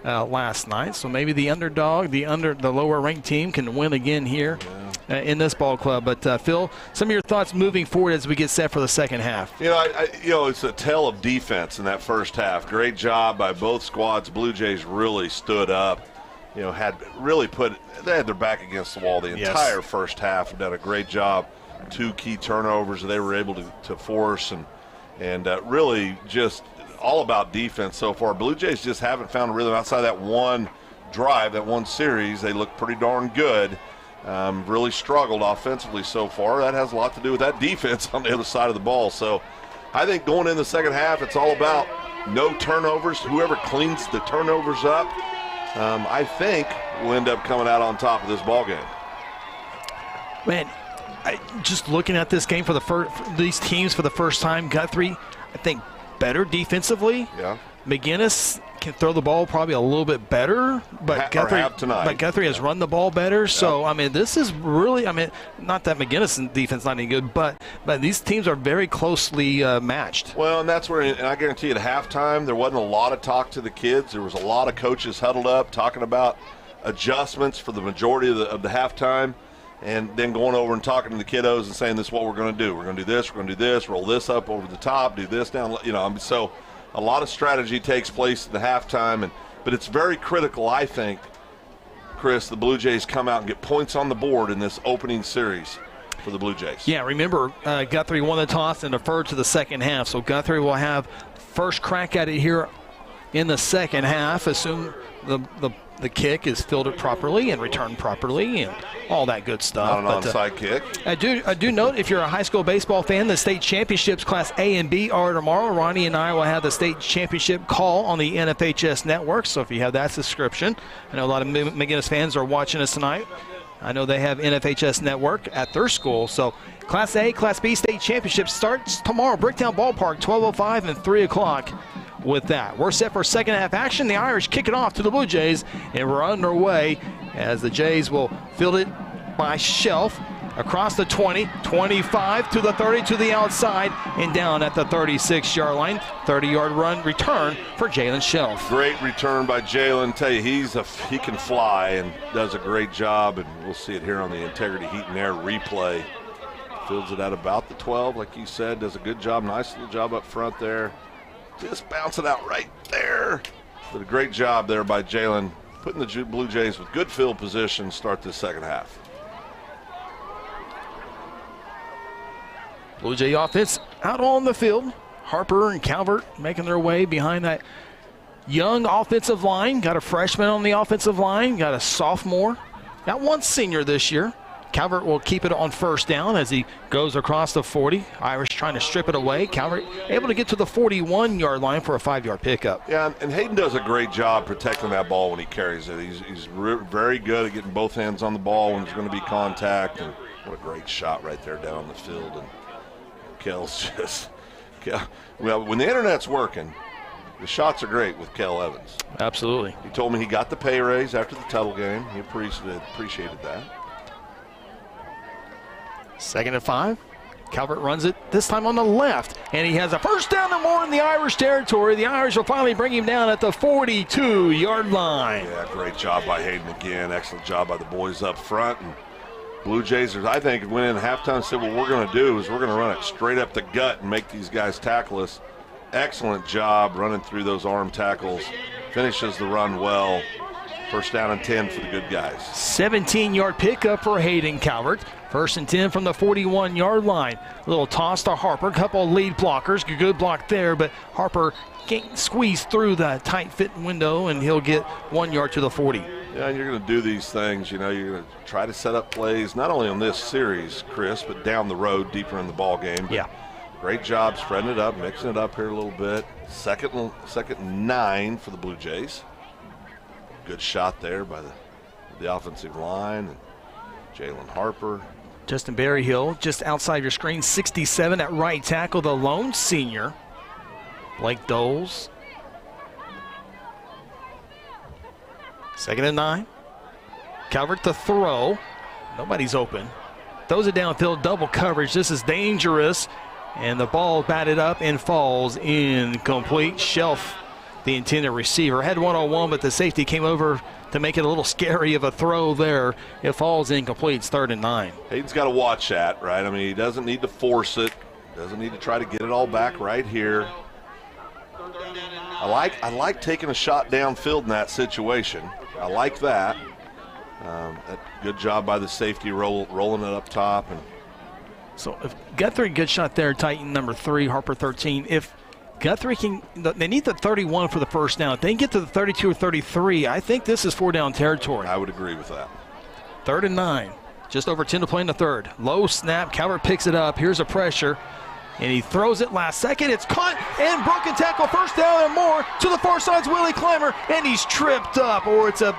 S9: last night. So maybe the underdog, the lower ranked team can win again here in this ball club. But Phil, some of your thoughts moving forward as we get set for the second half.
S8: You know, it's a tale of defense in that first half. Great job by both squads. Blue Jays really stood up. You know, they had their back against the wall the entire first half and done a great job. 2 key turnovers they were able to force and really just all about defense so far. Blue Jays just haven't found a rhythm outside that one drive, that one series. They look pretty darn good. Really struggled offensively so far. That has a lot to do with that defense on the other side of the ball. So I think going in the second half, it's all about no turnovers. Whoever cleans the turnovers up, I think will end up coming out on top of this ball game.
S9: Man, just looking at this game for these teams for the first time, Guthrie, I think better defensively. Yeah. McGuinness can throw the ball probably a little bit better, but Guthrie has run the ball better. Yep. So, I mean, this is really, not that McGuinness' defense not any good, but these teams are very closely matched.
S8: Well, and that's where, and I guarantee at halftime, there wasn't a lot of talk to the kids. There was a lot of coaches huddled up talking about adjustments for the majority of the halftime. And then going over and talking to the kiddos and saying, this is what we're going to do. We're going to do this, we're going to do this, roll this up over the top, do this down. So a lot of strategy takes place at the halftime. But it's very critical, I think, Chris, the Blue Jays come out and get points on the board in this opening series for the Blue Jays.
S9: Yeah, remember, Guthrie won the toss and deferred to the second half. So Guthrie will have first crack at it here in the second half. Assume the kick is fielded properly and returned properly and all that good stuff.
S8: Not an onside kick.
S9: I do note, if you're a high school baseball fan, the state championships Class A and B are tomorrow. Ronnie and I will have the state championship call on the NFHS network, so if you have that subscription. I know a lot of McGuinness fans are watching us tonight. I know they have NFHS network at their school. So Class A, Class B state championship starts tomorrow, Bricktown Ballpark, 12:05 and 3 o'clock. With that, we're set for second half action. The Irish kick it off to the Blue Jays, and we're underway as the Jays will field it by Shelf across the 20, 25 to the 30 to the outside, and down at the 36-yard line. 30-yard run return for Jalen Shelf.
S8: Great return by Jalen. Tell you, he can fly and does a great job, and we'll see it here on the Integrity Heat and Air replay. Fields it at about the 12, like you said. Does a good job, nice little job up front there. Just bounce it out right there. But a great job there by Jalen, putting the Blue Jays with good field position start this second half.
S9: Blue Jay offense out on the field. Harper and Calvert making their way behind that young offensive line. Got a freshman on the offensive line. Got a sophomore. Got one senior this year. Calvert will keep it on first down as he goes across the 40. Irish trying to strip it away. Calvert able to get to the 41-yard line for a 5-yard pickup.
S8: Yeah, and Hayden does a great job protecting that ball when he carries it. He's very good at getting both hands on the ball when there's going to be contact. And what a great shot right there down the field. And Kel's just Well, when the internet's working, the shots are great with Kel Evans.
S9: Absolutely.
S8: He told me he got the pay raise after the Tuttle game. He appreciated that.
S9: 2nd and 5. Calvert runs it this time on the left, and he has a first down and more in the Irish territory. The Irish will finally bring him down at the 42-yard line.
S8: Yeah, great job by Hayden again. Excellent job by the boys up front. And Blue Jays, I think, went in halftime and said, what we're going to do is we're going to run it straight up the gut and make these guys tackle us. Excellent job running through those arm tackles. Finishes the run well. First down and 10 for the good guys.
S9: 17-yard pickup for Hayden Calvert. 1st and 10 from the 41-yard line. A little toss to Harper. Couple of lead blockers. Good block there, but Harper can't squeeze through the tight-fit window, and he'll get 1 yard to the 40.
S8: Yeah, and you're going to do these things. You know, you're going to try to set up plays, not only on this series, Chris, but down the road, deeper in the ball game.
S9: Yeah.
S8: Great job spreading it up, mixing it up here a little bit. Second and 9 for the Blue Jays. Good shot there by the offensive line. And Jalen Harper.
S9: Justin Berryhill just outside your screen, 67 at right tackle, the lone senior. Blake Doles. 2nd and 9. Calvert to throw. Nobody's open. Throws it downfield, double coverage. This is dangerous. And the ball batted up and falls incomplete. Shelf, the intended receiver, had one-on-one, but the safety came over to make it a little scary of a throw there. It falls incomplete. It's 3rd and 9.
S8: Hayden's got to watch that, right? I mean, he doesn't need to force it. Doesn't need to try to get it all back right here. I like taking a shot downfield in that situation. I like that. Good job by the safety rolling it up top. And
S9: so if Guthrie, good shot there, Titan number 3, Harper 13. If Guthrie can, they need the 31 for the first down. If they can get to the 32 or 33, I think this is 4-down territory.
S8: I would agree with that.
S9: 3rd and 9. Just over 10 to play in the 3rd. Low snap. Calvert picks it up. Here's a pressure. And he throws it last second. It's caught and broken tackle. First down and more to the far side's Willie Clymer. And he's tripped up, or it's a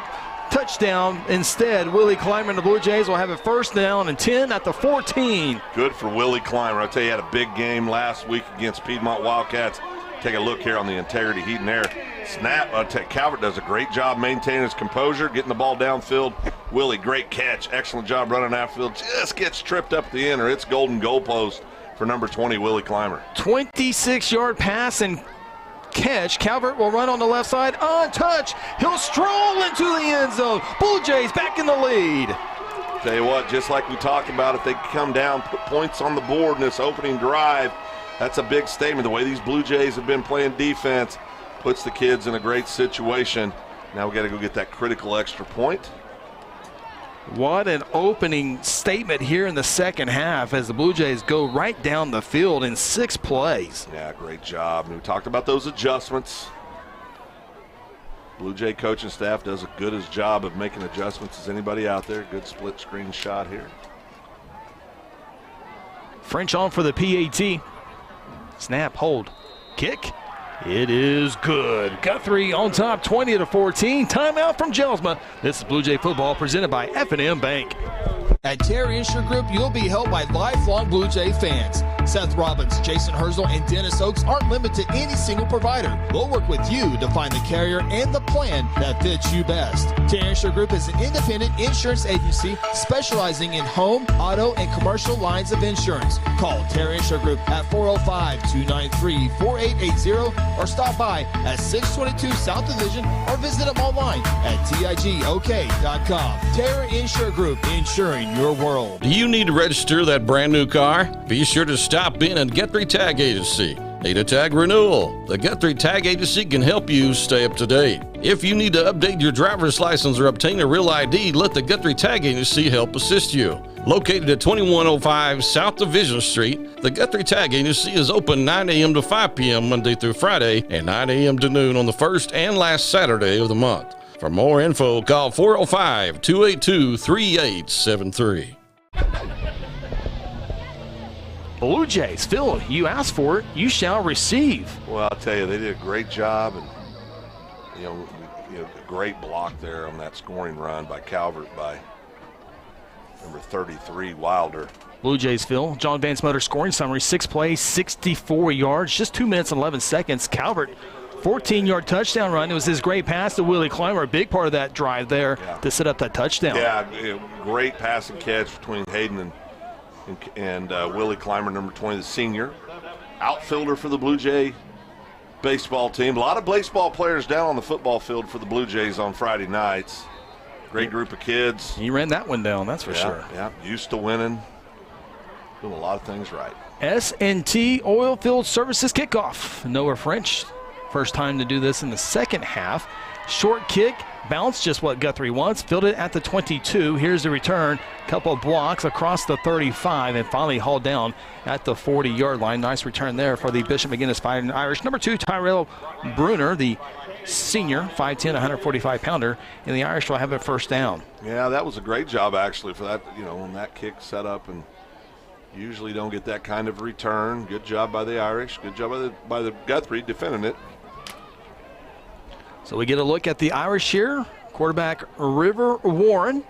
S9: touchdown instead. Willie Clymer and the Blue Jays will have a first down and 10 at the 14.
S8: Good for Willie Clymer. I'll tell you, he had a big game last week against Piedmont Wildcats. Take a look here on the integrity, heat and air. Snap. Calvert does a great job maintaining his composure, getting the ball downfield. Willie, great catch. Excellent job running outfield. Just gets tripped up at the end, or it's golden goalpost for number 20, Willie Clymer.
S9: 26-yard pass and catch. Calvert will run on the left side, untouched. He'll stroll into the end zone. Blue Jays back in the lead.
S8: Tell you what, just like we talked about, if they come down, put points on the board in this opening drive, that's a big statement. The way these Blue Jays have been playing defense puts the kids in a great situation. Now we got to go get that critical extra point.
S9: What an opening statement here in the second half as the Blue Jays go right down the field in 6 plays.
S8: Yeah, great job. And we talked about those adjustments. Blue Jay coaching staff does as good a job of making adjustments as anybody out there. Good split screen shot here.
S9: French on for the PAT. Snap, hold, kick. It is good. Guthrie on top, 20-14. Timeout from Jelsma. This is Blue Jay football presented by F&M Bank.
S2: At Terry Insure Group, you'll be helped by lifelong Blue Jay fans. Seth Robbins, Jason Herzl, and Dennis Oaks aren't limited to any single provider. We'll work with you to find the carrier and the plan that fits you best. Terry Insure Group is an independent insurance agency specializing in home, auto, and commercial lines of insurance. Call Terry Insure Group at 405-293-4880 or stop by at 622 South Division or visit them online at tigok.com. Terry Insure Group, insuring your world.
S12: Do you need to register that brand new car? Be sure to stop in at Guthrie Tag Agency. Need a tag renewal? The Guthrie Tag Agency can help you stay up to date. If you need to update your driver's license or obtain a real ID, let the Guthrie Tag Agency help assist you. Located at 2105 South Division Street, the Guthrie Tag Agency is open 9 a.m. to 5 p.m. Monday through Friday and 9 a.m. to noon on the first and last Saturday of the month. For more info, call 405-282-3873.
S9: Blue Jays, Phil, you asked for it, you shall receive.
S8: Well, I'll tell you, they did a great job, and you know, a great block there on that scoring run by Calvert by number 33, Wilder.
S9: Blue Jays, Phil. John Vance Motor scoring summary. 6 plays, 64 yards, just 2 minutes and 11 seconds. Calvert, 14-yard touchdown run. It was his great pass to Willie Clymer, a big part of that drive there to set up that touchdown.
S8: Yeah, great pass and catch between Hayden and Willie Clymer, number 20, the senior. Outfielder for the Blue Jay baseball team. A lot of baseball players down on the football field for the Blue Jays on Friday nights. Great group of kids.
S9: He ran that one down, that's for sure.
S8: Yeah, used to winning. Doing a lot of things right.
S9: S&T Oilfield Services kickoff. Noah French, first time to do this in the second half. Short kick, bounce, just what Guthrie wants. Fielded at the 22. Here's the return. Couple blocks across the 35 and finally hauled down at the 40-yard line. Nice return there for the Bishop McGuinness Fighting Irish. Number 2, Tyrell Bruner, the senior, 5'10", 145-pounder, and the Irish will have a first down.
S8: Yeah, that was a great job actually for that, when that kick set up, and usually don't get that kind of return. Good job by the Irish. Good job by the Guthrie defending it.
S9: So we get a look at the Irish here. Quarterback River Warren.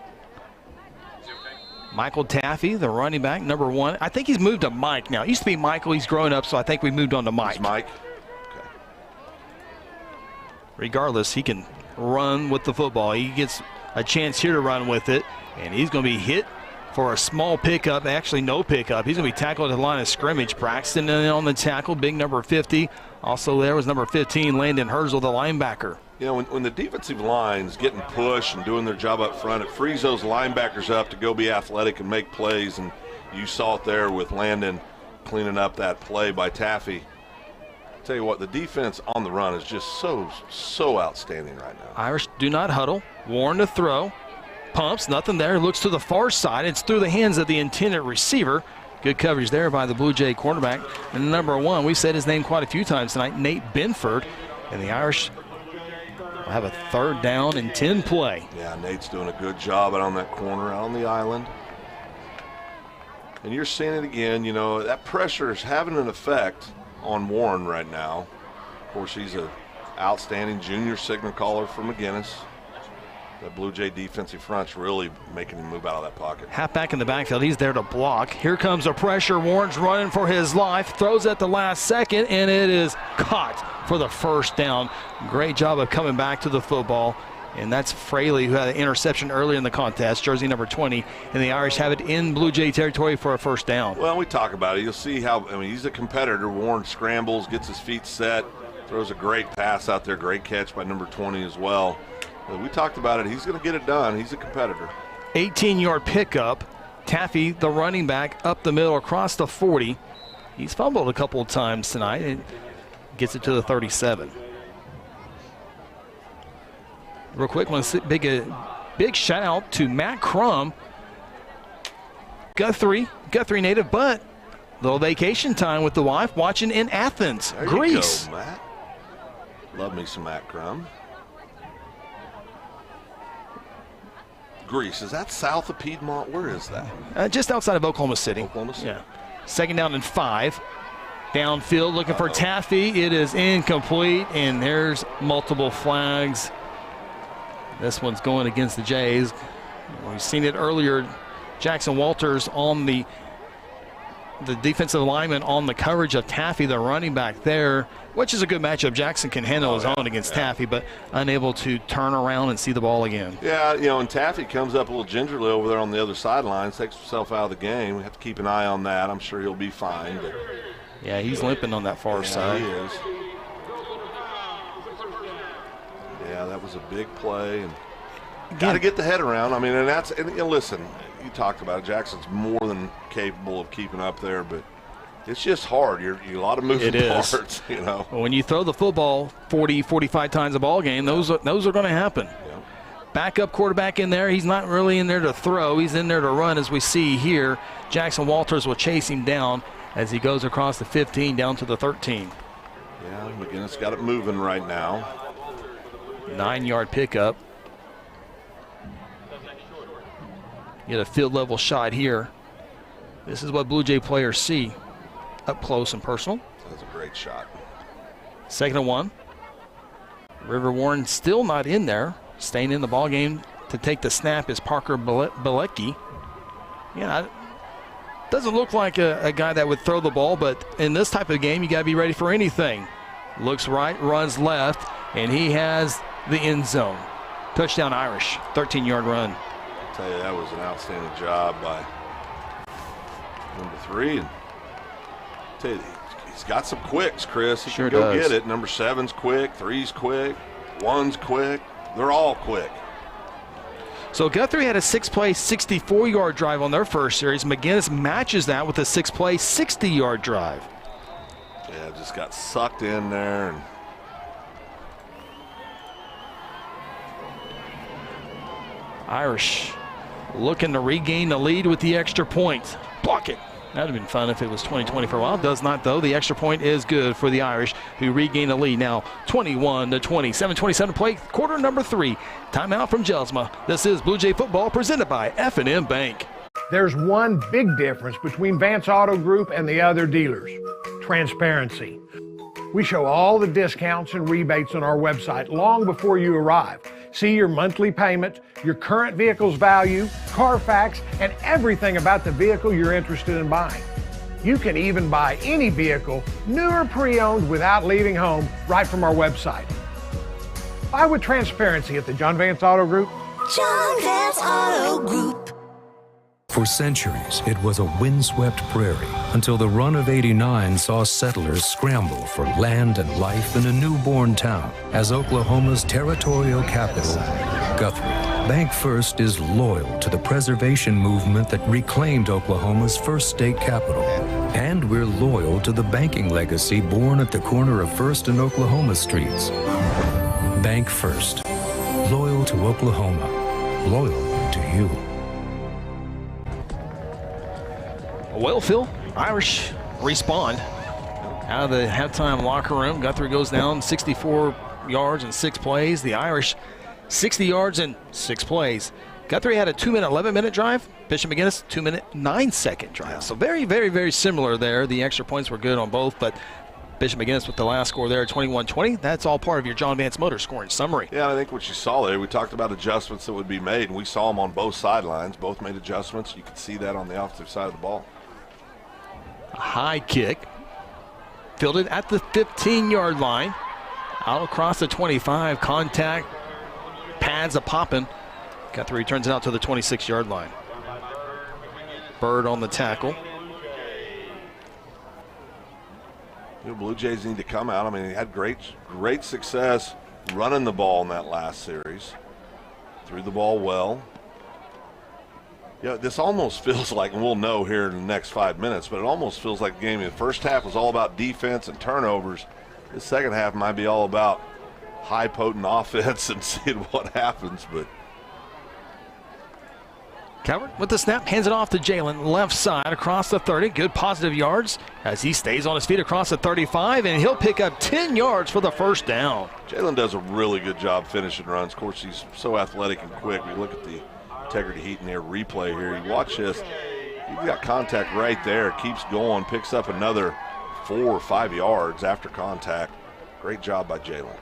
S9: Michael Taffy, the running back, number 1. I think he's moved to Mike now. It used to be Michael. He's growing up, so I think we moved on to Mike.
S8: It's Mike.
S9: Okay. Regardless, he can run with the football. He gets a chance here to run with it, and he's going to be hit for a small pickup. Actually, no pickup. He's going to be tackled at the line of scrimmage. Braxton on the tackle, big number 50. Also there was number 15, Landon Herzl, the linebacker.
S8: When the defensive line's getting pushed and doing their job up front, it frees those linebackers up to go be athletic and make plays, and you saw it there with Landon cleaning up that play by Taffy. I'll tell you what, the defense on the run is just so outstanding right now.
S9: Irish do not huddle. Warren to throw. Pumps, nothing there. Looks to the far side. It's through the hands of the intended receiver. Good coverage there by the Blue Jay quarterback. And number 1, we've said his name quite a few times tonight, Nate Benford. And the Irish will have a third down and 10 play.
S8: Yeah, Nate's doing a good job out on that corner, out on the island. And you're seeing it again, that pressure is having an effect on Warren right now. Of course, he's an outstanding junior signal caller for McGuinness. The Blue Jay defensive front's really making him move out of that pocket.
S9: Halfback in the backfield, he's there to block. Here comes a pressure. Warren's running for his life, throws at the last second, and it is caught for the first down. Great job of coming back to the football. And that's Fraley, who had an interception earlier in the contest, jersey number 20. And the Irish have it in Blue Jay territory for a first down.
S8: Well, we talk about it. You'll see how, he's a competitor. Warren scrambles, gets his feet set, throws a great pass out there. Great catch by number 20 as well. We talked about it. He's going to get it done. He's a competitor.
S9: 18-yard pickup. Taffy, the running back, up the middle across the 40. He's fumbled a couple of times tonight and gets it to the 37. Real quick, want to big shout out to Matt Crum, Guthrie native, but little vacation time with the wife, watching in Athens, Greece.
S8: You go, Matt. Love me some Matt Crum. Greece, is that south of Piedmont? Where is that?
S9: Just outside of Oklahoma City.
S8: Oklahoma City.
S9: Yeah. Second down and 5. Downfield looking for Taffy. It is incomplete, and there's multiple flags. This one's going against the Jays. We've seen it earlier. Jackson Walters on the defensive lineman on the coverage of Taffy, the running back there, which is a good matchup. Jackson can handle his own against Taffy, but unable to turn around and see the ball again.
S8: Yeah, and Taffy comes up a little gingerly over there on the other sideline, takes himself out of the game. We have to keep an eye on that. I'm sure he'll be fine. But
S9: yeah, he's limping on that far side.
S8: He is. Yeah, that was a big play, and got to get the head around. And listen, you talked about it. Jackson's more than capable of keeping up there, but it's just hard. You're a lot of moving parts,
S9: When you throw the football 40, 45 times a ball game, those are going to happen.
S8: Yep.
S9: Backup quarterback in there. He's not really in there to throw. He's in there to run, as we see here. Jackson Walters will chase him down as he goes across the 15 down to the 13.
S8: Yeah, McGuinness got it moving right now.
S9: 9-yard pickup. Get a field level shot here. This is what Blue Jay players see up close and personal.
S8: That's a great shot.
S9: 2nd and 1. River Warren still not in there. Staying in the ball game to take the snap is Parker Bilecki. Yeah, doesn't look like a guy that would throw the ball, but in this type of game, you got to be ready for anything. Looks right, runs left, and he has the end zone. Touchdown Irish, 13-yard run.
S8: I'll tell you, that was an outstanding job by number 3. And I'll tell you, he's got some quicks, Chris. He
S9: Sure
S8: can go
S9: does.
S8: get it. Number 7's quick, 3's quick, 1's quick. They're all quick.
S9: So Guthrie had a 6-play, 64-yard drive on their first series. McGuinness matches that with a 6-play, 60-yard drive.
S8: Yeah, just got sucked in there. And
S9: Irish looking to regain the lead with the extra point. Block it. That would have been fun if it was 20-20 for a while. Does not, though. The extra point is good for the Irish, who regain the lead now 21-20. 7:27 play, quarter number 3. Timeout from Jelsma. This is Blue Jay football presented by F&M Bank.
S15: There's one big difference between Vance Auto Group and the other dealers: transparency. We show all the discounts and rebates on our website long before you arrive. See your monthly payment, your current vehicle's value, Carfax, and everything about the vehicle you're interested in buying. You can even buy any vehicle, new or pre-owned, without leaving home, right from our website. Buy with transparency at the John Vance Auto Group.
S16: John Vance Auto Group.
S18: For centuries, it was a windswept prairie until the run of '89 saw settlers scramble for land and life in a newborn town as Oklahoma's territorial capital, Guthrie. Bank First is loyal to the preservation movement that reclaimed Oklahoma's first state capital. And we're loyal to the banking legacy born at the corner of First and Oklahoma streets. Bank First. Loyal to Oklahoma. Loyal to you.
S9: Well, Phil, Irish respond out of the halftime locker room. Guthrie goes down 64 yards and 6 plays. The Irish 60 yards and 6 plays. Guthrie had a 2-minute, 11-minute drive. Bishop McGuinness, 2-minute, 9-second drive. So very, very, very similar there. The extra points were good on both, but Bishop McGuinness with the last score there, 21-20. That's all part of your John Vance Motor scoring summary.
S8: yeah, I think what you saw there, we talked about adjustments that would be made, and we saw them on both sidelines. Both made adjustments. You could see that on the offensive side of the ball.
S9: High kick, fielded at the 15-yard line, out across the 25, contact, pads a popping. Guthrie returns it out to the 26-yard line. Bird on the tackle.
S8: The Blue Jays need to come out. I mean, he had great success running the ball in that last series. Threw the ball well. Yeah, this almost feels like, and we'll know here in the next 5 minutes, but it almost feels like the game. The first half was all about defense and turnovers. The second half might be all about high potent offense and seeing what happens. But
S9: Calvert with the snap, hands it off to Jalen, left side across the 30. Good positive yards as he stays on his feet across the 35, and he'll pick up 10 yards for the first down.
S8: Jalen does a really good job finishing runs. Of course, he's so athletic and quick. We look at the integrity heat and air replay here. You watch this. You've got contact right there. Keeps going, picks up another 4 or 5 yards after contact. Great job by Jalen.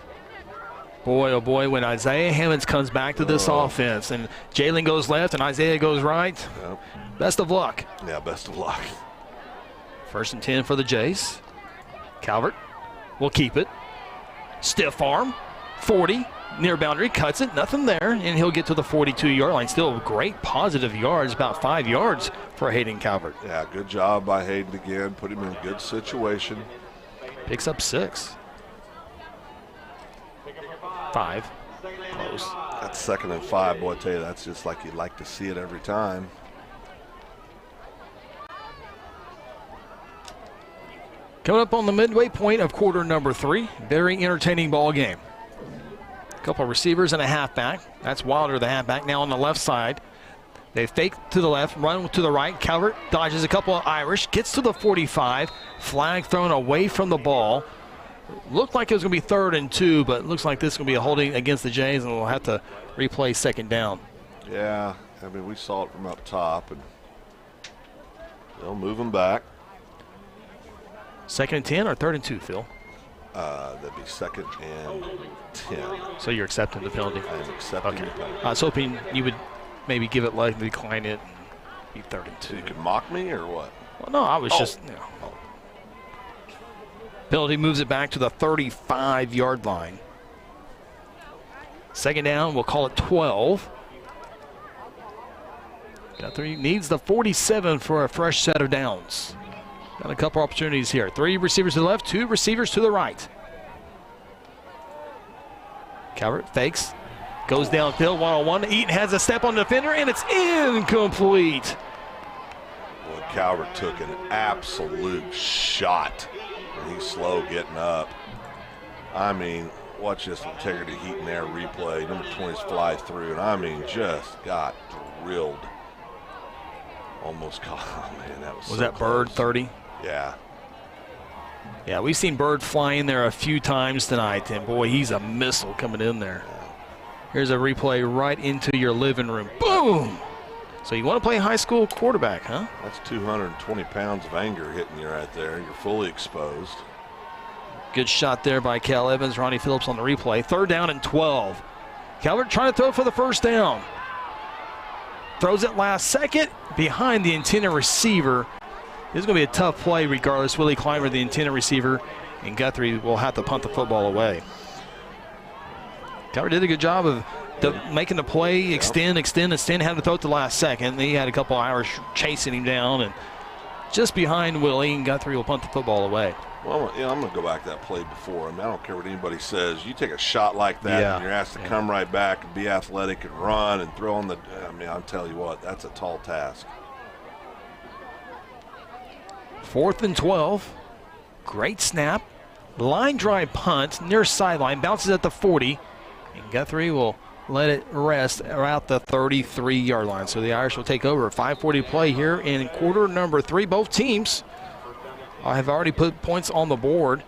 S9: Boy, oh boy, when Isaiah Hammonds comes back to this offense and Jalen goes left and Isaiah goes right, best of luck.
S8: Yeah, best of luck.
S9: 1st and 10 for the Jays. Calvert will keep it. Stiff arm, 40, near boundary, cuts it, nothing there, and he'll get to the 42-yard line. Still great positive yards, about 5 yards for Hayden Calvert.
S8: Yeah, good job by Hayden again. Put him in a good situation.
S9: Picks up 6. 5. Close.
S8: That's 2nd and 5. Boy, I tell you, that's just like you'd like to see it every time.
S9: Coming up on the midway point of quarter number 3. Very entertaining ball game. A couple of receivers and a halfback. That's Wilder, the halfback, now on the left side. They fake to the left, run to the right. Calvert dodges a couple of Irish, gets to the 45. Flag thrown away from the ball. Looked like it was going to be 3rd and 2, but it looks like this is going to be a holding against the Jays, and we'll have to replay 2nd down.
S8: Yeah, I mean, we saw it from up top, and they'll move them back.
S9: 2nd and 10 or 3rd and 2, Phil?
S8: That'd be 2nd and 10.
S9: So you're accepting the penalty?
S8: I am accepting the penalty.
S9: I was hoping you would maybe give it life and decline it. Be 3rd and 2.
S8: You can mock me or what?
S9: Well, no, I was just. You know. Penalty moves it back to the 35-yard line. 2nd down, we'll call it 12. Guthrie needs the 47 for a fresh set of downs. Got a couple opportunities here. 3 receivers to the left, 2 receivers to the right. Calvert fakes, goes downfield, one-on-one. Eaton has a step on the defender, and it's incomplete.
S8: Well, Calvert took an absolute shot. And he's slow getting up. I mean, watch this integrity heat and air replay. Number 20's fly through, and I mean, just got drilled. Almost caught. Oh, man, that was so
S9: that
S8: close.
S9: Bird 30?
S8: Yeah.
S9: Yeah, we've seen Bird fly in there a few times tonight, and boy, he's a missile coming in there. Here's a replay right into your living room. Boom! So you want to play high school quarterback, huh?
S8: That's 220 pounds of anger hitting you right there. You're fully exposed.
S9: Good shot there by Cal Evans. Ronnie Phillips on the replay. 3rd down and 12. Calvert trying to throw for the 1st down. Throws it last second behind the intended receiver. This is going to be a tough play regardless. Willie Clymer, the intended receiver, and Guthrie will have to punt the football away. Calvert did a good job of making the play, extend, had to throw it the last second. He had a couple Irish chasing him down, and just behind Willie, and Guthrie will punt the football away.
S8: Well, I'm going to go back to that play before. I mean, I don't care what anybody says. You take a shot like that, and you're asked to come right back and be athletic and run and throw on the – I mean, I'll tell you what, that's a tall task.
S9: 4th and 12. Great snap. Line drive punt near sideline. Bounces at the 40. And Guthrie will let it rest around the 33-yard line. So the Irish will take over. 5:40 play here in quarter number 3. Both teams have already put points on the board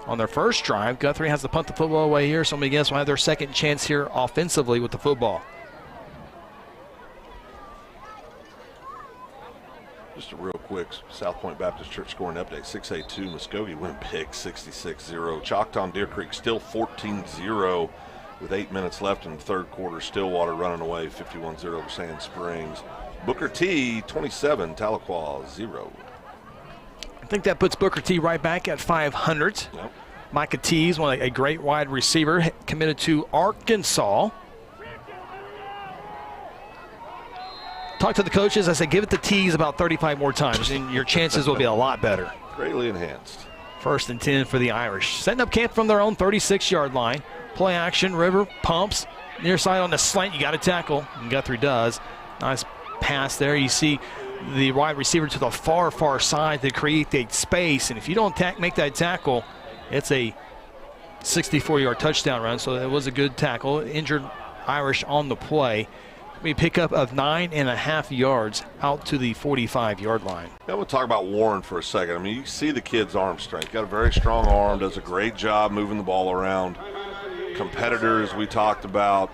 S9: on their first drive. Guthrie has to punt the football away here. So I'm going to guess will have their second chance here offensively with the football.
S8: Just a real quick South Point Baptist Church scoring update. 6-8-2, Muskogee went big, 66-0. Choctaw Deer Creek still 14-0 with 8 minutes left in the 3rd quarter. Stillwater running away 51-0 over Sand Springs. Booker T 27, Tahlequah 0.
S9: I think that puts Booker T right back at 500.
S8: Yep.
S9: Micah T is a great wide receiver, committed to Arkansas. Talk to the coaches. I said, give it the T's about 35 more times, and your chances will be a lot better.
S8: Greatly enhanced.
S9: 1st and 10 for the Irish. Setting up camp from their own 36-yard line. Play action, River pumps. Near side on the slant, you got to tackle, and Guthrie does. Nice pass there. You see the wide receiver to the far, far side to create that space, and if you don't make that tackle, it's a 64-yard touchdown run, so it was a good tackle. Injured Irish on the play. We pick up of 9.5 yards out to the 45-yard line.
S8: I want to talk about Warren for a second. I mean, you see the kid's arm strength. Got a very strong arm, does a great job moving the ball around. Competitors we talked about.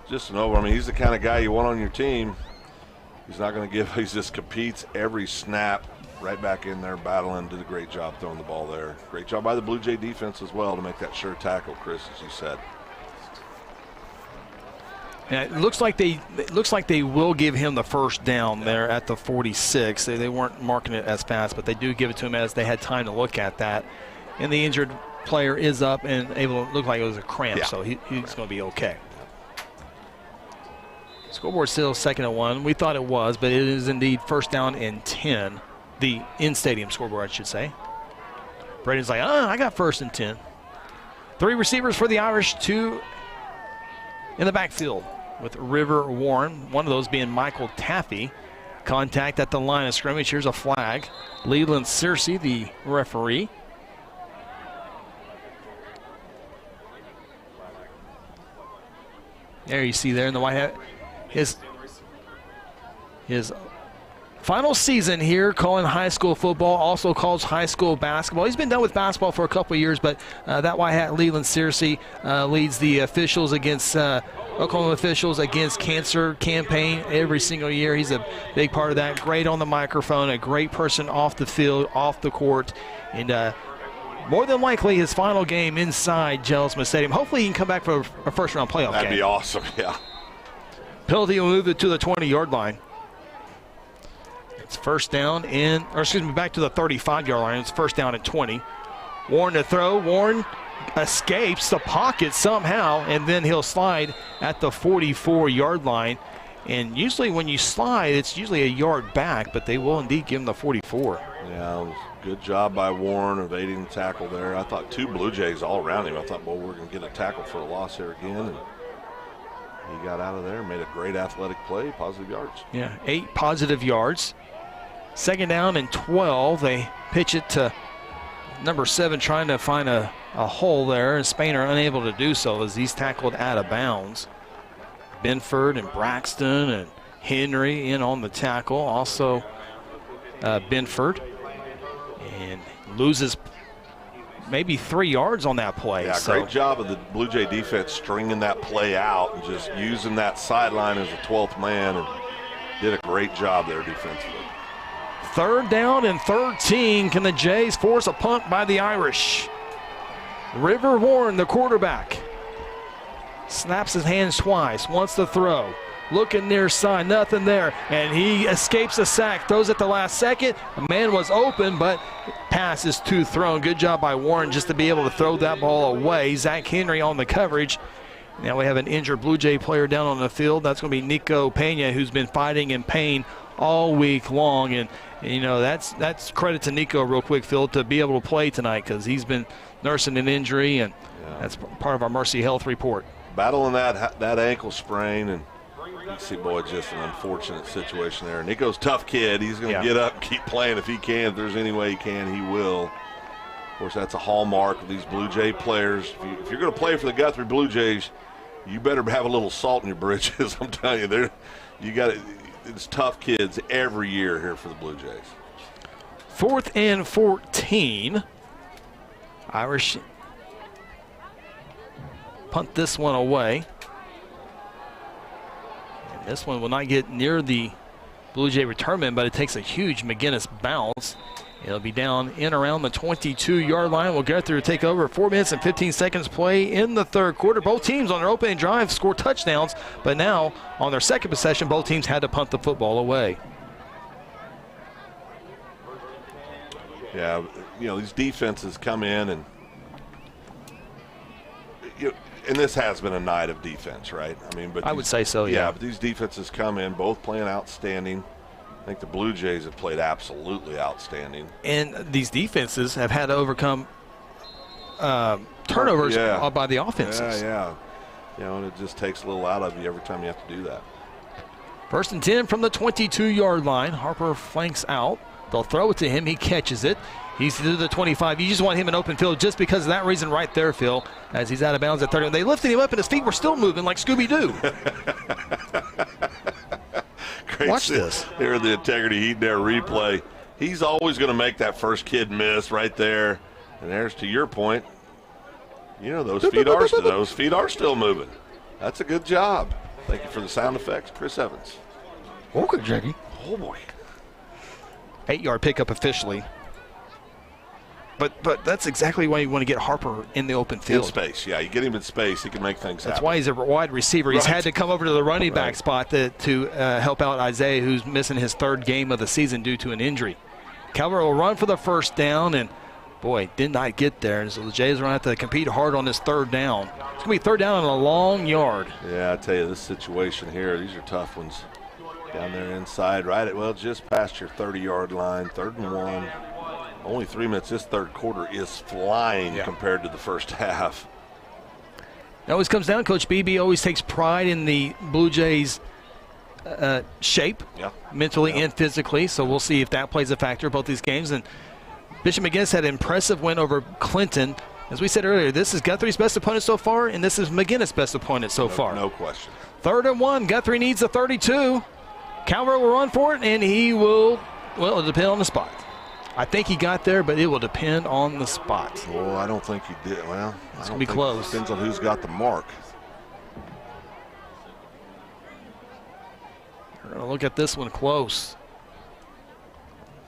S8: Just an over. I mean, he's the kind of guy you want on your team. He's not going to give. He just competes every snap, right back in there battling. Did a great job throwing the ball there. Great job by the Blue Jay defense as well to make that sure tackle, Chris, as you said.
S9: And it looks like they will give him the 1st down there at the 46. They weren't marking it as fast, but they do give it to him as they had time to look at that. And the injured player is up and able to look like it was a cramp, so he's going to be okay. Scoreboard still 2nd and 1. We thought it was, but it is indeed 1st down and 10. The in-stadium scoreboard, I should say. Braden's like, I got 1st and 10. 3 receivers for the Irish, 2 in the backfield with River Warren, one of those being Michael Taffy. Contact at the line of scrimmage. Here's a flag. Leland Searcy, the referee. There you see there in the white hat. His final season here calling high school football, also calls high school basketball. He's been done with basketball for a couple of years, but that white hat, Leland Searcy, leads the officials against Oklahoma officials against cancer campaign every single year. He's a big part of that. Great on the microphone, a great person off the field, off the court, and more than likely his final game inside Jelsma Stadium. Hopefully he can come back for a 1st-round playoff game.
S8: That'd be awesome, yeah.
S9: Penalty will move it to the 20-yard line. First down back to the 35-yard line. It's first down and 20. Warren to throw. Warren escapes the pocket somehow, and then he'll slide at the 44-yard line. And usually when you slide, it's usually a yard back, but they will indeed give him the 44.
S8: Yeah, it was a good job by Warren evading the tackle there. I thought 2 Blue Jays all around him. I thought, well, we're going to get a tackle for a loss here again. And he got out of there, made a great athletic play, positive yards.
S9: Yeah, 8 positive yards. Second down and 12. They pitch it to number 7, trying to find a hole there, and Spainer unable to do so as he's tackled out of bounds. Benford and Braxton and Henry in on the tackle. Also Benford, and loses maybe 3 yards on that play.
S8: Yeah, great job of the Blue Jay defense stringing that play out and just using that sideline as a 12th man, and did a great job there defensively.
S9: Third down and 13. Can the Jays force a punt by the Irish? River Warren, the quarterback, snaps his hands twice, wants to throw. Looking near side, nothing there, and he escapes a sack, throws at the last second. A man was open, but pass is too thrown. Good job by Warren just to be able to throw that ball away. Zach Henry on the coverage. Now we have an injured Blue Jay player down on the field. That's going to be Nico Pena, who's been fighting in pain all week long. And you know, that's credit to Nico real quick, Phil, to be able to play tonight, because he's been nursing an injury, and that's part of our Mercy Health report.
S8: Battling that ankle sprain, and you see, boy, just an unfortunate situation there. Nico's a tough kid. He's going to get up and keep playing if he can. If there's any way he can, he will. Of course, that's a hallmark of these Blue Jay players. If you're going to play for the Guthrie Blue Jays, you better have a little salt in your britches. I'm telling you, it's tough kids every year here for the Blue Jays.
S9: 4th and 14. Irish punt this one away. And this one will not get near the Blue Jay returnman, but it takes a huge McGuinness bounce. It'll be down in around the 22-yard line. We'll go through to take over. 4 minutes and 15 seconds play in the third quarter. Both teams on their opening drive score touchdowns, but now on their second possession, both teams had to punt the football away.
S8: Yeah, you know, these defenses come in and this has been a night of defense, right? I mean, but
S9: I would say so, yeah.
S8: But these defenses come in, both playing outstanding. I think the Blue Jays have played absolutely outstanding.
S9: And these defenses have had to overcome turnovers by the offenses.
S8: Yeah. You know, and it just takes a little out of you every time you have to do that.
S9: 1st and 10 from the 22-yard line. Harper flanks out. They'll throw it to him. He catches it. He's to the 25. You just want him in open field just because of that reason right there, Phil, as he's out of bounds at 30. They lifted him up, and his feet were still moving like Scooby-Doo. Watch this.
S8: Here, the integrity heat there replay. He's always going to make that first kid miss right there. And there's, to your point, you know, those feet are still moving. That's a good job. Thank you for the sound effects, Chris Evans.
S9: Okay, Jackie.
S8: Oh, boy.
S9: 8-yard pickup officially. But that's exactly why you want to get Harper in the open field.
S8: In space, yeah. You get him in space, he can make things happen.
S9: That's why he's a wide receiver. He's had to come over to the running back spot to help out Isaiah, who's missing his 3rd game of the season due to an injury. Calvert will run for the first down, and, boy, did not get there. So the Jays are going to have to compete hard on this 3rd down. It's going to be 3rd down on a long yard.
S8: Yeah, I tell you, this situation here, these are tough ones. Down there inside, just past your 30-yard line, 3rd and 1. Only 3 minutes. This third quarter is flying compared to the first half.
S9: It always comes down. Coach Beebe always takes pride in the Blue Jays' shape, mentally and physically. So we'll see if that plays a factor both these games. And Bishop McGuinness had an impressive win over Clinton. As we said earlier, this is Guthrie's best opponent so far, and this is McGuinness' best opponent so far.
S8: No question.
S9: 3rd and 1. Guthrie needs a 32. Calvert will run for it, and he will, it'll depend on the spot. I think he got there, but it will depend on the spot.
S8: Oh, I don't think he did. Well,
S9: it's going to be close.
S8: It depends on who's got the mark.
S9: We're going to look at this one close.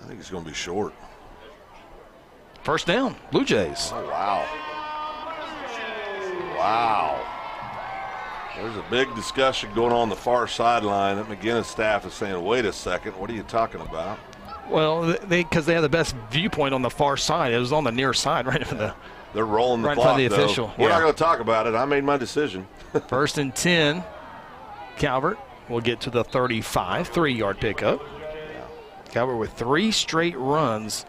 S8: I think he's going to be short.
S9: First down, Blue Jays.
S8: Oh, wow. Wow. There's a big discussion going on the far sideline. That McGuinness staff is saying, wait a second, what are you talking about?
S9: Well, because they have the best viewpoint on the far side. It was on the near side, right in the.
S8: They're rolling the
S9: right
S8: clock,
S9: in front of the official.
S8: We're not going to talk about it. I made my decision.
S9: 1st and 10. Calvert will get to the 35, 3-yard pickup. Calvert with 3 straight runs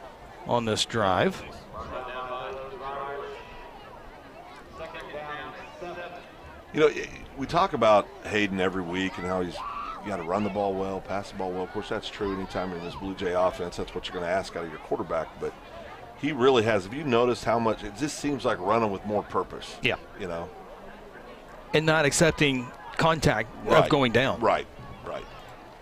S9: on this drive.
S8: You know, we talk about Hayden every week and how he's got to run the ball well, pass the ball well. Of course, that's true anytime you're in this Blue Jay offense. That's what you're going to ask out of your quarterback. But he really has. Have you noticed how much it just seems like running with more purpose?
S9: Yeah.
S8: You know.
S9: And not accepting contact of going down.
S8: Right.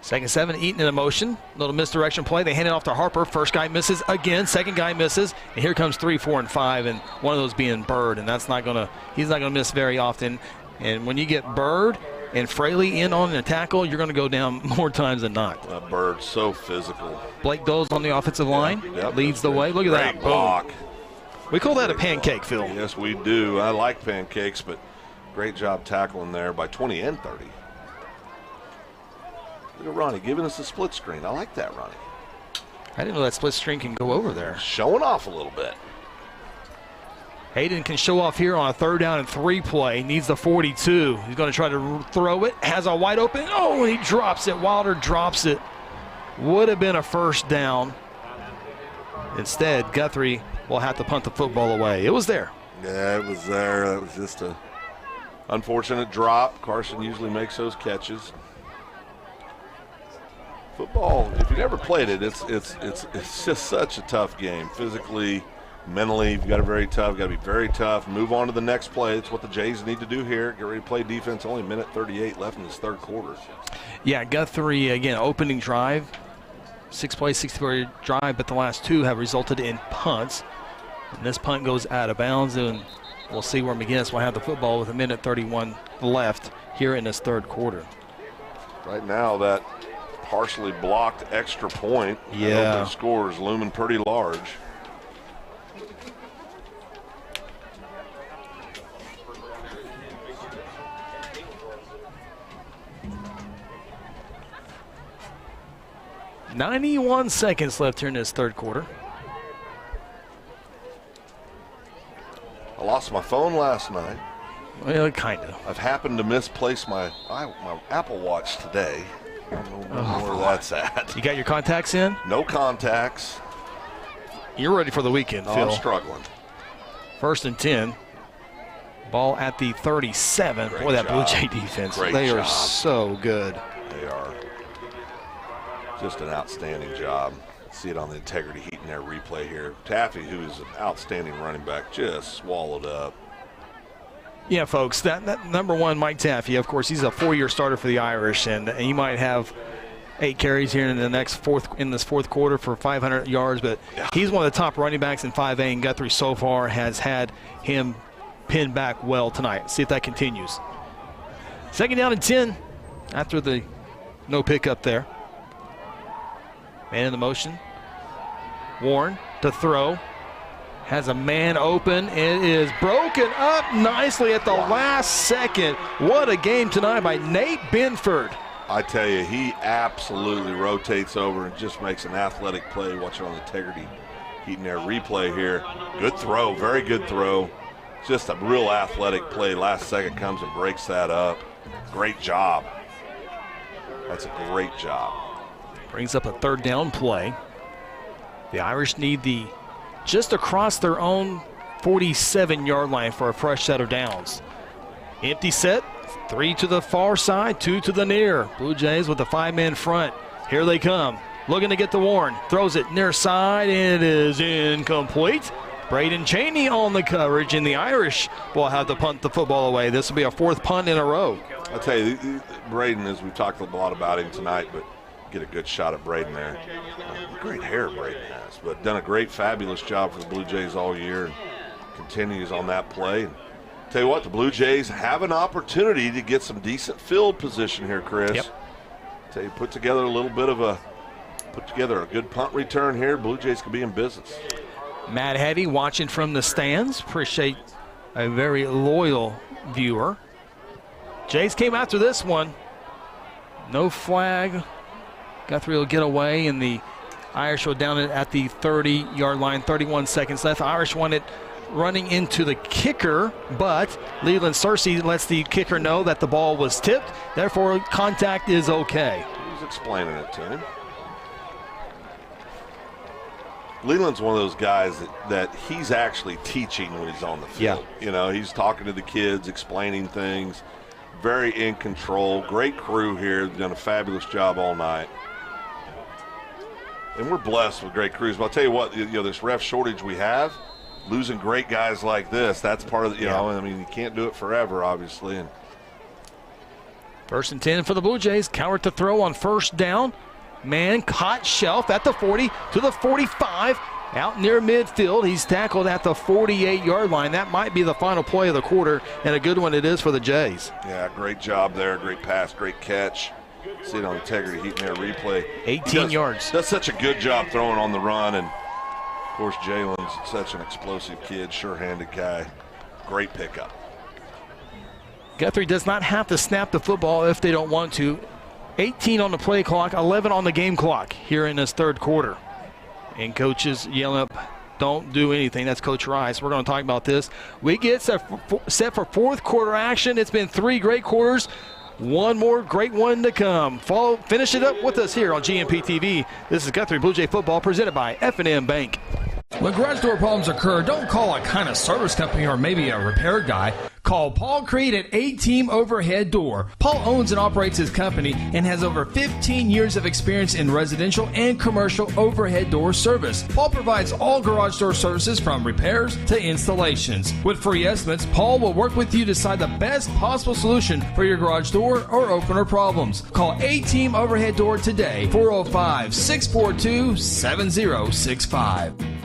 S9: 2nd 7, Eaton in a motion. Little misdirection play. They hand it off to Harper. First guy misses again. Second guy misses. And here comes 3, 4, and 5. And one of those being Bird. And he's not going to miss very often. And when you get Bird and Fraley in on a tackle, you're going to go down more times than not.
S8: Bird's so physical.
S9: Blake Dole's on the offensive line.
S8: Yep,
S9: leads the way. Look at that.
S8: Block.
S9: We call that a pancake, Phil.
S8: Yes, we do. I like pancakes, but great job tackling there by 20 and 30. Look at Ronnie giving us a split screen. I like that, Ronnie.
S9: I didn't know that split screen can go over there.
S8: Showing off a little bit.
S9: Hayden can show off here on a 3rd down and 3 play. Needs the 42. He's going to try to throw it. Has a wide open. Oh, and he drops it. Wilder drops it. Would have been a 1st down. Instead, Guthrie will have to punt the football away. It was there.
S8: Yeah, it was there. That was just a unfortunate drop. Carson usually makes those catches. Football, if you never played it, it's just such a tough game. Physically, mentally, you've got to be very tough. Move on to the next play. It's what the Jays need to do here. Get ready to play defense. Only a minute 38 left in this 3rd quarter.
S9: Yeah, Guthrie, again, opening drive. 6-play, 60-yard drive, but the last 2 have resulted in punts. And this punt goes out of bounds, and we'll see where McGuinness will have the football with a minute 31 left here in this 3rd quarter.
S8: Right now, that partially blocked extra point.
S9: Yeah.
S8: The score is looming pretty large.
S9: .91 seconds left here in this 3rd quarter.
S8: I lost my phone last night.
S9: Well, kind of.
S8: I've happened to misplace my Apple Watch today. I don't know where that's at.
S9: You got your contacts in?
S8: No contacts.
S9: You're ready for the weekend, Phil.
S8: I'm struggling.
S9: 1st and 10. Ball at the 37.
S8: Great
S9: Boy, that
S8: job.
S9: Blue Jay defense.
S8: Great
S9: they
S8: job.
S9: are so good.
S8: They are. Just an outstanding job. See it on the integrity heat and air replay here. Taffy, who is an outstanding running back, just swallowed up.
S9: Yeah, folks, that number 1, Mike Taffy, of course, he's a 4-year starter for the Irish, and he might have 8 carries here in this 4th quarter for 500 yards, but he's one of the top running backs in 5A, and Guthrie so far has had him pinned back well tonight. See if that continues. 2nd down and 10 after the no pickup there. Man in the motion. Warren to throw. Has a man open. It is broken up nicely at the last second. What a game tonight by Nate Benford.
S8: I tell you, he absolutely rotates over and just makes an athletic play. Watch it on the integrity heat and air replay here. Good throw, very good throw. Just a real athletic play. Last second comes and breaks that up. Great job. That's a great job.
S9: Brings up a 3rd down play. The Irish need just across their own 47-yard line for a fresh set of downs. Empty set, 3 to the far side, 2 to the near. Blue Jays with the 5-man front. Here they come. Looking to get to Warren. Throws it near side. It is incomplete. Braden Cheney on the coverage, and the Irish will have to punt the football away. This will be a 4th punt in a row.
S8: I'll tell you, Braden, as we've talked a lot about him tonight, but get a good shot at Braden there. Great hair Braden has, but done a great, fabulous job for the Blue Jays all year, and continues on that play. And tell you what, the Blue Jays have an opportunity to get some decent field position here, Chris.
S9: Yep.
S8: Tell you, put together a good punt return here. Blue Jays could be in business.
S9: Matt Hetty watching from the stands. Appreciate a very loyal viewer. Jays came after this one. No flag. Guthrie will get away, and the Irish will down it at the 30-yard line, 31 seconds left. Irish want it running into the kicker, but Leland Searcy lets the kicker know that the ball was tipped. Therefore, contact is okay.
S8: He was explaining it to him. Leland's one of those guys that he's actually teaching when he's on the field.
S9: Yeah.
S8: You know, he's talking to the kids, explaining things, very in control. Great crew here. They've done a fabulous job all night. And we're blessed with great crews. But I'll tell you what, you know, this ref shortage we have, losing great guys like this, that's part of the, you know, I mean, you can't do it forever, obviously. And
S9: 1st and 10 for the Blue Jays. Cowart to throw on 1st down. Man caught shelf at the 40 to the 45. Out near midfield. He's tackled at the 48-yard line. That might be the final play of the quarter, and a good one it is for the Jays.
S8: Yeah, great job there. Great pass, great catch. See it on Integrity Heat and Air replay.
S9: 18 yards.
S8: Does such a good job throwing on the run, and of course Jalen's such an explosive kid, sure-handed guy. Great pickup.
S9: Guthrie does not have to snap the football if they don't want to. 18 on the play clock, 11 on the game clock here in this 3rd quarter. And coaches yelling up, don't do anything. That's Coach Rice. We're going to talk about this. We get set for 4th quarter action. It's been 3 great quarters. One more great one to come. Finish it up with us here on GMP TV. This is Guthrie Blue Jay football presented by F&M Bank.
S2: When garage door problems occur, don't call a kind of service company or maybe a repair guy. Call Paul Creed at A-Team Overhead Door. Paul owns and operates his company and has over 15 years of experience in residential and commercial overhead door service. Paul provides all garage door services from repairs to installations. With free estimates, Paul will work with you to decide the best possible solution for your garage door or opener problems. Call A-Team Overhead Door today, 405-642-7065.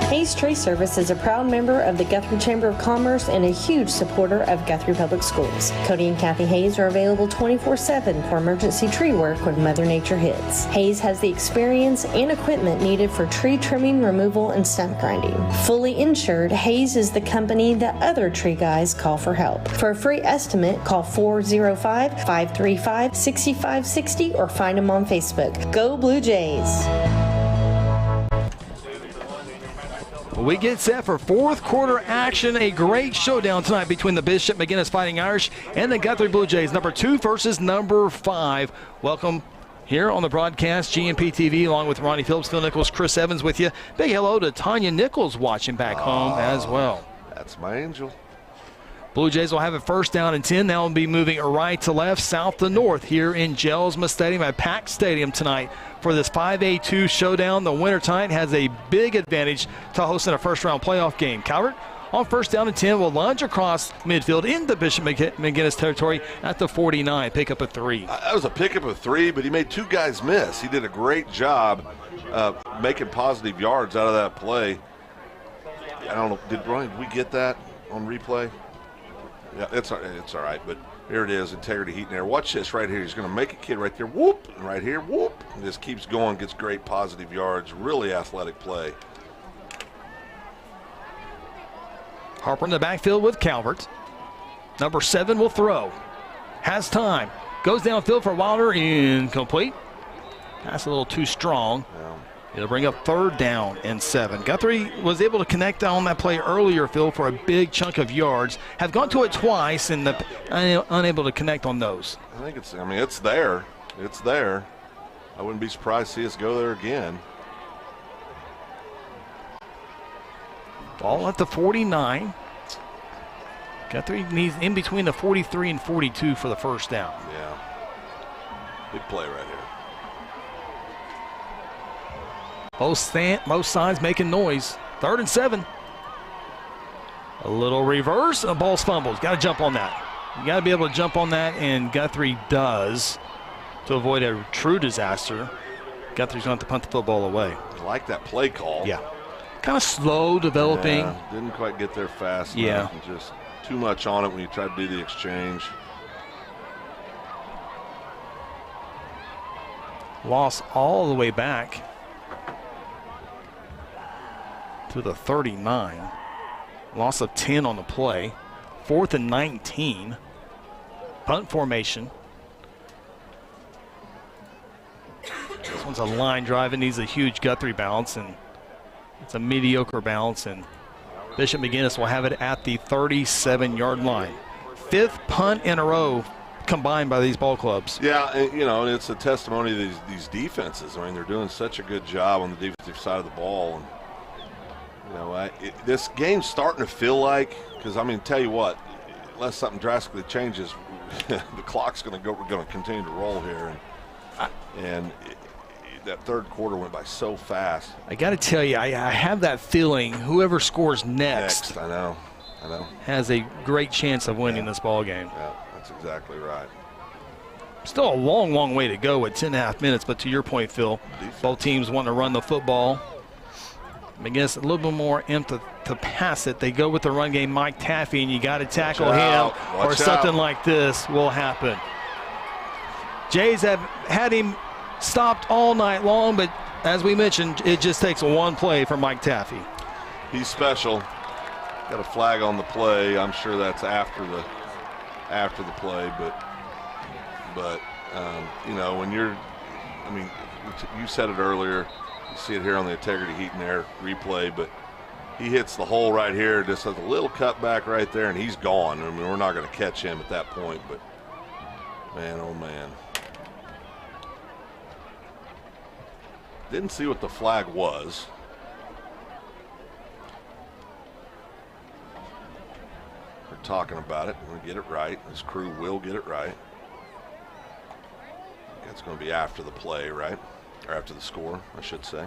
S7: Hayes Tree Service is a proud member of the Guthrie Chamber of Commerce and a huge supporter of Guthrie Public Schools. Cody and Kathy Hayes are available 24/7 for emergency tree work when Mother Nature hits. Hayes has the experience and equipment needed for tree trimming, removal, and stump grinding. Fully insured, Hayes is the company that other tree guys call for help. For a free estimate, call 405-535-6560 or find them on Facebook. Go Blue Jays!
S9: We get set for 4th quarter action. A great showdown tonight between the Bishop McGuinness Fighting Irish and the Guthrie Blue Jays, number 2 versus number 5. Welcome here on the broadcast, GMP TV, along with Ronnie Phillips, Phil Nichols, Chris Evans with you. Big hello to Tanya Nichols watching back home as well.
S8: That's my angel.
S9: Blue Jays will have it 1st down and 10. They'll be moving right to left, south to north here in Jelsma Stadium, a packed stadium tonight for this 5A2 showdown. The winner tonight has a big advantage to hosting a first-round playoff game. Calvert on 1st down and 10 will lunge across midfield into Bishop McGuinness territory at the 49. Pick up a 3.
S8: That was a pickup of 3, but he made 2 guys miss. He did a great job making positive yards out of that play. I don't know, did we get that on replay? Yeah, it's all right, but here it is, Integrity Heat and Air. Watch this right here. He's going to make a kid right there, whoop, and right here, whoop. And just keeps going, gets great positive yards, really athletic play.
S9: Harper in the backfield with Calvert. Number 7 will throw. Has time. Goes downfield for Wilder, incomplete. Pass a little too strong.
S8: Yeah.
S9: It'll bring up 3rd down and 7. Guthrie was able to connect on that play earlier, Phil, for a big chunk of yards. Have gone to it twice and unable to connect on those.
S8: I think it's there. It's there. I wouldn't be surprised to see us go there again.
S9: Ball at the 49. Guthrie needs in between the 43 and 42 for the 1st down.
S8: Yeah. Big play right here.
S9: Both sides making noise. 3rd and 7. A little reverse. A ball's fumbled. Got to jump on that. You got to be able to jump on that, and Guthrie does to avoid a true disaster. Guthrie's going to have to punt the football away.
S8: I like that play call.
S9: Yeah. Kind of slow developing.
S8: Yeah, didn't quite get there fast enough.
S9: Yeah.
S8: And just too much on it when you try to do the exchange.
S9: Loss all the way back to the 39. Loss of 10 on the play. 4th and 19. Punt formation. This one's a line drive. It needs a huge Guthrie bounce, and it's a mediocre bounce, and Bishop McGuinness will have it at the 37-yard line. 5th punt in a row combined by these ball clubs.
S8: Yeah, and, you know, it's a testimony to these defenses. I mean, they're doing such a good job on the defensive side of the ball. And, you know, this game's starting to feel like, because, I mean, tell you what, unless something drastically changes, the clock's going to continue to roll here. And that third quarter went by so fast.
S9: I got to tell you, I have that feeling whoever scores next
S8: I know,
S9: has a great chance of winning this ball game.
S8: Yeah, that's exactly right.
S9: Still a long, long way to go at 10.5 minutes, but to your point, Phil, both teams want to run the football. McGuinness a little bit more empty to pass it. They go with the run game, Mike Taffy, and you got to tackle him or something like this will happen. Jays have had him stopped all night long, but as we mentioned, it just takes one play for Mike Taffy.
S8: He's special. Got a flag on the play. I'm sure that's after the play, but you know, when you're, I mean, you said it earlier. You see it here on the Integrity Heat and Air replay, but he hits the hole right here. Just has a little cutback right there, and he's gone. I mean, we're not going to catch him at that point, but man, oh man. Didn't see what the flag was. We're talking about it. We'll get it right. This crew will get it right. It's going to be after the play, right? Or after the score, I should say.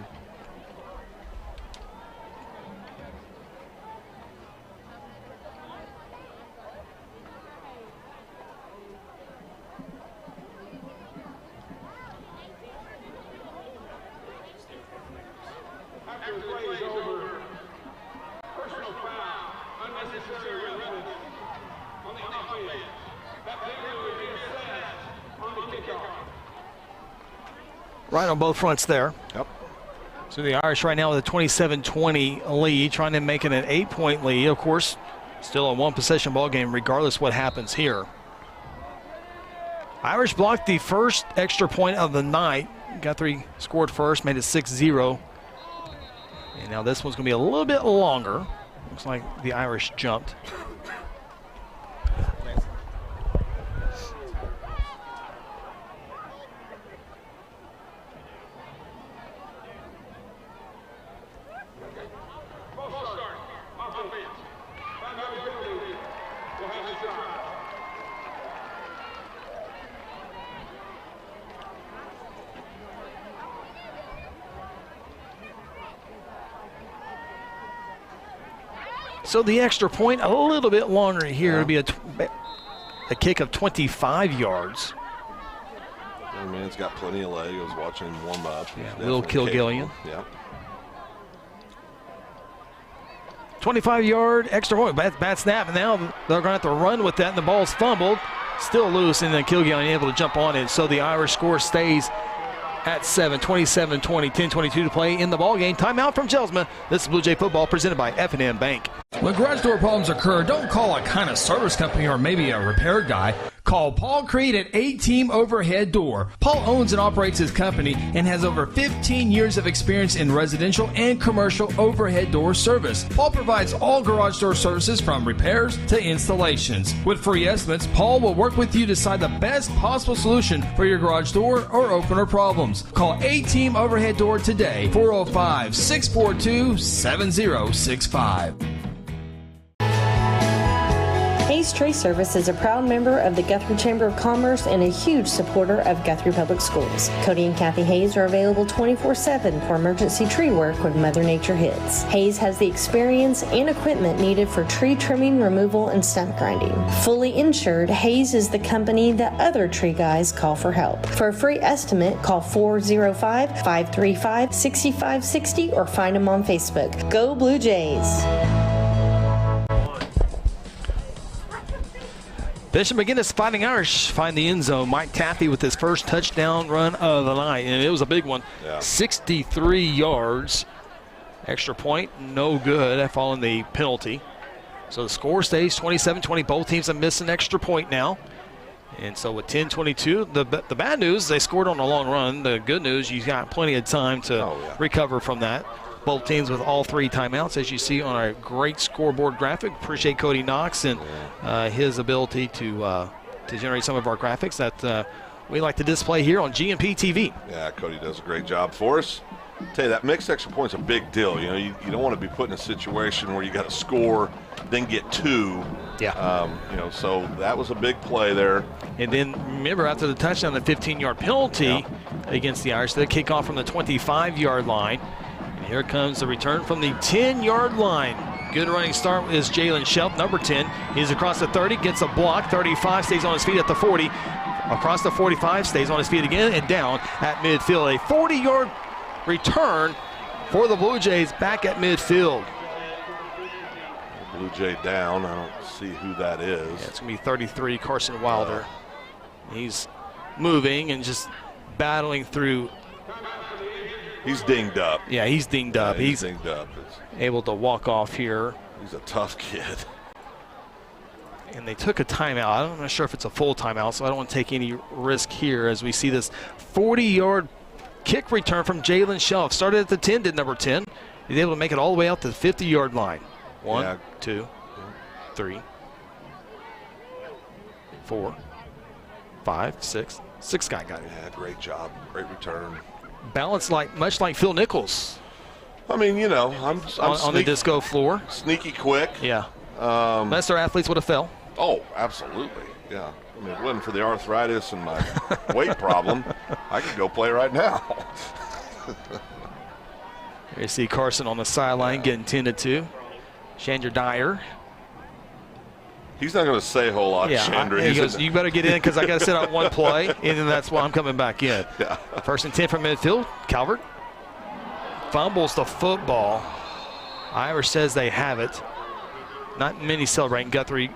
S9: Right on both fronts there.
S8: Yep.
S9: So the Irish right now with a 27-20 lead, trying to make it an 8-point lead. Of course, still a one-possession ball game regardless what happens here. Irish blocked the first extra point of the night. Guthrie scored first, made it 6-0. And now this one's going to be a little bit longer. Looks like the Irish jumped. So the extra point a little bit longer here. It'll be a kick of 25 yards.
S8: I mean, it's got plenty of leg. I was watching him warm up.
S9: Yeah, Will Kilgillian.
S8: Yeah.
S9: 25-yard extra point. Bad snap, and now they're going to have to run with that, and the ball's fumbled. Still loose, and then Kilgillian able to jump on it. So the Irish score stays at 7, 27-20, 10:22 to play in the ball game. Timeout from Jelsma. This is Blue Jay football presented by F&M Bank.
S2: When garage door problems occur, don't call a kind of service company or maybe a repair guy. Call Paul Creed at A-Team Overhead Door. Paul owns and operates his company and has over 15 years of experience in residential and commercial overhead door service. Paul provides all garage door services from repairs to installations. With free estimates, Paul will work with you to decide the best possible solution for your garage door or opener problems. Call A-Team Overhead Door today, 405-642-7065.
S7: Hayes Tree Service is a proud member of the Guthrie Chamber of Commerce and a huge supporter of Guthrie Public Schools. Cody and Kathy Hayes are available 24/7 for emergency tree work when Mother Nature hits. Hayes has the experience and equipment needed for tree trimming, removal, and stump grinding. Fully insured, Hayes is the company that other tree guys call for help. For a free estimate, call 405-535-6560 or find them on Facebook. Go Blue Jays!
S9: Bishop McGuinness Fighting Irish find the end zone. Mike Taffy with his first touchdown run of the night, and it was a big one.
S8: Yeah.
S9: 63 yards. Extra point, no good following the penalty. So the score stays 27-20. Both teams have missed an extra point now. And so with 10:22, the bad news, they scored on a long run. The good news, you got plenty of time to recover from that. Both teams with all 3 timeouts, as you see on our great scoreboard graphic. Appreciate Cody Knox and his ability to generate some of our graphics that we like to display here on GMP TV.
S8: Yeah, Cody does a great job for us. Tell you, that mixed extra point's a big deal. You know, you don't want to be put in a situation where you got to score, then get 2.
S9: Yeah.
S8: You know, so that was a big play there.
S9: And then remember, after the touchdown, the 15-yard penalty against the Irish, they kick off from the 25-yard line. And here comes the return from the 10-yard line. Good running start is Jalen Shelp, number 10. He's across the 30, gets a block. 35, stays on his feet at the 40. Across the 45, stays on his feet again, and down at midfield. A 40-yard return for the Blue Jays back at midfield.
S8: Blue Jay down. I don't see who that is.
S9: Yeah, it's going to be 33, Carson Wilder. He's moving and just battling through.
S8: He's dinged up.
S9: Yeah, he's dinged up.
S8: Yeah, he's dinged up.
S9: Able to walk off here.
S8: He's a tough kid.
S9: And they took a timeout. I'm not sure if it's a full timeout, so I don't want to take any risk here as we see this 40-yard kick return from Jalen Shelf. Started at the 10, did number 10. He's able to make it all the way out to the 50-yard line. 1, 2, 3, 4, 5, 6. 6 guy got it.
S8: Yeah, great job. Great return.
S9: Balanced much like Phil Nichols.
S8: I mean, you know, I'm
S9: on the disco floor.
S8: Sneaky quick.
S9: Yeah. Unless our athletes would have fell.
S8: Oh, absolutely. Yeah. I mean, if it wasn't for the arthritis and my weight problem, I could go play right now.
S9: Here you see Carson on the sideline getting tended to. Chandra Dyer.
S8: He's not going to say a whole lot, Chandra.
S9: He goes, you better get in because I got to set out one play, and then that's why I'm coming back in.
S8: Yeah.
S9: First and 10 from midfield. Calvert fumbles the football. Irish says they have it. Not many celebrating. Guthrie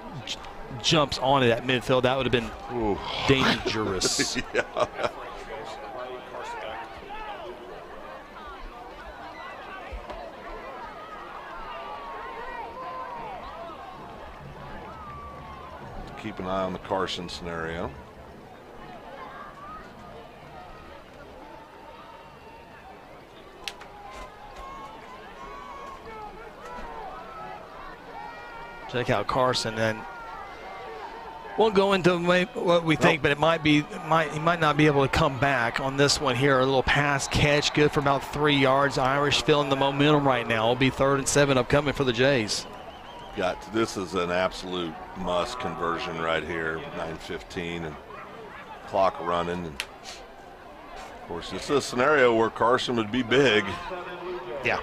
S9: jumps on it at midfield. That would have been dangerous.
S8: Yeah. Keep an eye on the Carson scenario.
S9: Check out Carson, and won't go into what we think, but it might be he might not be able to come back on this one here. A little pass catch, good for about 3 yards. Irish feeling the momentum right now. It'll be 3rd and 7 upcoming for the Jays.
S8: This is an absolute must conversion right here. 9:15 and clock running. And of course, this is a scenario where Carson would be big.
S9: Yeah.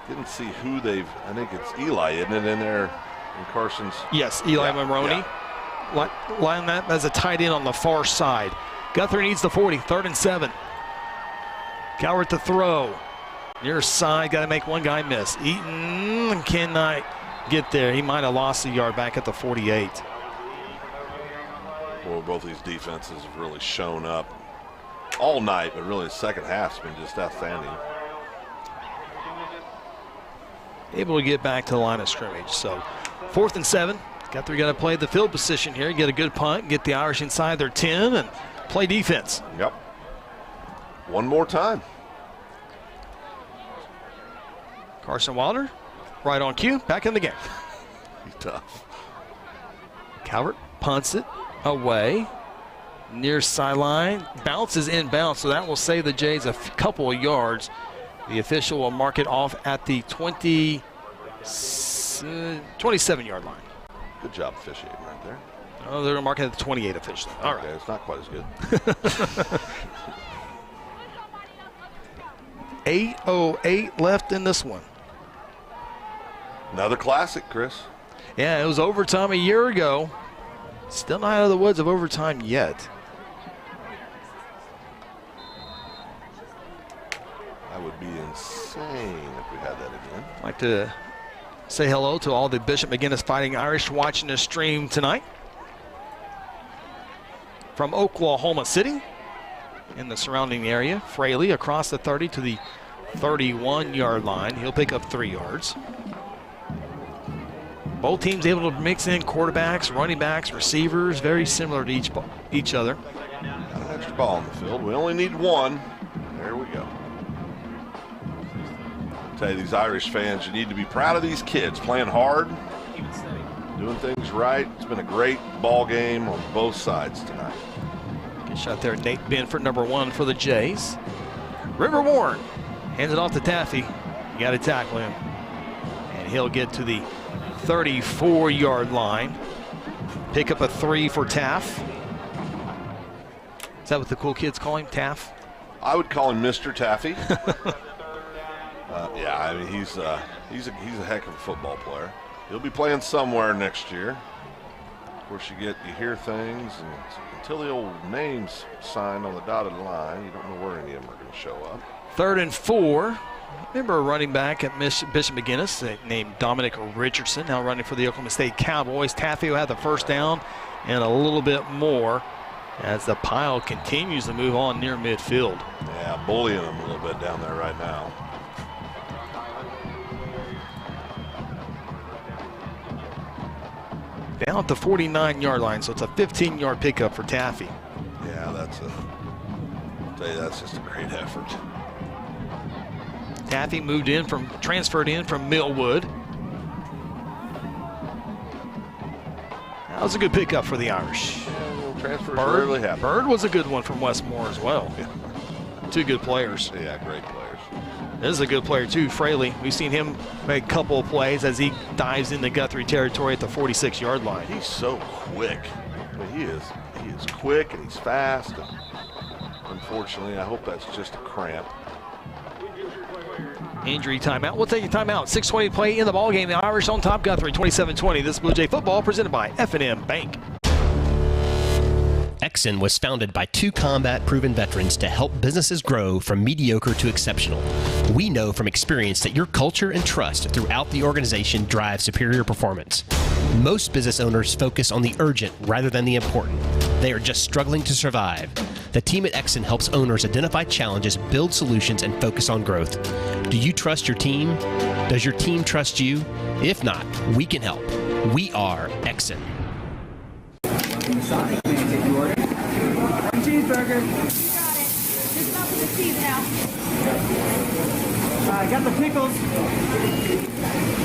S8: Didn't see who they've. I think it's Eli, isn't it, in there? In Carson's.
S9: Yes, Eli Maroney. Yeah. Line that as a tight end on the far side. Guthrie needs the 40. 3rd and 7. Calvert to throw. Near side, got to make one guy miss. Eaton cannot get there. He might have lost a yard back at the 48.
S8: Well, both these defenses have really shown up all night, but really the second half's been just outstanding.
S9: Able to get back to the line of scrimmage. So 4th and 7. Guthrie got to play the field position here, get a good punt, get the Irish inside their 10, and play defense.
S8: Yep. One more time.
S9: Carson Wilder, right on cue, back in the game.
S8: He's tough.
S9: Calvert punts it away. Near sideline, bounces inbounds, so that will save the Jays a couple of yards. The official will mark it off at the 27-yard line.
S8: Good job officiating right there.
S9: Oh, they're going to mark it at the 28 officially. All right.
S8: It's not quite as good.
S9: 8:08 left in this one.
S8: Another classic, Chris.
S9: Yeah, it was overtime a year ago. Still not out of the woods of overtime yet.
S8: That would be insane if we had that again.
S9: I'd like to say hello to all the Bishop McGuinness Fighting Irish watching this stream tonight. From Oklahoma City in the surrounding area. Fraley across the 30 to the 31-yard line. He'll pick up 3 yards. Both teams able to mix in quarterbacks, running backs, receivers, very similar to each other.
S8: Got an extra ball on the field. We only need one. There we go. I tell you, these Irish fans, you need to be proud of these kids playing hard, doing things right. It's been a great ball game on both sides tonight.
S9: Good shot there, Nate Benford, number 1 for the Jays. River Warren hands it off to Taffy. You got to tackle him. And he'll get to the 34-yard line. Pick up a 3 for Taff. Is that what the cool kids call him, Taff?
S8: I would call him Mr. Taffy. Yeah, I mean he's a heck of a football player. He'll be playing somewhere next year. Of course, you hear things, and until the old name's signed on the dotted line, you don't know where any of them are going to show up.
S9: 3rd and 4. Remember a running back at Bishop McGuinness named Dominic Richardson, now running for the Oklahoma State Cowboys. Taffy will have the first down and a little bit more as the pile continues to move on near midfield.
S8: Yeah, bullying them a little bit down there right now.
S9: Down at the 49-yard line, so it's a 15-yard pickup for Taffy.
S8: Yeah, I'll tell you, that's just a great effort.
S9: Taffy transferred in from Millwood. That was a good pickup for the Irish.
S8: Yeah, transfers rarely happen.
S9: Bird was a good one from Westmore as well. Yeah. 2 good players.
S8: Yeah, great players.
S9: This is a good player too, Fraley. We've seen him make a couple of plays as he dives into Guthrie territory at the 46-yard line.
S8: He's so quick. I mean, he is quick and he's fast. And unfortunately, I hope that's just a cramp.
S9: Injury timeout. We'll take a timeout. 6:20 play in the ball game. The Irish on top. Guthrie 27-20. This is Blue Jay football presented by F&M Bank.
S10: Exxon was founded by 2 combat-proven veterans to help businesses grow from mediocre to exceptional. We know from experience that your culture and trust throughout the organization drive superior performance. Most business owners focus on the urgent rather than the important. They are just struggling to survive. The team at Exxon helps owners identify challenges, build solutions, and focus on growth. Do you trust your team? Does your team trust you? If not, we can help. We are Exxon.
S1: Sonic, may I take your order? One cheeseburger. You got it. Just about to the cheese now. I got the pickles.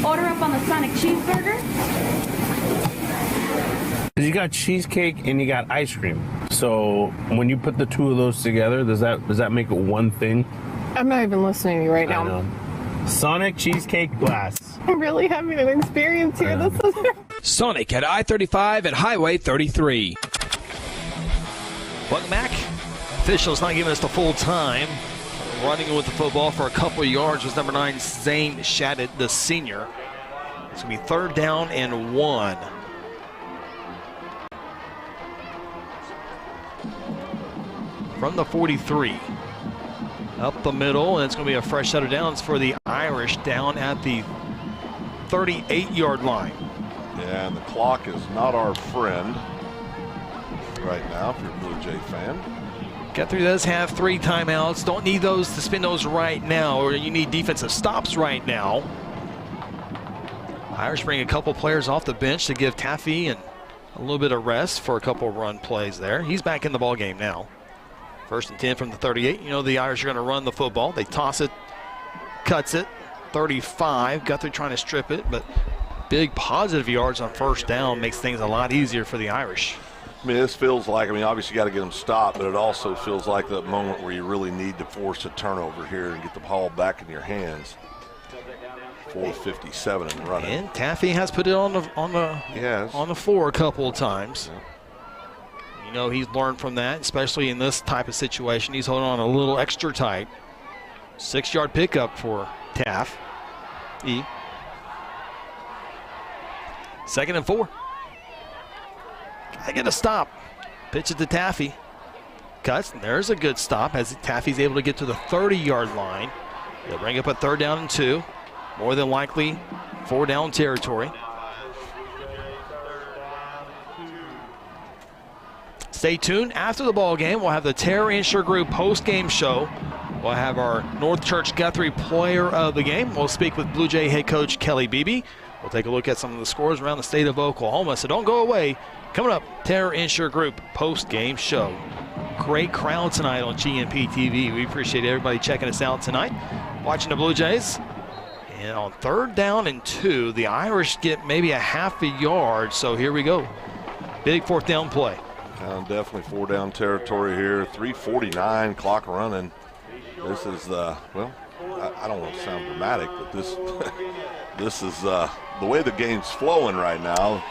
S1: Order up on the Sonic cheeseburger.
S23: You got cheesecake and you got ice cream. So when you put the 2 of those together, does that make it one thing?
S24: I'm not even listening to you right now.
S23: I know. Sonic cheesecake blast.
S24: I'm really having an experience here. This is
S2: Sonic at I-35 and Highway 33.
S9: Welcome back. Officials not giving us the full time. Running with the football for a couple of yards was number 9, Zane Shadid, the senior. It's going to be 3rd down and 1. From the 43. Up the middle, and it's going to be a fresh set of downs for the Irish down at the 38-yard line.
S8: Yeah, and the clock is not our friend right now if you're a Blue Jay fan.
S9: Guthrie does have 3 timeouts. Don't need those to spin those right now, or you need defensive stops right now. Irish bring a couple players off the bench to give Taffy and a little bit of rest for a couple run plays there. He's back in the ball game now. 1st and 10 from the 38. You know the Irish are going to run the football. They toss it, cuts it, 35. Guthrie trying to strip it, but big positive yards on 1st down makes things a lot easier for the Irish.
S8: I mean, this feels like, obviously you got to get them stopped, but it also feels like the moment where you really need to force a turnover here and get the ball back in your hands. 4:57 and running.
S9: And Taffy has put it on the floor a couple of times.
S8: Yeah.
S9: You know he's learned from that, especially in this type of situation. He's holding on a little extra tight. 6-yard pickup for Taff. 2nd and 4. Gotta get a stop. Pitch it to Taffy. Cuts, and there's a good stop as Taffy's able to get to the 30-yard line. They'll bring up a 3rd down and 2. More than likely 4-down territory. Stay tuned. After the ball game, we'll have the Terror Insure Group post-game show. We'll have our North Church Guthrie Player of the Game. We'll speak with Blue Jay head coach Kelly Beebe. We'll take a look at some of the scores around the state of Oklahoma, so don't go away. Coming up, Terror Insure Group post-game show. Great crowd tonight on GMP TV. We appreciate everybody checking us out tonight, watching the Blue Jays. And on 3rd down and 2, the Irish get maybe a half a yard, so here we go. Big 4th down play.
S8: Definitely 4-down territory here. 3:49, clock running. This is, well, I don't want to sound dramatic, but this this is the way the game's flowing right now.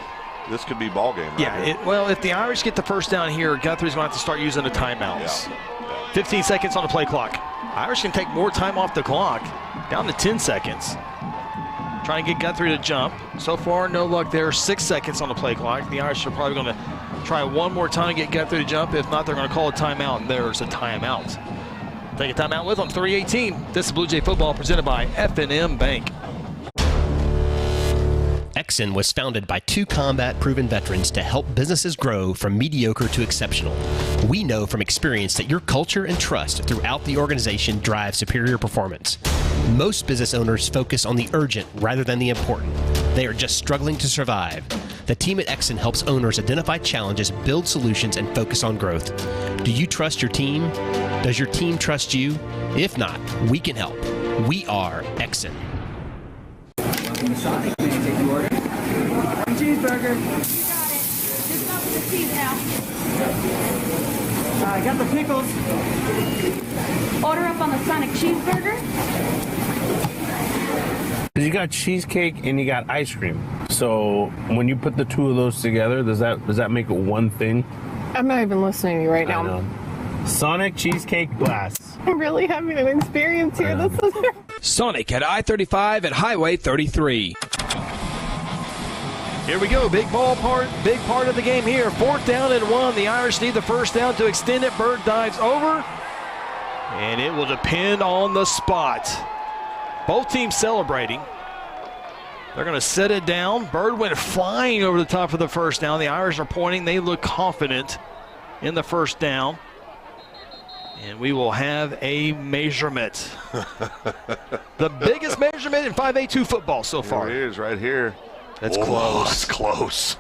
S8: This could be ball game. Right
S9: Well, if the Irish get the 1st down here, Guthrie's going to have to start using the timeouts. 15 seconds on the play clock. Irish can take more time off the clock, down to 10 seconds. Trying to get Guthrie to jump. So far, no luck there. 6 seconds on the play clock. The Irish are probably going to try one more time to get Guthrie to jump. If not, they're going to call a timeout, and there's a timeout. Take a timeout with them. 3:18. This is Blue Jay football presented by F&M Bank.
S10: Exxon was founded by 2 combat-proven veterans to help businesses grow from mediocre to exceptional. We know from experience that your culture and trust throughout the organization drive superior performance. Most business owners focus on the urgent rather than the important. They are just struggling to survive. The team at Exxon helps owners identify challenges, build solutions, and focus on growth. Do you trust your team? Does your team trust you? If not, we can help. We are Exxon.
S1: Welcome to Sonic. May I take your order? One cheeseburger. You got it. Just up with the cheese now. I got the pickles. Order up on the Sonic cheeseburger.
S23: You got cheesecake and you got ice cream. So when you put the 2 of those together, does that make it one thing?
S24: I'm not even listening to you right now.
S23: I know. Sonic cheesecake blast.
S24: I'm really having an experience here. This is
S2: Sonic at I-35 and Highway 33.
S9: Here we go. Big part of the game here. 4th down and 1. The Irish need the 1st down to extend it. Bird dives over, and it will depend on the spot. Both teams celebrating. They're going to set it down. Bird went flying over the top of the 1st down. The Irish are pointing. They look confident in the 1st down. And we will have a measurement. The biggest measurement in 5A2 football so far.
S8: Here it is right here.
S9: That's close.
S8: That's close.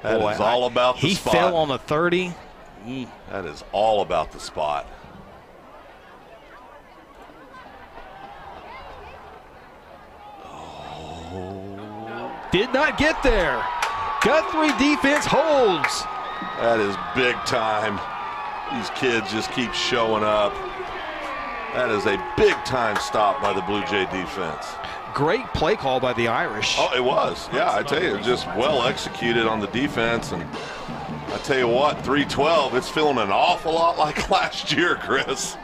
S8: That is all about the spot.
S9: He fell on the 30.
S8: That is all about the spot.
S9: Did not get there. Guthrie defense holds.
S8: That is big time. These kids just keep showing up. That is a big time stop by the Blue Jay defense.
S9: Great play call by the Irish.
S8: Oh, it was. Yeah, I tell you, just well executed on the defense. And I tell you what, 3-12, it's feeling an awful lot like last year, Chris.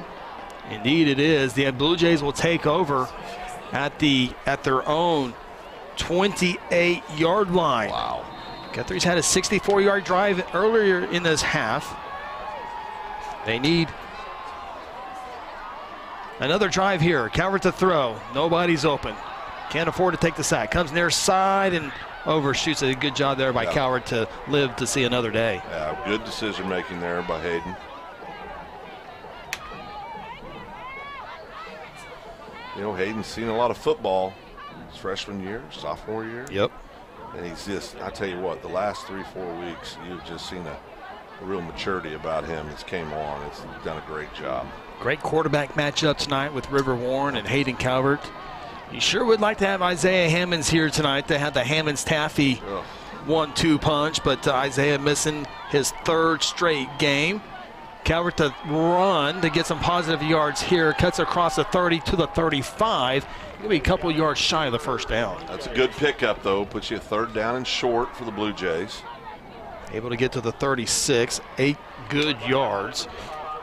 S9: Indeed it is. The Blue Jays will take over at their own 28-yard line.
S8: Wow.
S9: Guthrie's had a 64-yard drive earlier in this half. They need another drive here. Calvert to throw. Nobody's open. Can't afford to take the sack. Comes near side and overshoots. A good job there by Calvert to live to see another day.
S8: Yeah, good decision making there by Hayden. You know, Hayden's seen a lot of football his freshman year, sophomore year.
S9: Yep.
S8: And he's just, I tell you what, the last 3-4 weeks, you've just seen a real maturity about him that's came on. It's done a great job.
S9: Great quarterback matchup tonight with River Warren and Hayden Calvert. You sure would like to have Isaiah Hammonds here tonight. They had the Hammonds-Taffy 1-2 punch, but Isaiah missing his 3rd straight game. Calvert to run to get some positive yards here. Cuts across the 30 to the 35. He'll be a couple yards shy of the 1st down.
S8: That's a good pickup, though. Puts you a 3rd down and short for the Blue Jays.
S9: Able to get to the 36. 8 good yards.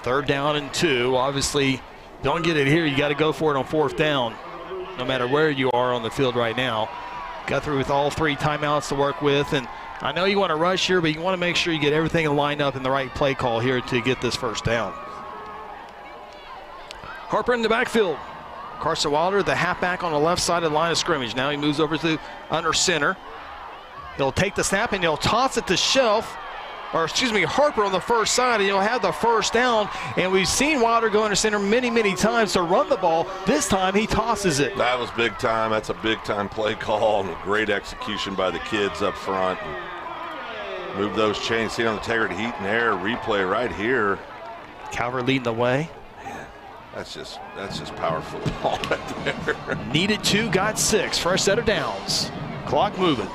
S9: 3rd down and 2. Obviously, don't get it here. You got to go for it on 4th down, no matter where you are on the field right now. Guthrie with all 3 timeouts to work with. And I know you want to rush here, but you want to make sure you get everything lined up in the right play call here to get this 1st down. Harper in the backfield. Carson Wilder, the halfback on the left side of the line of scrimmage. Now he moves over to under center. He'll take the snap and he'll toss it to Shelf. Harper on the first side, and he'll have the first down. And we've seen Wilder go under center many times to run the ball. This time he tosses it.
S8: That was big time. That's a big time play call and a great execution by the kids up front. Move those chains. See on the Taggart heat and air replay right here.
S9: Calvert leading the way.
S8: Man, that's just powerful ball right there.
S9: Needed 2, got 6. First set of downs. Clock moving.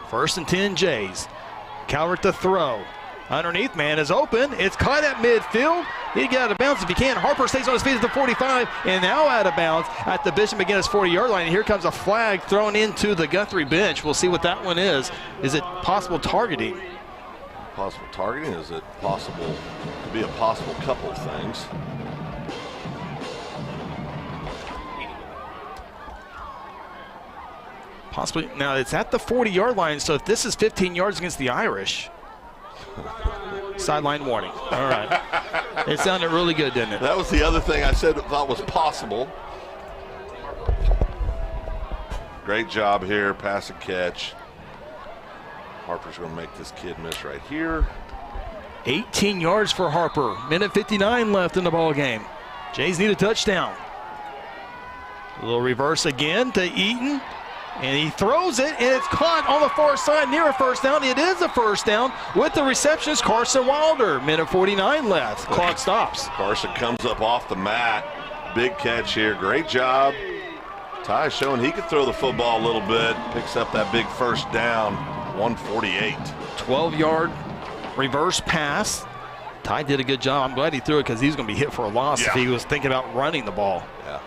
S9: 1st and 10 Jays. Calvert to throw. Underneath, man is open. It's caught at midfield. He get out of bounds if he can. Harper stays on his feet at the 45 and now out of bounds at the Bishop McGuinness 40-yard line. And here comes a flag thrown into the Guthrie bench. We'll see what that one is. Is it possible targeting?
S8: Possible targeting? Is it possible to be a possible couple of things?
S9: Possibly. Now it's at the 40-yard line, so if this is 15 yards against the Irish, sideline warning. All right. It sounded really good, didn't it?
S8: That was the other thing I said thought was possible. Great job here, pass and catch. Harper's going to make this kid miss right here.
S9: 18 yards for Harper. Minute 59 left in the ball game. Jays need a touchdown. A little reverse again to Eaton. And he throws it, and it's caught on the far side near a first down. It is a first down with the receptionist, Carson Wilder. Minute 49 left. Clock stops.
S8: Carson comes up off the mat. Big catch here. Great job. Ty showing he could throw the football a little bit. Picks up that big first down. 148.
S9: 12-yard reverse pass. Ty did a good job. I'm glad he threw it because he's going to be hit for a loss if he was thinking about running the ball.
S8: Yeah.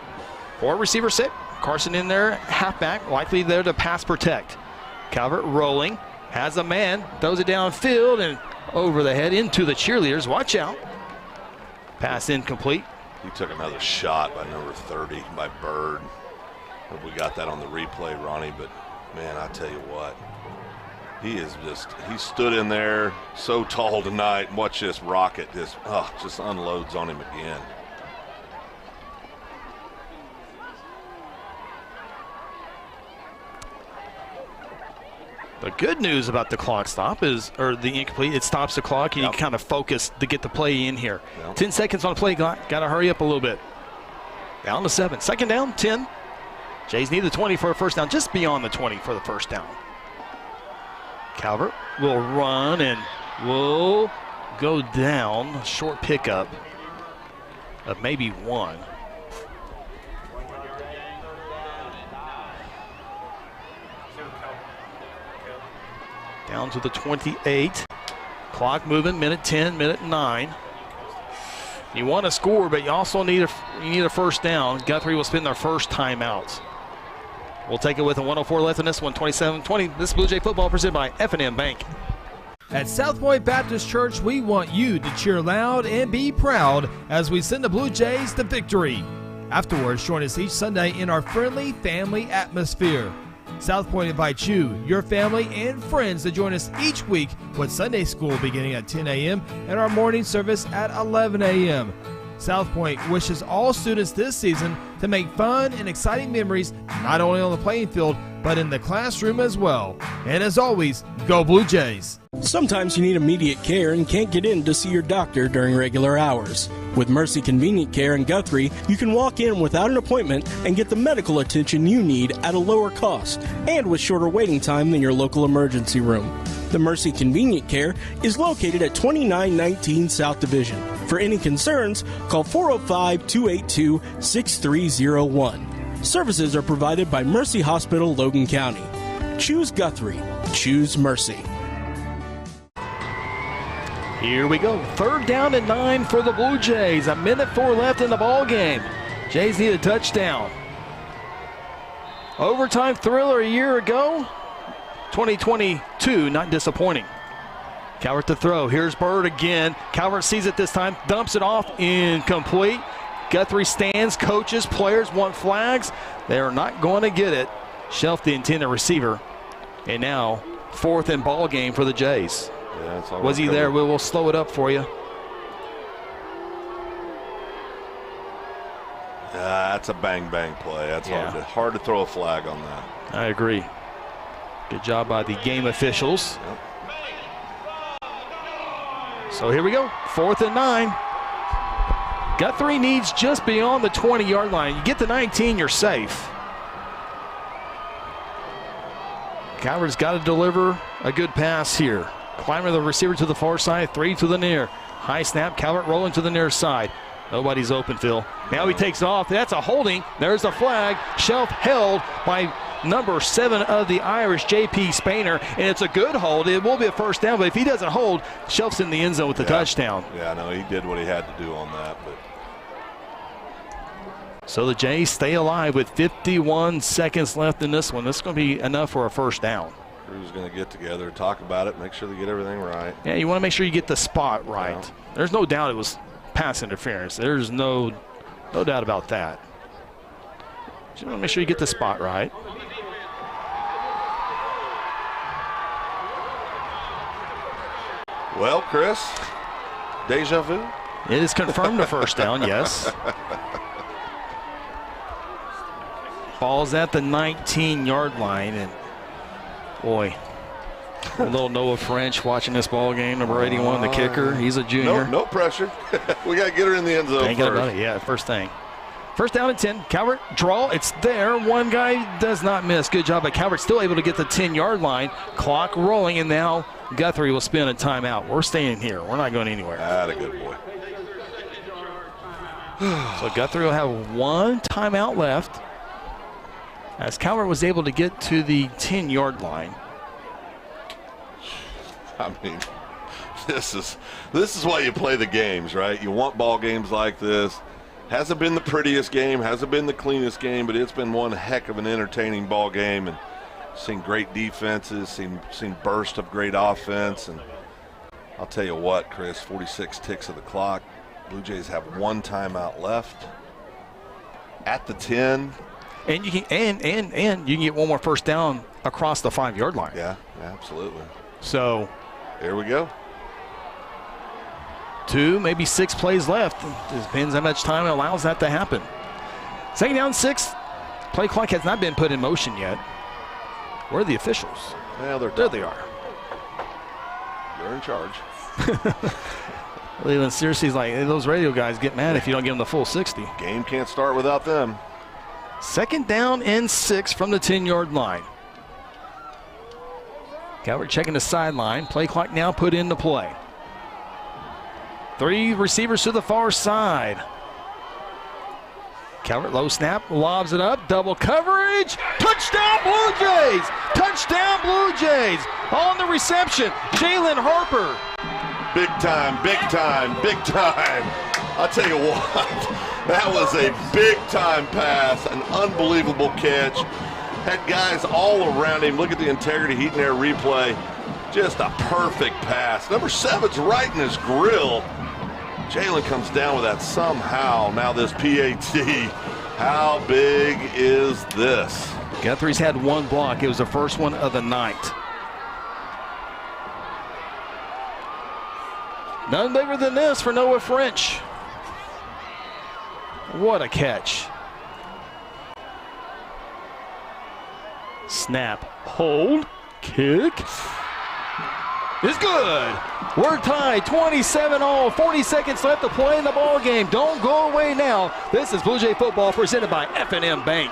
S9: 4 receiver set. Carson in there, halfback, likely there to pass protect. Calvert rolling, has a man, throws it downfield and over the head into the cheerleaders. Watch out. Pass incomplete.
S8: He took another shot by number 30 by Bird. Hope we got that on the replay, Ronnie, but man, I tell you what. He stood in there so tall tonight. Watch this rocket just unloads on him again.
S9: The good news about the clock stop is, or the incomplete, it stops the clock and you can kind of focus to get the play in here. 10 seconds on the play clock. Got to hurry up a little bit. Down to 7. Second down, 10. Jays need the 20 for a first down, just beyond the 20 for the first down. Calvert will run and will go down. Short pickup of maybe 1. Down to the 28. Clock moving, minute 10, minute 9. You want to score, but you also need a first down. Guthrie will spend their first timeout. We'll take it with a 104 left in this one, 27-20. This Blue Jay football presented by F&M Bank.
S2: At South Point Baptist Church, we want you to cheer loud and be proud as we send the Blue Jays to victory. Afterwards, join us each Sunday in our friendly family atmosphere. South Point invites you, your family, and friends to join us each week with Sunday school beginning at 10 a.m. and our morning service at 11 a.m. South Point wishes all students this season to make fun and exciting memories not only on the playing field, but in the classroom as well. And as always, go Blue Jays!
S17: Sometimes you need immediate care and can't get in to see your doctor during regular hours. With Mercy Convenient Care in Guthrie, you can walk in without an appointment and get the medical attention you need at a lower cost and with shorter waiting time than your local emergency room. The Mercy Convenient Care is located at 2919 South Division. For any concerns, call 405-282-6301. Services are provided by Mercy Hospital, Logan County. Choose Guthrie. Choose Mercy.
S9: Here we go. 3rd down and 9 for the Blue Jays. A minute 4 left in the ball game. Jays need a touchdown. Overtime thriller a year ago. 2022, not disappointing. Calvert to throw. Here's Bird again. Calvert sees it this time. Dumps it off. Incomplete. Guthrie stands. Coaches, players want flags. They are not going to get it. Shelf the intended receiver. And now 4th and ball game for the Jays.
S8: Yeah,
S9: was he there? We'll slow it up for you.
S8: That's a bang-bang play. That's hard to throw a flag on that.
S9: I agree. Good job by the game officials. So here we go, 4th and 9. Guthrie needs just beyond the 20-yard line. You get the 19, you're safe. Calvert's got to deliver a good pass here. Climbing the receiver to the far side, 3 to the near. High snap, Calvert rolling to the near side. Nobody's open, Phil. Now he takes off. That's a holding. There's a flag. Shelf held by number 7 of the Irish, J.P. Spainer, and it's a good hold. It will be a first down, but if he doesn't hold, Shelf's in the end zone with the touchdown.
S8: Yeah, no, he did what he had to do on that. But
S9: so the Jays stay alive with 51 seconds left in this one. This is going to be enough for a first down.
S8: Crew's going to get together, talk about it, make sure they get everything right.
S9: Yeah, you want to make sure you get the spot right. Yeah. There's no doubt it was pass interference. There's no doubt about that. You want to make sure you get the spot right.
S8: Well, Chris, deja vu?
S9: It is confirmed a first down, yes. Ball's at the 19-yard line, and boy, a little Noah French watching this ball game. Number 81, the kicker. He's a junior.
S8: No pressure. We got to get her in the end zone
S9: first. About it. Yeah, first thing. First down and 10. Calvert draw. It's there. One guy does not miss. Good job, but Calvert still able to get the 10-yard line. Clock rolling, and now Guthrie will spin a timeout. We're staying here. We're not going anywhere.
S8: That's a good boy.
S9: So Guthrie will have one timeout left, as Calvert was able to get to the 10-yard line.
S8: I mean, this is why you play the games, right? You want ball games like this. Hasn't been the prettiest game, hasn't been the cleanest game, but it's been one heck of an entertaining ball game, and seen great defenses, seen burst of great offense, and I'll tell you what, Chris, 46 ticks of the clock. Blue Jays have one timeout left at the 10.
S9: And you can and you can get one more first down across the 5-yard line.
S8: Yeah, absolutely.
S9: So
S8: here we go.
S9: 2, maybe 6 plays left. It depends how much time allows that to happen. 2nd down, 6. Play clock has not been put in motion yet. Where are the officials?
S8: Well,
S9: there they are.
S8: You're in charge.
S9: Leland seriously is like, hey, those radio guys get mad if you don't give them the full 60.
S8: Game can't start without them.
S9: 2nd down and 6 from the 10-yard line. Calvert checking the sideline. Play clock now put into play. 3 receivers to the far side. Calvert low snap, lobs it up, double coverage. Touchdown Blue Jays! Touchdown Blue Jays! On the reception, Jalen Harper.
S8: Big time, big time, big time. I'll tell you what, that was a big time pass, an unbelievable catch. Had guys all around him. Look at the integrity, heat and air replay. Just a perfect pass. Number 7's right in his grill. Jalen comes down with that somehow. Now this PAT, how big is this?
S9: Guthrie's had one block. It was the first one of the night. None bigger than this for Noah French. What a catch. Snap, hold, kick. It's good. We're tied 27-all. 40 seconds left to play in the ball game. Don't go away now. This is Blue Jay football presented by F&M Bank.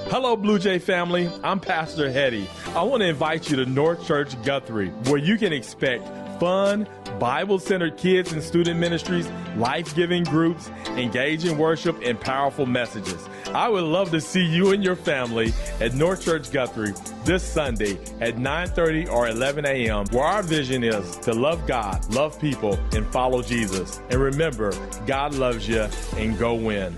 S3: Hello, Blue Jay family. I'm Pastor Hetty. I want to invite you to North Church Guthrie, where you can expect fun, Bible-centered kids and student ministries, life-giving groups, engaging worship, and powerful messages. I would love to see you and your family at North Church Guthrie this Sunday at 9:30 or 11 a.m., where our vision is to love God, love people, and follow Jesus. And remember, God loves you, and go win.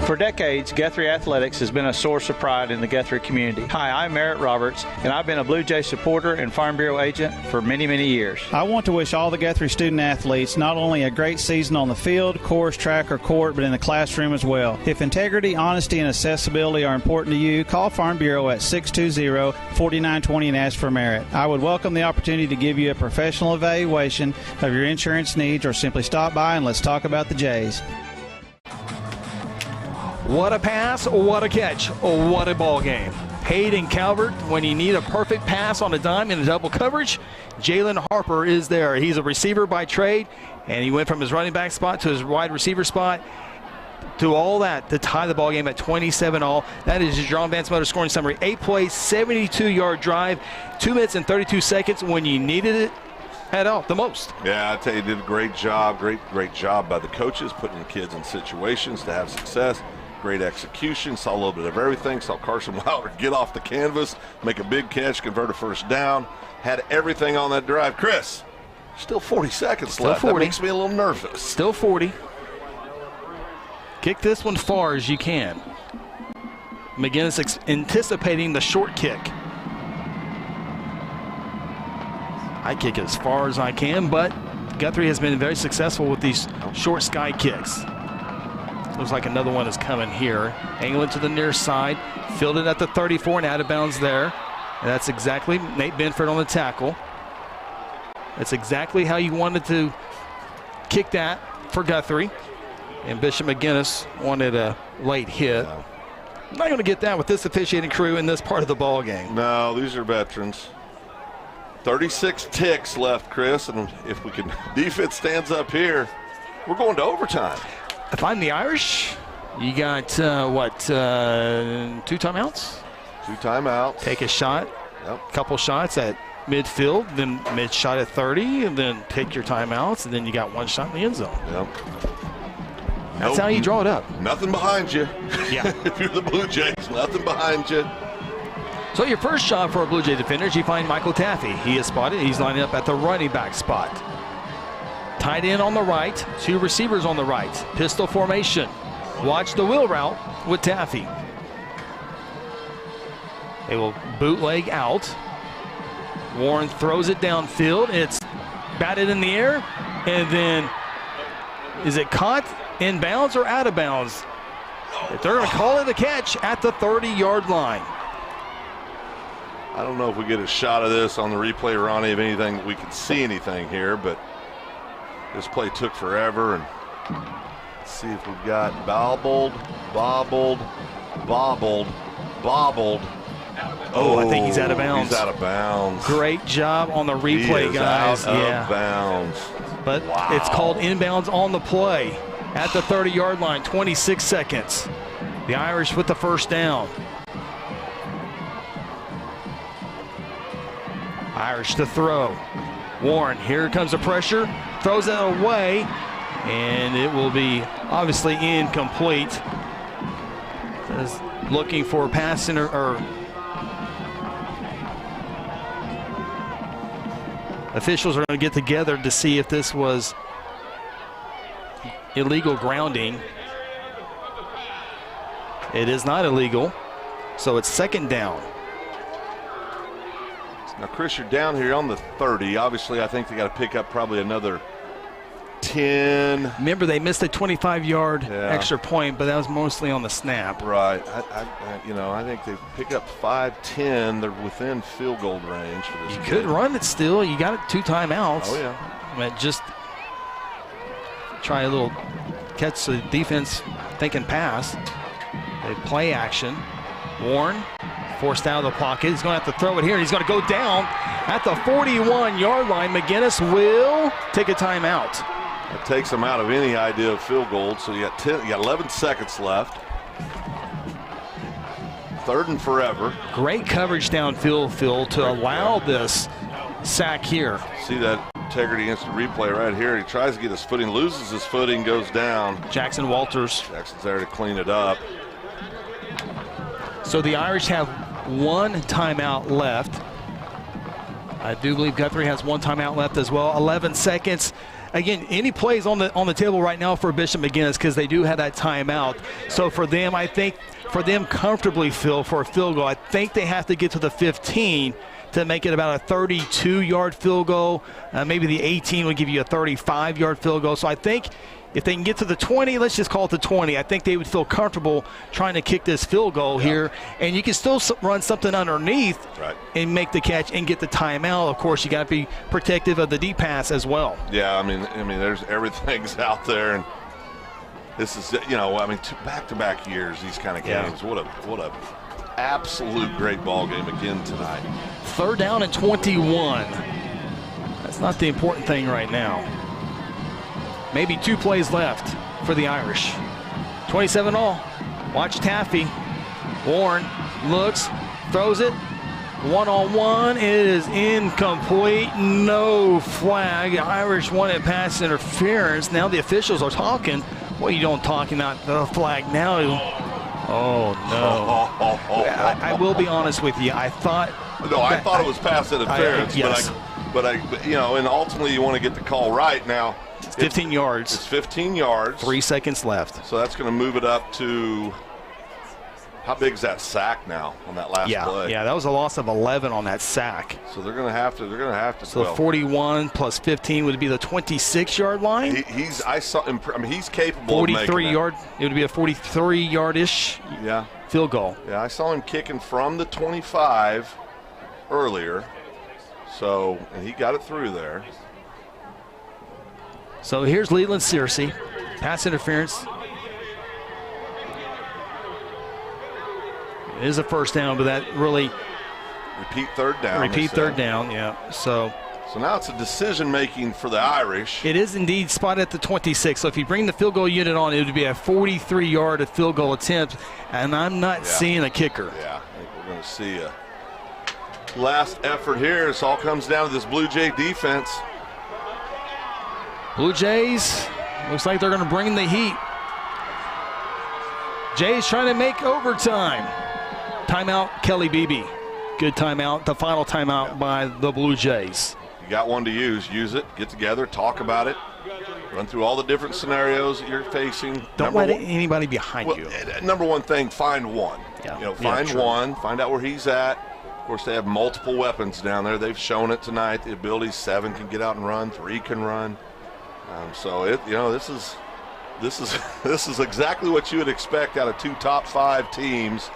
S19: For decades, Guthrie Athletics has been a source of pride in the Guthrie community. Hi, I'm Merritt Roberts, and I've been a Blue Jay supporter and Farm Bureau agent for many, many years.
S21: I want to wish all the Guthrie student athletes not only a great season on the field, course, track, or court, but in the classroom as well. If integrity, honesty, and accessibility are important to you, call Farm Bureau at 620-4920 and ask for Merritt. I would welcome the opportunity to give you a professional evaluation of your insurance needs, or simply stop by and let's talk about the Jays.
S9: What a pass, what a catch, what a ball game. Hayden Calvert, when you need a perfect pass on a dime in a double coverage, Jalen Harper is there. He's a receiver by trade, and he went from his running back spot to his wide receiver spot to all that to tie the ball game at 27-all. That is your John Vance Motor scoring summary. 8 plays, 72-yard drive, 2 minutes and 32 seconds when you needed it at all the most.
S8: Yeah, I tell you, did a great job. Great job by the coaches putting the kids in situations to have success. Great execution. Saw a little bit of everything. Saw Carson Wilder get off the canvas, make a big catch, convert a first down. Had everything on that drive. Chris, still 40 seconds left. 40. That makes me a little nervous.
S9: Still 40. Kick this one far as you can. McGuinness anticipating the short kick. I kick it as far as I can, but Guthrie has been very successful with these short sky kicks. Looks like another one is coming here. Angling to the near side, fielded at the 34 and out of bounds there. And that's exactly Nate Benford on the tackle. That's exactly how you wanted to kick that for Guthrie. And Bishop McGuinness wanted a late hit.
S8: Yeah.
S9: Not going to get that with this officiating crew in this part of the ball game.
S8: No, these are veterans. 36 ticks left, Chris, and if we can, defense stands up here, we're going to overtime.
S9: If I'm the Irish, you got, 2 timeouts?
S8: 2 timeouts.
S9: Take a shot, couple shots at midfield, then mid shot at 30, and then take your timeouts, and then you got 1 shot in the end zone.
S8: Yep.
S9: That's how you draw it up.
S8: Nothing behind you.
S9: Yeah.
S8: If you're the Blue Jays, nothing behind you.
S9: So your first shot for a Blue Jay defenders, you find Michael Taffy. He is spotted. He's lining up at the running back spot. Tight end on the right, 2 receivers on the right. Pistol formation. Watch the wheel route with Taffy. They will bootleg out. Warren throws it downfield. It's batted in the air. And then, is it caught in bounds or out of bounds? If they're going to call it a catch at the 30-yard line.
S8: I don't know if we get a shot of this on the replay, Ronnie, of anything. We can see anything here, but this play took forever. And let's see if we've got bobbled.
S9: Oh, I think he's out of bounds.
S8: He's out of bounds.
S9: Great job on the replay, guys.
S8: Out of bounds.
S9: But it's called inbounds on the play at the 30-yard line, 26 seconds. The Irish with the first down. Irish to throw. Warren, here comes the pressure. Throws it away, and it will be obviously incomplete. Just looking for a pass or officials are going to get together to see if this was illegal grounding. It is not illegal, so it's second down.
S8: Now, Chris, you're down here on the 30. Obviously, I think they got to pick up probably another 10.
S9: Remember, they missed a 25-yard extra point, but that was mostly on the snap.
S8: Right. I think they pick up 5-10. They're within field goal range for this.
S9: You could run it still. You got it 2 timeouts.
S8: Oh, yeah.
S9: I mean, just try a little catch the defense thinking pass. They play action. Warren forced out of the pocket. He's going to have to throw it here. He's going to go down at the 41-yard line. McGuinness will take a timeout.
S8: It takes them out of any idea of field goal. So you got 11 seconds left. 3rd and forever.
S9: Great coverage downfield, Phil, to allow this sack here.
S8: See that integrity instant replay right here. He tries to get his footing, loses his footing, goes down.
S9: Jackson Walters.
S8: Jackson's there to clean it up.
S9: So the Irish have 1 timeout left. I do believe Guthrie has 1 timeout left as well. 11 seconds. Again, any plays on the table right now for Bishop McGuinness because they do have that timeout. So for them, I think for them comfortably, Phil, for a field goal, I think they have to get to the 15 to make it about a 32-yard field goal. Maybe the 18 would give you a 35-yard field goal. So I think if they can get to the 20, let's just call it the 20. I think they would feel comfortable trying to kick this field goal here. And you can still run something underneath and make the catch and get the timeout. Of course, you got to be protective of the deep pass as well.
S8: Yeah, I mean, there's everything's out there. And this is, back-to-back years, these kind of games. What a absolute great ball game again tonight.
S9: 3rd down and 21. That's not the important thing right now. Maybe 2 plays left for the Irish. 27 all. Watch Taffy. Warren looks, throws it. 1-on-1. It is incomplete. No flag. Irish wanted pass interference. Now the officials are talking. What are you doing talking about the flag now? Oh, no. I will be honest with you. I thought
S8: it was pass interference.
S9: Yes.
S8: But and ultimately you want to get the call right now.
S9: It's 15 yards.
S8: It's 15 yards.
S9: 3 seconds left.
S8: So that's going to move it up to, how big is that sack now on that last play?
S9: Yeah, that was a loss of 11 on that sack.
S8: So they're going to have to.
S9: So 41 plus 15 would be the 26-yard line.
S8: He's capable
S9: 43
S8: of making
S9: yard. It would be a 43-yard-ish.
S8: Yeah.
S9: Field goal.
S8: Yeah, I saw him kicking from the 25 earlier. So, and he got it through there.
S9: So here's Leland Searcy. Pass interference. It is a first down, but that really...
S8: Repeat 3rd down.
S9: Repeat 3rd down, yeah. So
S8: now it's a decision-making for the Irish.
S9: It is indeed spotted at the 26. So if you bring the field goal unit on, it would be a 43-yard field goal attempt, and I'm not seeing a kicker.
S8: Yeah, I think we're going to see a last effort here. This all comes down to this Blue Jay defense.
S9: Blue Jays, looks like they're going to bring the heat. Jays trying to make overtime. Timeout, Kelly Beebe. Good timeout, the final timeout by the Blue Jays.
S8: You got one to use it, get together, talk about it, run through all the different scenarios that you're facing.
S9: Don't let anybody behind you.
S8: Number one thing, find one.
S9: Yeah.
S8: Find one, find out where he's at. Of course, they have multiple weapons down there. They've shown it tonight. The ability 7 can get out and run, 3 can run. This is exactly what you would expect out of 2 top 5 teams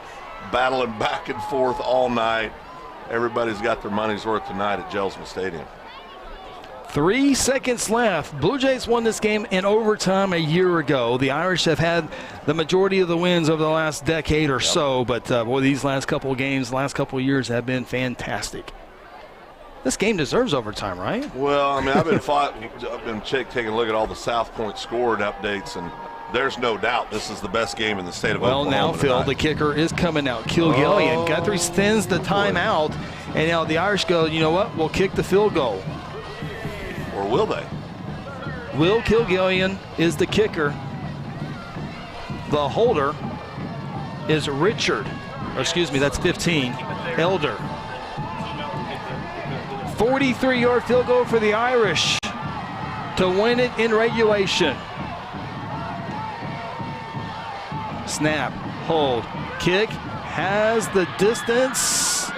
S8: battling back and forth all night. Everybody's got their money's worth tonight at Jelsma Stadium.
S9: 3 seconds left. Blue Jays won this game in overtime a year ago. The Irish have had the majority of the wins over the last decade or so, but boy, these last couple of games, last couple of years have been fantastic. This game deserves overtime, right?
S8: Well, I mean, I've been taking a look at all the South Point scored updates, and there's no doubt this is the best game in the state of Oklahoma.
S9: Well, now, Phil, the kicker is coming out. Kilgallion. Guthrie extends the timeout, and now the Irish go, you know what, we'll kick the field goal.
S8: Or will they?
S9: Will Kilgallion is the kicker. The holder is Richard. Or excuse me, that's 15. Elder. 43-yard field goal for the Irish to win it in regulation. Snap, hold, kick, has the distance,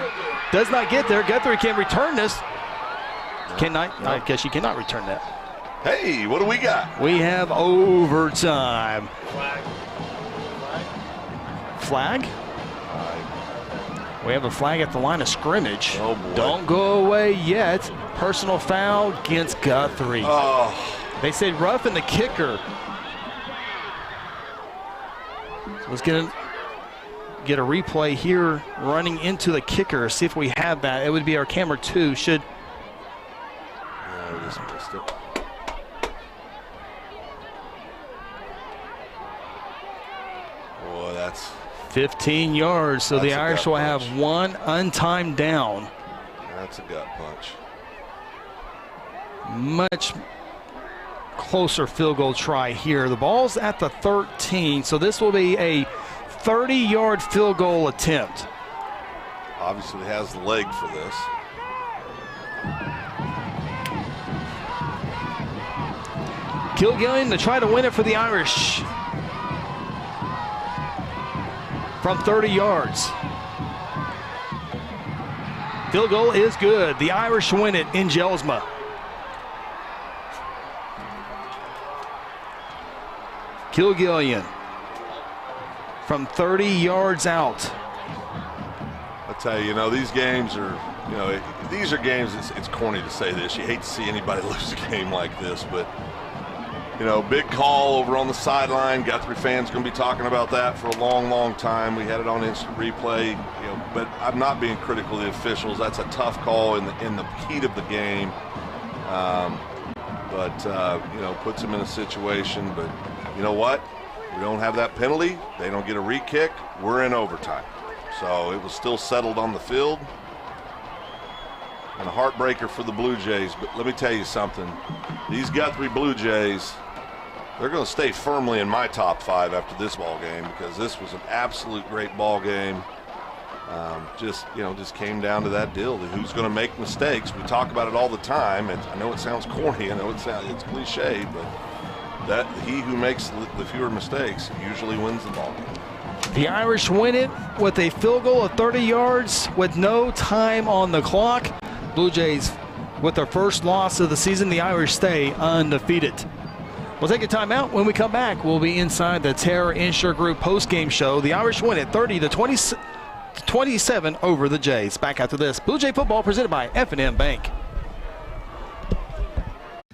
S9: does not get there. Guthrie can return this. I guess you cannot return that.
S8: Hey, what do we got?
S9: We have overtime. Flag? We have a flag at the line of scrimmage.
S8: Oh boy.
S9: Don't go away yet. Personal foul against Guthrie.
S8: Oh.
S9: They said roughing the kicker. So let's get a replay here running into the kicker. See if we have that. It would be our camera 2. Should.
S8: Yeah, we just missed it. Boy, that's
S9: 15 yards, so the Irish will have 1 untimed down.
S8: That's a gut punch.
S9: Much closer field goal try here. The ball's at the 13, so this will be a 30-yard field goal attempt.
S8: Obviously has the leg for this.
S9: Kilgallion to try to win it for the Irish. From 30 yards. Field goal is good. The Irish win it in Jelsma. Kilgallion from 30 yards out.
S8: I tell you, these games are, these are games, it's corny to say this. You hate to see anybody lose a game like this, but, big call over on the sideline. Guthrie fans going to be talking about that for a long, long time. We had it on instant replay, but I'm not being critical of the officials. That's a tough call in the heat of the game. Puts them in a situation. But you know what? We don't have that penalty. They don't get a re-kick. We're in overtime. So it was still settled on the field. And a heartbreaker for the Blue Jays. But let me tell you something. These Guthrie Bluejays, they're going to stay firmly in my top 5 after this ball game, because this was an absolute great ball game. Just came down to that deal. Who's going to make mistakes? We talk about it all the time. And I know it sounds corny. I know it's cliche, but he who makes the fewer mistakes usually wins the ball game.
S9: The Irish win it with a field goal of 30 yards with no time on the clock. Blue Jays with their first loss of the season. The Irish stay undefeated. We'll take a timeout. When we come back, we'll be inside the Terror Insure Group post-game show. The Irish win it 30-27 over the Jays. Back after this. Blue Jay football presented by F&M Bank.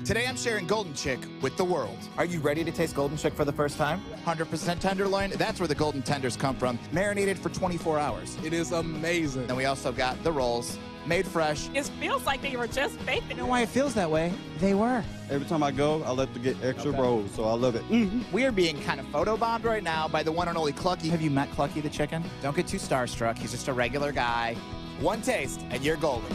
S4: Today I'm sharing Golden Chick with the world. Are you ready to taste Golden Chick for the first time? 100% tenderloin, that's where the golden tenders come from. Marinated for 24 hours. It is amazing. And we also got the rolls, made fresh.
S5: It feels like they were just baked.
S4: You know why it feels that way? They were.
S6: Every time I go, I like to get extra rolls, so I love it.
S4: We are being kind of photobombed right now by the one and only Clucky. Have you met Clucky the chicken? Don't get too starstruck. He's just a regular guy. One taste, and you're golden.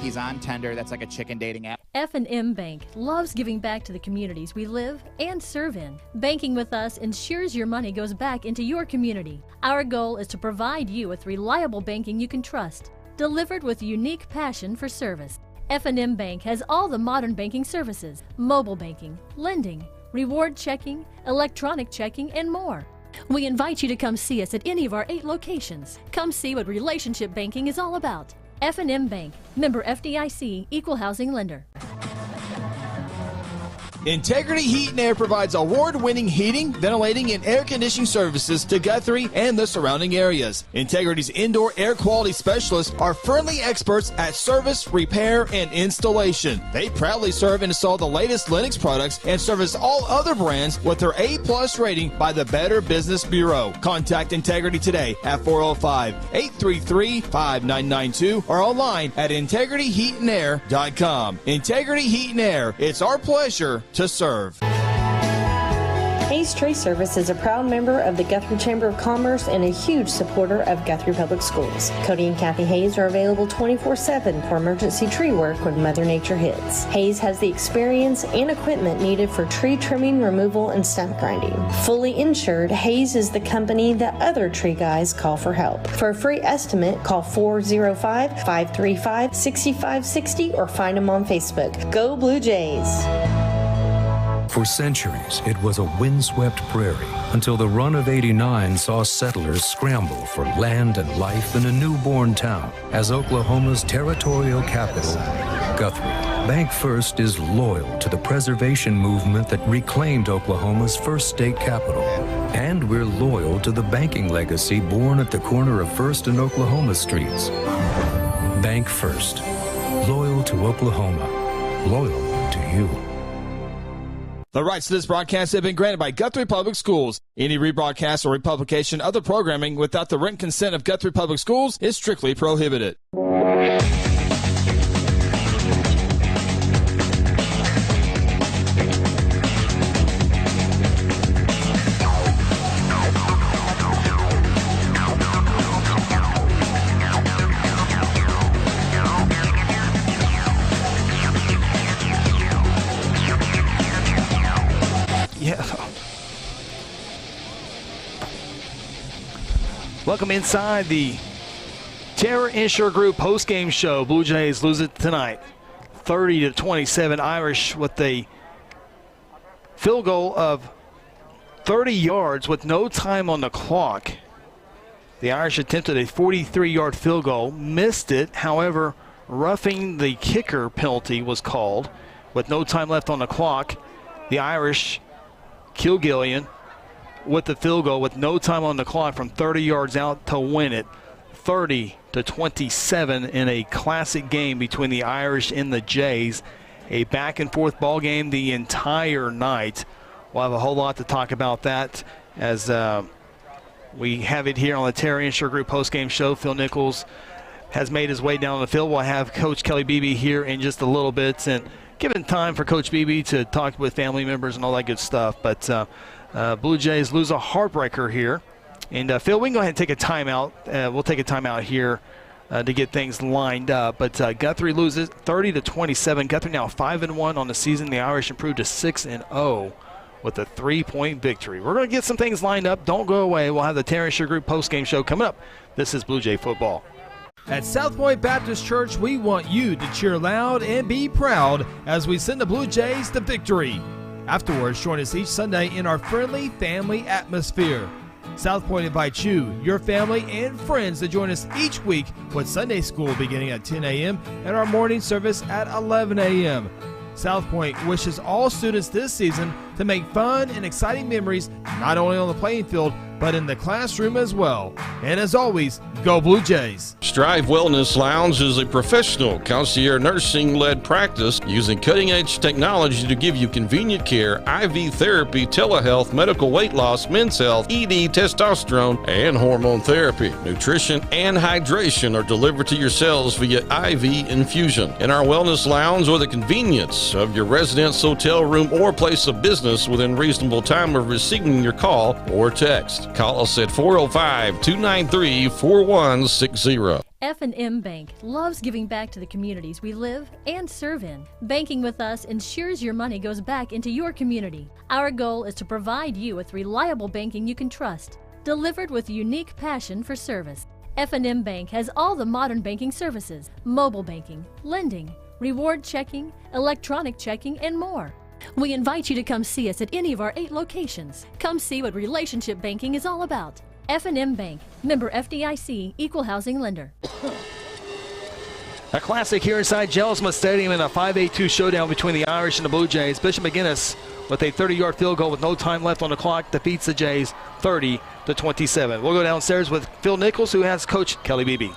S4: He's on Tender. That's like a chicken dating app.
S11: F&M Bank loves giving back to the communities we live and serve in. Banking with us ensures your money goes back into your community. Our goal is to provide you with reliable banking you can trust, delivered with a unique passion for service. F&M Bank has all the modern banking services: mobile banking, lending, reward checking, electronic checking, and more. We invite you to come see us at any of our 8 locations. Come see what relationship banking is all about. F&M Bank, member FDIC, equal housing lender.
S2: Integrity Heat and Air provides award-winning heating, ventilating, and air conditioning services to Guthrie and the surrounding areas. Integrity's indoor air quality specialists are friendly experts at service, repair, and installation. They proudly serve and install the latest Linux products and service all other brands with their A+ rating by the Better Business Bureau. Contact Integrity today at 405-833-5992 or online at integrityheatandair.com. Integrity Heat and Air, it's our pleasure to serve.
S7: Hayes Tree Service is a proud member of the Guthrie Chamber of Commerce and a huge supporter of Guthrie Public Schools. Cody and Kathy Hayes are available 24/7 for emergency tree work when Mother Nature hits. Hayes has the experience and equipment needed for tree trimming, removal, and stump grinding. Fully insured, Hayes is the company that other tree guys call for help. For a free estimate, call 405-535-6560 or find them on Facebook. Go Blue Jays!
S18: For centuries, it was a windswept prairie until the run of '89 saw settlers scramble for land and life in a newborn town as Oklahoma's territorial capital, Guthrie. Bank First is loyal to the preservation movement that reclaimed Oklahoma's first state capital. And we're loyal to the banking legacy born at the corner of First and Oklahoma streets. Bank First. Loyal to Oklahoma. Loyal to you.
S2: The rights to this broadcast have been granted by Guthrie Public Schools. Any rebroadcast or republication of the programming without the written consent of Guthrie Public Schools is strictly prohibited.
S9: Welcome inside the Terror Insure Group post-game show. Blue Jays lose it tonight, 30-27. Irish with a field goal of 30 yards with no time on the clock. The Irish attempted a 43-yard field goal, missed it. However, roughing the kicker penalty was called with no time left on the clock. The Irish, Kilgillian, with the field goal with no time on the clock from 30 yards out to win it 30-27 in a classic game between the Irish and the Jays. a back-and-forth ball game the entire night. We'll have a whole lot to talk about that as we have it here on the Terry Insure Group postgame show. Phil Nichols has made his way down the field. We'll have Coach Kelly Beebe here in just a little bit, and given time for Coach Beebe to talk with family members and all that good stuff. But Blue Jays lose a heartbreaker here. And Phil, we can go ahead and take a timeout. We'll take a timeout here to get things lined up. But Guthrie loses 30-27. Guthrie now 5-1 on the season. The Irish improved to 6-0 with a 3-point victory. We're going to get some things lined up. Don't go away. We'll have the Terry Insure Group postgame show coming up. This is Blue Jay football.
S2: At South Point Baptist Church, we want you to cheer loud and be proud as we send the Blue Jays to victory. Afterwards, join us each Sunday in our friendly family atmosphere. South Point invites you, your family, and friends to join us each week with Sunday school beginning at 10 a.m. and our morning service at 11 a.m. South Point wishes all students this season to make fun and exciting memories not only on the playing field, but in the classroom as well. And as always, go Blue Jays.
S12: Strive Wellness Lounge is a professional concierge nursing-led practice using cutting-edge technology to give you convenient care, IV therapy, telehealth, medical weight loss, men's health, ED, testosterone, and hormone therapy. Nutrition and hydration are delivered to your cells via IV infusion. In our Wellness Lounge, or the convenience of your residence, hotel room, or place of business within reasonable time of receiving your call or text. Call us at 405-293-4160.
S11: F&M Bank loves giving back to the communities we live and serve in. Banking with us ensures your money goes back into your community. Our goal is to provide you with reliable banking you can trust, delivered with unique passion for service. F&M Bank has all the modern banking services: mobile banking, lending, reward checking, electronic checking, and more. We invite you to come see us at any of our 8 locations. Come see what relationship banking is all about. F&M Bank, member FDIC, equal housing lender.
S9: A classic here inside Jelsma Stadium in a 5-8-2 showdown between the Irish and the Blue Jays. Bishop McGuinness, with a 30-yard field goal with no time left on the clock, defeats the Jays 30-27. We'll go downstairs with Phil Nichols, who has Coach Kelly Beebe.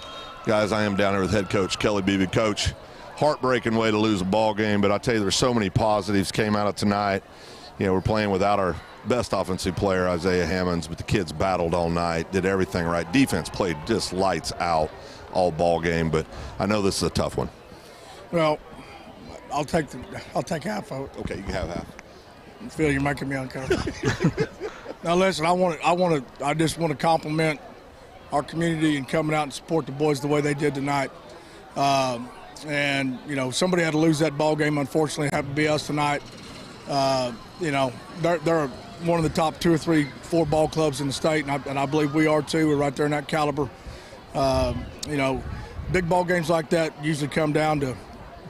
S8: Guys, I am down here with head coach Kelly Beebe. Coach, heartbreaking way to lose a ball game, but I tell you, there's so many positives came out of tonight. You know, we're playing without our best offensive player, Isaiah Hammonds, but the kids battled all night, did everything right. Defense played just lights out all ball game, but I know this is a tough one.
S13: Well, I'll take half of it.
S8: Okay, you can have half.
S13: Phil, you're making me uncomfortable. Now listen, I just want to compliment our community and coming out and support the boys the way they did tonight. And, you know, somebody had to lose that ball game. Unfortunately, it happened to be us tonight. You know, they're one of the top 2 or 3, 4 ball clubs in the state, and I believe we are too. We're right there in that caliber. You know, big ball games like that usually come down to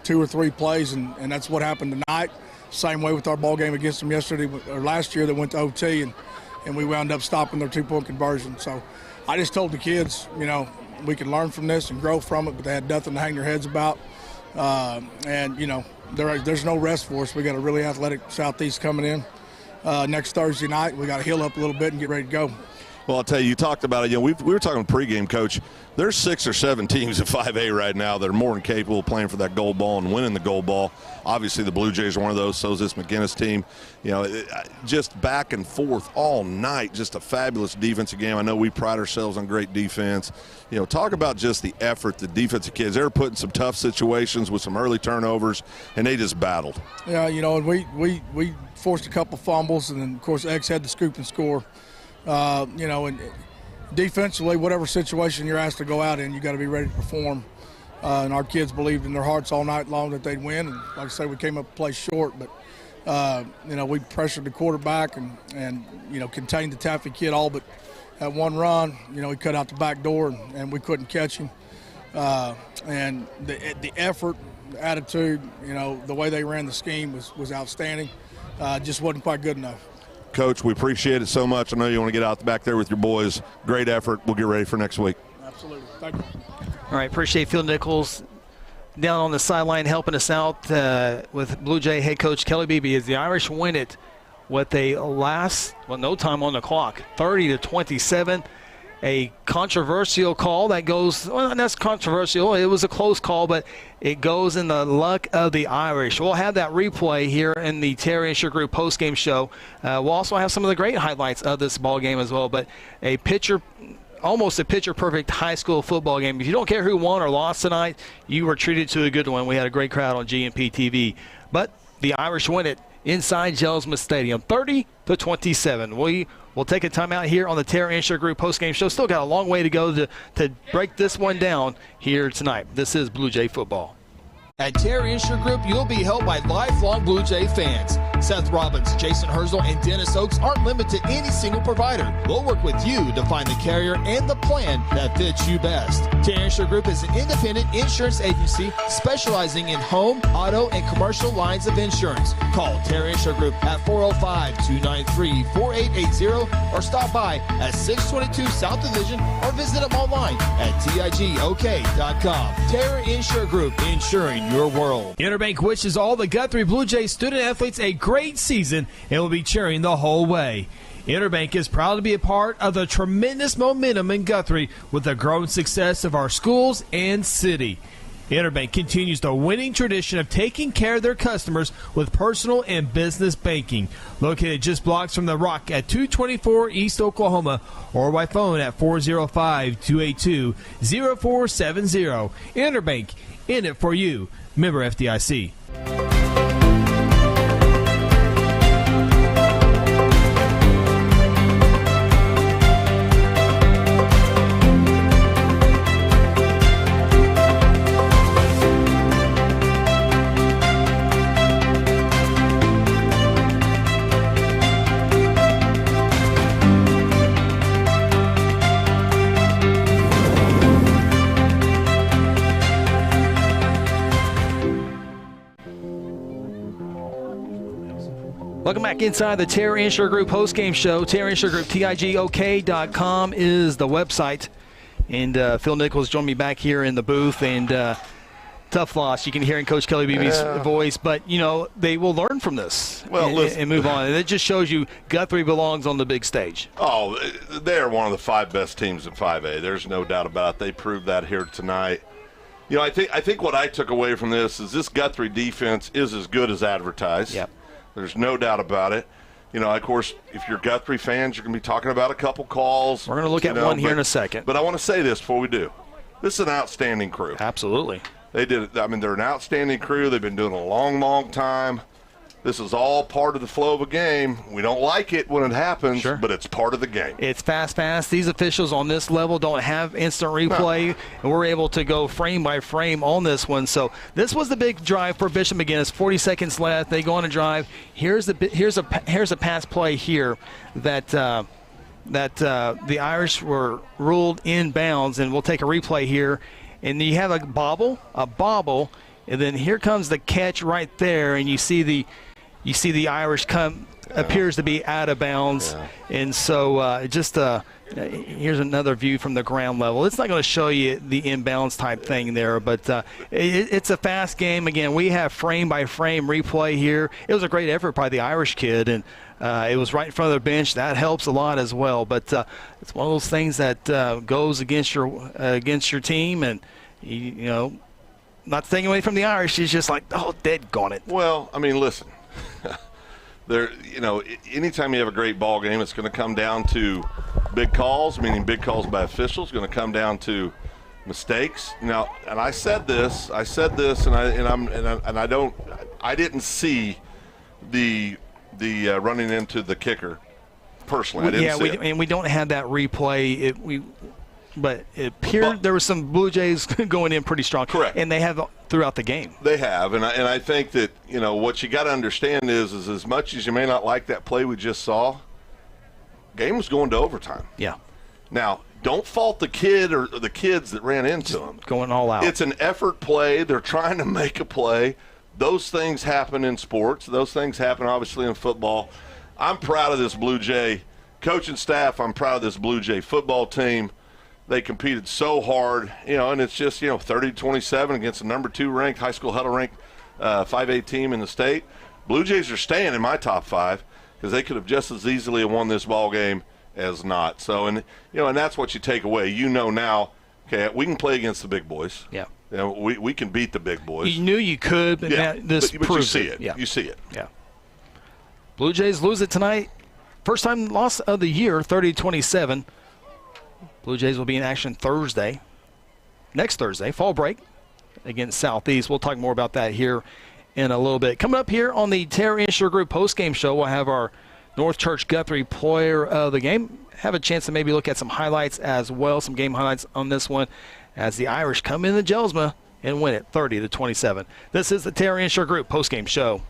S13: 2 or 3 plays, and that's what happened tonight. Same way with our ball game against them yesterday or last year that went to OT, and we wound up stopping their 2-point conversion. So I just told the kids, you know, we can learn from this and grow from it, but they had nothing to hang their heads about. And, you know, there's no rest for us. We got a really athletic Southeast coming in next Thursday night. We got to heal up a little bit and get ready to go.
S8: Well, I'll tell you, you talked about it. You know, we were talking pregame, Coach. There's 6 or 7 teams at 5A right now that are more than capable of playing for that gold ball and winning the gold ball. Obviously, the Blue Jays are one of those. So is this McGuinness team. You know, just back and forth all night. Just a fabulous defensive game. I know we pride ourselves on great defense. You know, talk about just the effort the defensive kids. They were put in some tough situations with some early turnovers, and they just battled.
S13: Yeah, you know, and we forced a couple fumbles, and then of course X had the scoop and score. You know, and defensively, whatever situation you're asked to go out in, you got to be ready to perform. And our kids believed in their hearts all night long that they'd win. And like I say, we came up a play short, but you know, we pressured the quarterback and you know, contained the Taffy kid all but at one run. You know, he cut out the back door and we couldn't catch him. And the effort, the attitude, you know, the way they ran the scheme was outstanding. Just wasn't quite good enough.
S8: Coach, we appreciate it so much. I know you want to get out back there with your boys. Great effort. We'll get ready for next week.
S13: Absolutely. Thank you.
S9: All right, appreciate Phil Nichols down on the sideline helping us out with Blue Jay head coach Kelly Beebe as the Irish win it with no time on the clock, 30-27. a controversial call that goes, well, that's controversial. It was a close call, but it goes in the luck of the Irish. We'll have that replay here in the Terry Insure Group postgame show. We'll also have some of the great highlights of this ball game as well, but almost a picture-perfect high school football game. If you don't care who won or lost tonight, you were treated to a good one. We had a great crowd on GMP TV. But the Irish win it inside Jelsma Stadium, 30-27. We will take a timeout here on the Terry Insure Group postgame show. Still got a long way to go to break this one down here tonight. This is Blue Jay football.
S2: At Terry Insure Group, you'll be helped by lifelong Blue Jay fans. Seth Robbins, Jason Herzl, and Dennis Oaks aren't limited to any single provider. We'll work with you to find the carrier and the plan that fits you best. Terry Insure Group is an independent insurance agency specializing in home, auto, and commercial lines of insurance. Call Terry Insure Group at 405-293-4880 or stop by at 622 South Division or visit them online at tigok.com. Terry Insure Group, insuring your world. Interbank wishes all the Guthrie Bluejays student athletes a great season and will be cheering the whole way. Interbank is proud to be a part of the tremendous momentum in Guthrie with the growing success of our schools and city. Interbank continues the winning tradition of taking care of their customers with personal and business banking. Located just blocks from the Rock at 224 East Oklahoma or by phone at 405-282-0470. Interbank, in it for you. Member FDIC.
S9: Welcome back inside the Terry Insure Group postgame show. Terry Insure Group, tigok.com is the website. And Phil Nichols joined me back here in the booth. And tough loss. You can hear in Coach Kelly Beebe's voice. But, you know, they will learn from this and move on. And it just shows you Guthrie belongs on the big stage.
S8: Oh, they're one of the 5 best teams in 5A. There's no doubt about it. They proved that here tonight. You know, I think what I took away from this is this Guthrie defense is as good as advertised.
S9: Yep.
S8: There's no doubt about it. You know, of course, if you're Guthrie fans, you're going to be talking about a couple calls.
S9: We're going to look at one here in a second.
S8: But I want to say this before we do. This is an outstanding crew.
S9: Absolutely.
S8: They did. I mean, they're an outstanding crew. They've been doing it a long, long time. This is all part of the flow of a game. We don't like it when it happens, but it's part of the game.
S9: It's fast. These officials on this level don't have instant replay, and we're able to go frame by frame on this one. So this was the big drive for Bishop McGuinness. 40 seconds left. They go on a drive. Here's a pass play here that the Irish were ruled in bounds, and we'll take a replay here. And you have a bobble, and then here comes the catch right there, and you see the Irish appears to be out of bounds. And so here's another view from the ground level. It's not going to show you the inbounds type thing there, but it's a fast game. Again, we have frame by frame replay here. It was a great effort by the Irish kid, and it was right in front of the bench. That helps a lot as well. But it's one of those things that goes against your team, and you know, not taking away from the Irish. It's just like, oh, dead gone it.
S8: Well, I mean, listen. You know, anytime you have a great ball game, it's going to come down to big calls, meaning big calls by officials. It's going to come down to mistakes. Now, and I said this, I didn't see the running into the kicker personally. I didn't see it.
S9: And we don't have that replay. But it appeared there was some Blue Jays going in pretty strong.
S8: Correct.
S9: And they have throughout the game.
S8: They have. And I think that, you know, what you got to understand is as much as you may not like that play we just saw, game was going to overtime.
S9: Yeah.
S8: Now, don't fault the kid or the kids that ran into him.
S9: Going all out.
S8: It's an effort play. They're trying to make a play. Those things happen in sports. Those things happen, obviously, in football. I'm proud of this Blue Jay coaching staff. I'm proud of this Blue Jay football team. They competed so hard, you know, and it's just, you know, 30-27 against the number 2 ranked high school huddle ranked 5A team in the state. Blue Jays are staying in my top 5 because they could have just as easily won this ball game as not. So, and that's what you take away. Now, okay, we can play against the big boys.
S9: Yeah.
S8: We can beat the big boys.
S9: You knew you could, but now this
S8: but you
S9: proves
S8: see it.
S9: Yeah.
S8: You see it.
S9: Yeah. Blue Jays lose it tonight. First time loss of the year, 30-27. Blue Jays will be in action next Thursday, fall break against Southeast. We'll talk more about that here in a little bit. Coming up here on the Terry Insure Group postgame show, we'll have our North Church Guthrie player of the game. Have a chance to maybe look at some highlights as well, some game highlights on this one, as the Irish come into Jelsma and win it 30-27. This is the Terry Insure Group postgame show.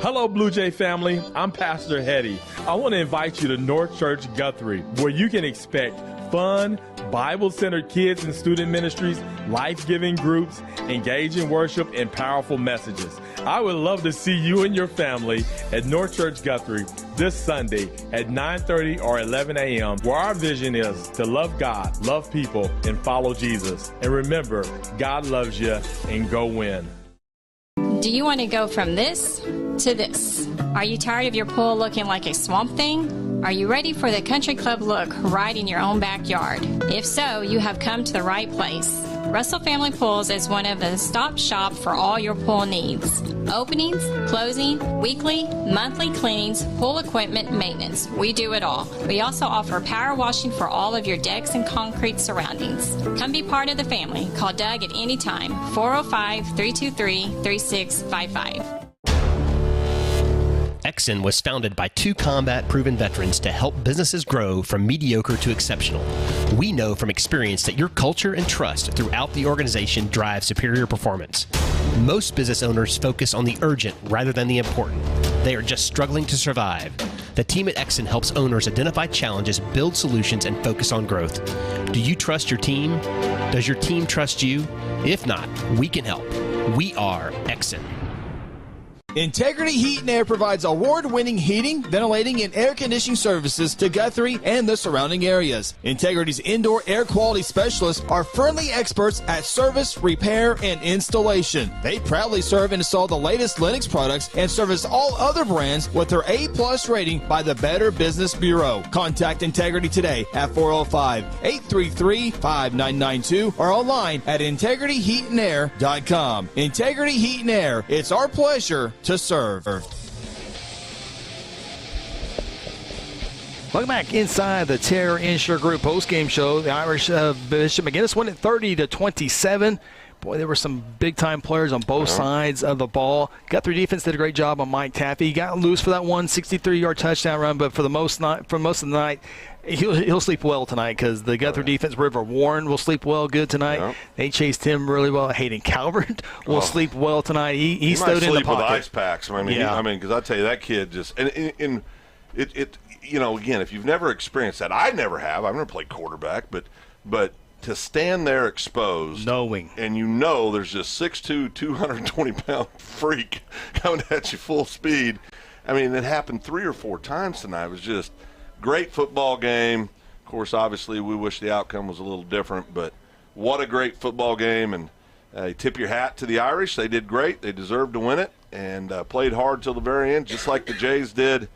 S3: Hello, Blue Jay family. I'm Pastor Hetty. I want to invite you to North Church Guthrie, where you can expect fun, Bible-centered kids and student ministries, life-giving groups, engaging worship, and powerful messages. I would love to see you and your family at North Church Guthrie this Sunday at 9:30 or 11 a.m., where our vision is to love God, love people, and follow Jesus. And remember, God loves you, and go win.
S14: Do you want to go from this to this? Are you tired of your pool looking like a swamp thing? Are you ready for the country club look right in your own backyard? If so, you have come to the right place. Russell Family Pools is one of the stop shop for all your pool needs. Openings, closing, weekly, monthly cleanings, pool equipment, maintenance. We do it all. We also offer power washing for all of your decks and concrete surroundings. Come be part of the family. Call Doug at any time, 405-323-3655.
S10: Exxon was founded by two combat-proven veterans to help businesses grow from mediocre to exceptional. We know from experience that your culture and trust throughout the organization drive superior performance. Most business owners focus on the urgent rather than the important. They are just struggling to survive. The team at Exxon helps owners identify challenges, build solutions, and focus on growth. Do you trust your team? Does your team trust you? If not, we can help. We are Exxon.
S2: Integrity Heat and Air provides award-winning heating, ventilating, and air conditioning services to Guthrie and the surrounding areas. Integrity's indoor air quality specialists are friendly experts at service, repair, and installation. They proudly serve and install the latest Linux products and service all other brands with their A+ rating by the Better Business Bureau. Contact Integrity today at 405-833-5992 or online at integrityheatandair.com. Integrity Heat and Air, it's our pleasure to serve.
S9: Welcome back inside the Terry Insure Group postgame show. The Irish Bishop McGuinness won it 30-27. Boy, there were some big-time players on both sides of the ball. Guthrie defense did a great job on Mike Taffy. He got loose for that 163-yard touchdown run, but for most of the night, he'll sleep well tonight because the Guthrie defense, River Warren, will sleep well good tonight. Yeah. They chased him really well. Hayden Calvert will sleep well tonight. He stowed in the pocket. He might sleep with ice
S8: packs. Because I tell you, that kid just again, if you've never experienced that, I never have. I've never played quarterback, but to stand there exposed,
S9: knowing,
S8: and there's just 6'2", 220-pound freak coming at you full speed. I mean, it happened 3 or 4 times tonight. It was just great football game. Of course, obviously, we wish the outcome was a little different, but what a great football game. And you tip your hat to the Irish. They did great. They deserved to win it and played hard till the very end, just like the Jays did.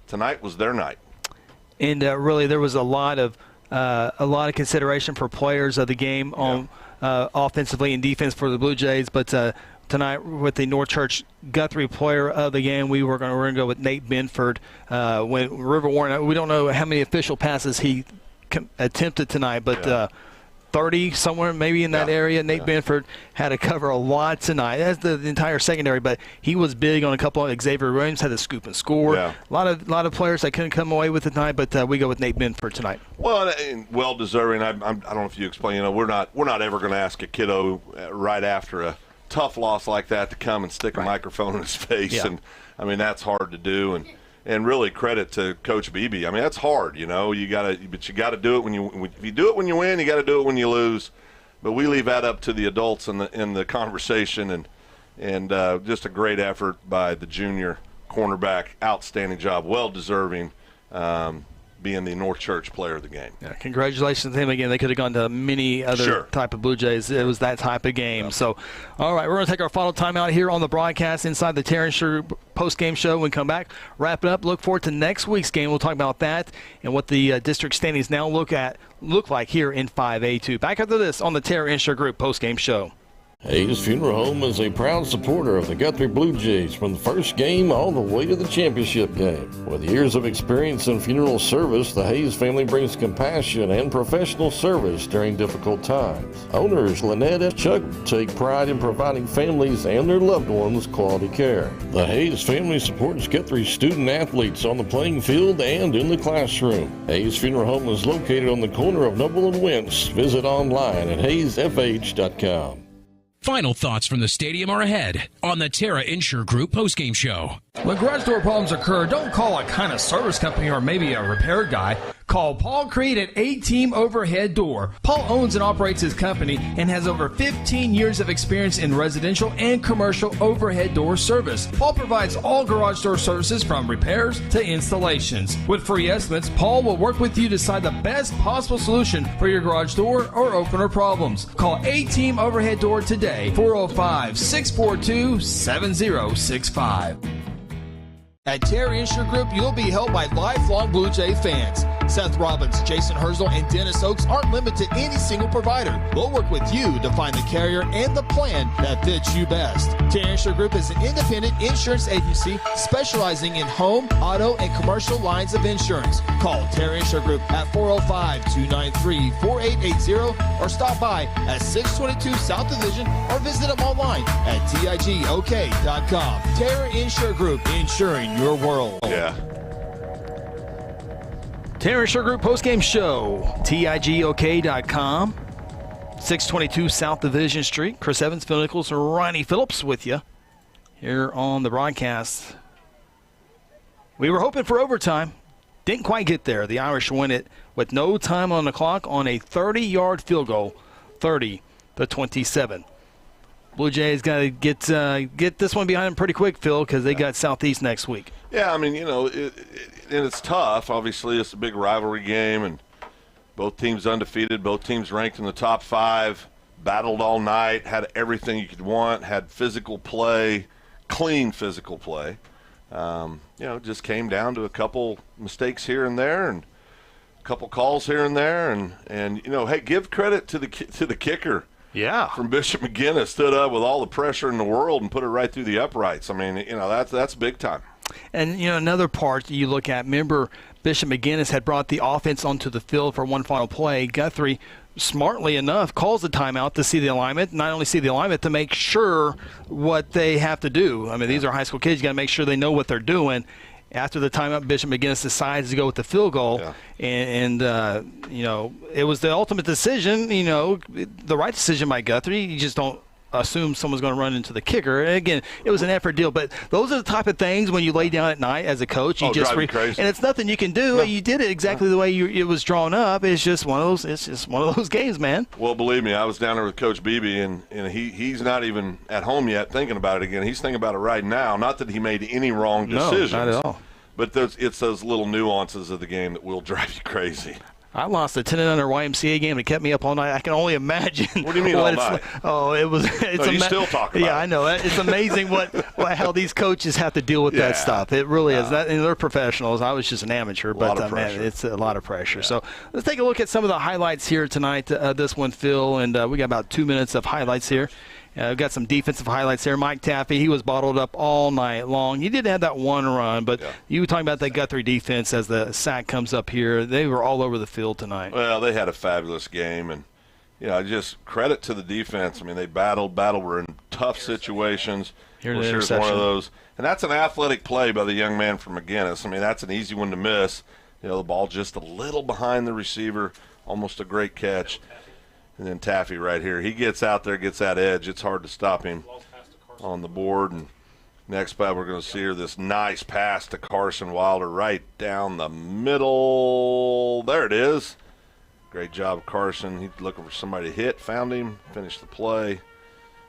S8: Tonight was their night.
S9: And really, there was a lot of consideration for players of the game on offensively and defense for the Blue Jays, but tonight with the North Church Guthrie player of the game, we're going to go with Nate Benford. When River Warren, we don't know how many official passes he attempted tonight, but 30 somewhere maybe in that area. Nate Benford had to cover a lot tonight. That's the entire secondary, but he was big on a couple. Xavier Williams had to scoop and score. Yeah. A lot of players that couldn't come away with it tonight, but we go with Nate Benford tonight.
S8: Well, and well deserving. I don't know if you explain. We're not ever going to ask a kiddo right after a tough loss like that to come and stick a microphone in his face, and I mean that's hard to do. And really credit to Coach Beebe. I mean, that's hard, you got to do it if you do it when you win, you got to do it when you lose. But we leave that up to the adults in the conversation, and just a great effort by the junior cornerback. Outstanding job, well deserving. being the North Church player of the game.
S9: Yeah, congratulations to him again. They could have gone to many other type of Blue Jays. It was that type of game. So, all right, we're going to take our final timeout here on the broadcast inside the Terrence post-game show. When we come back, wrap it up. Look forward to next week's game. We'll talk about that and what the district standings now look like here in 5A2. Back after this on the Terra Insure Group post-game show.
S12: Hayes Funeral Home is a proud supporter of the Guthrie Bluejays from the first game all the way to the championship game. With years of experience in funeral service, the Hayes family brings compassion and professional service during difficult times. Owners Lynette and Chuck take pride in providing families and their loved ones quality care. The Hayes family supports Guthrie student athletes on the playing field and in the classroom. Hayes Funeral Home is located on the corner of Noble and Wentz. Visit online at hayesfh.com.
S15: Final thoughts from the stadium are ahead on the Terra Insure Group postgame show.
S2: When garage door problems occur, don't call a kind of service company or maybe a repair guy. Call Paul Creed at A-Team Overhead Door. Paul owns and operates his company and has over 15 years of experience in residential and commercial overhead door service. Paul provides all garage door services from repairs to installations. With free estimates, Paul will work with you to decide the best possible solution for your garage door or opener problems. Call A-Team Overhead Door today, 405-642-7065. At Terry Insure Group, you'll be helped by lifelong Blue Jay fans. Seth Robbins, Jason Herzl, and Dennis Oaks aren't limited to any single provider. We'll work with you to find the carrier and the plan that fits you best. Terry Insure Group is an independent insurance agency specializing in home, auto, and commercial lines of insurance. Call Terry Insure Group at 405-293-4880 or stop by at 622 South Division or visit them online at tigok.com. Terry Insure Group, insuring your world.
S8: Yeah.
S9: Terra Insure Group postgame show, tigok.com, 622 South Division Street. Chris Evans, Phil Nichols, and Ronnie Phillips with you here on the broadcast. We were hoping for overtime. Didn't quite get there. The Irish win it with no time on the clock on a 30-yard field goal, 30-27. Blue Jays got to get this one behind them pretty quick, Phil, because they got Southeast next week.
S8: Yeah, I mean, and it's tough. Obviously, it's a big rivalry game, and both teams undefeated, both teams ranked in the top 5, battled all night, had everything you could want, had physical play, clean physical play. Just came down to a couple mistakes here and there, and a couple calls here and there, and hey, give credit to the kicker.
S9: Yeah.
S8: From Bishop McGuinness, stood up with all the pressure in the world and put it right through the uprights. I mean, that's big time.
S9: And, another part you look at, remember Bishop McGuinness had brought the offense onto the field for one final play. Guthrie, smartly enough, calls the timeout to see the alignment, not only see the alignment, to make sure what they have to do. I mean, these are high school kids. You got to make sure they know what they're doing. After the timeout, Bishop McGuinness decides to go with the field goal, and it was the ultimate decision, the right decision by Guthrie. You just don't assume someone's going to run into the kicker. And again, it was an effort deal, but those are the type of things when you lay down at night as a coach, and it's nothing you can do. No. You did it exactly the way it was drawn up. It's just one of those. It's just one of those games, man.
S8: Well, believe me, I was down there with Coach Beebe, and he's not even at home yet thinking about it again. He's thinking about it right now. Not that he made any wrong decisions.
S9: No, not at all.
S8: But it's those little nuances of the game that will drive you crazy.
S9: I lost a 10-0 YMCA game. It kept me up all night. I can only imagine.
S8: What do you mean all night?
S9: It was.
S8: You still talk about it.
S9: Yeah, I know. It's amazing how these coaches have to deal with that stuff. It really is. And they're professionals. I was just an amateur, but man, it's a lot of pressure. Yeah. So let's take a look at some of the highlights here tonight. This one, Phil, and we got about 2 minutes of highlights here. We've got some defensive highlights there. Mike Taffy, he was bottled up all night long. He did have that one run, but you were talking about that Guthrie defense as the sack comes up here. They were all over the field tonight.
S8: Well, they had a fabulous game, and just credit to the defense. I mean, they battled, were in tough situations. Here's one of those. And that's an athletic play by the young man from McGuinness. I mean, that's an easy one to miss. The ball just a little behind the receiver, almost a great catch. And then Taffy right here. He gets out there, gets that edge. It's hard to stop him on the board. And next play we're going to see here this nice pass to Carson Wilder right down the middle. There it is. Great job, Carson. He's looking for somebody to hit, found him, finished the play.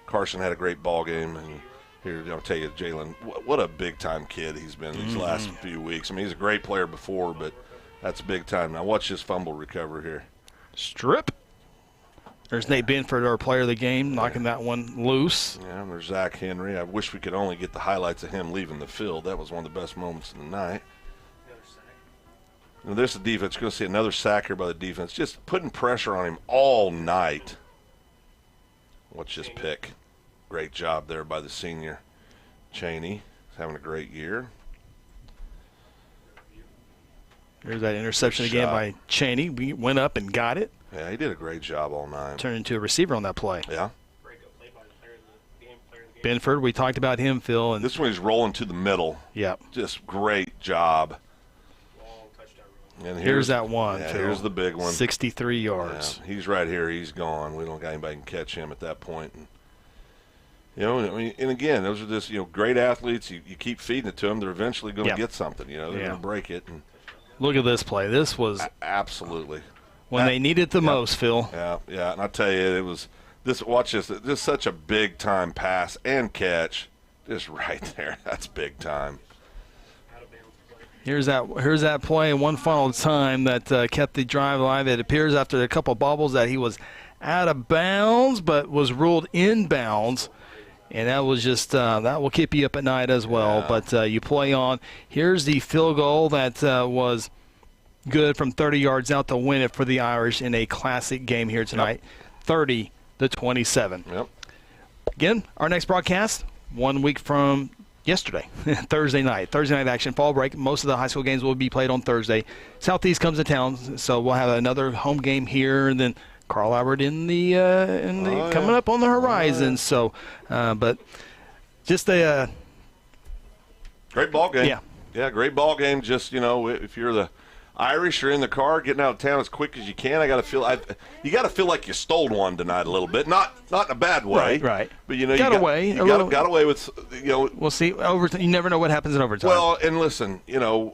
S8: Carson had a great ball game. And here, I'll tell you, Jalen, what a big-time kid he's been these last few weeks. I mean, he's a great player before, but That's big time. Now watch this fumble recover here.
S9: Strip. There's Nate Benford, our player of the game, knocking that one loose.
S8: Yeah, and there's Zach Henry. I wish we could only get the highlights of him leaving the field. That was one of the best moments of the night. Now, there's the defense. You're going to see another sack here by the defense. Just putting pressure on him all night. Watch this pick. Great job there by the senior. Cheney is having a great year.
S9: There's that interception again by Cheney. We went up and got it.
S8: Yeah, he did a great job all night.
S9: Turned into a receiver on that play.
S8: Yeah.
S9: Benford, we talked about him, Phil. And
S8: this one he's rolling to the middle.
S9: Yep.
S8: Just great job. And
S9: here's that one,
S8: Yeah,
S9: Phil.
S8: here's the big one.
S9: 63 yards.
S8: Yeah, he's right here. He's gone. We don't got anybody can catch him at that point. And, you know, I mean, and again, those are just, you know, great athletes. You keep feeding it to them, they're eventually going to get something. You know, they're going to break it. And
S9: look at this play. This was
S8: absolutely
S9: when they needed the most, Phil.
S8: Yeah, yeah. And I tell you, it was this. Watch this. This is such a big time pass and catch, just right there. That's big time.
S9: Here's that play, and one final time that kept the drive alive. It appears after a couple bobbles that he was out of bounds, but was ruled inbounds. And that was just that will keep you up at night as well. Yeah. But you play on. Here's the field goal that was good from 30 yards out to win it for the Irish in a classic game here tonight, 30-27.
S8: Yep.
S9: Again, our next broadcast 1 week from yesterday, Thursday night action, fall break. Most of the high school games will be played on Thursday. Southeast comes to town, so we'll have another home game here, and then Carl Albert in the coming up on the horizon. So, but just a
S8: great ball game.
S9: Yeah,
S8: great ball game. Just, you know, if you're the Irish, you're in the car, getting out of town as quick as you can. You got to feel like you stole one tonight a little bit, not in a bad way,
S9: right?
S8: But you know,
S9: got away
S8: with, you know.
S9: We'll see overtime. You never know what happens in overtime.
S8: Well, and listen, you know,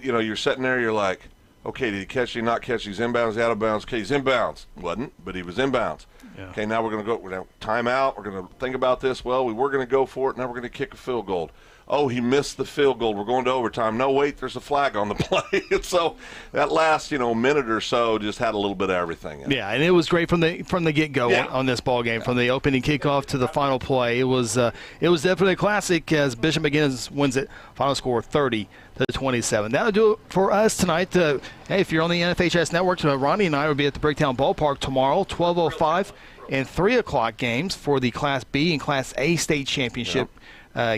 S8: you're sitting there, you're like, okay, did he catch? Did he not catch? He's inbounds, out of bounds. Okay, he's inbounds. Wasn't, but he was inbounds.
S9: Yeah.
S8: Okay, now we're going to go timeout. We're going to think about this. Well, we were going to go for it. Now we're going to kick a field goal. Oh, he missed the field goal. We're going to overtime. No, wait, there's a flag on the play. So that last, minute or so just had a little bit of everything in it.
S9: Yeah, and it was great from the get-go on this ball game, from the opening kickoff to the final play. It was definitely a classic as Bishop McGuinness wins it. Final score 30-27. That'll do it for us tonight. Hey, if you're on the NFHS network, Ronnie and I will be at the Bricktown Ballpark tomorrow, 12:05 and 3 o'clock games for the Class B and Class A state championship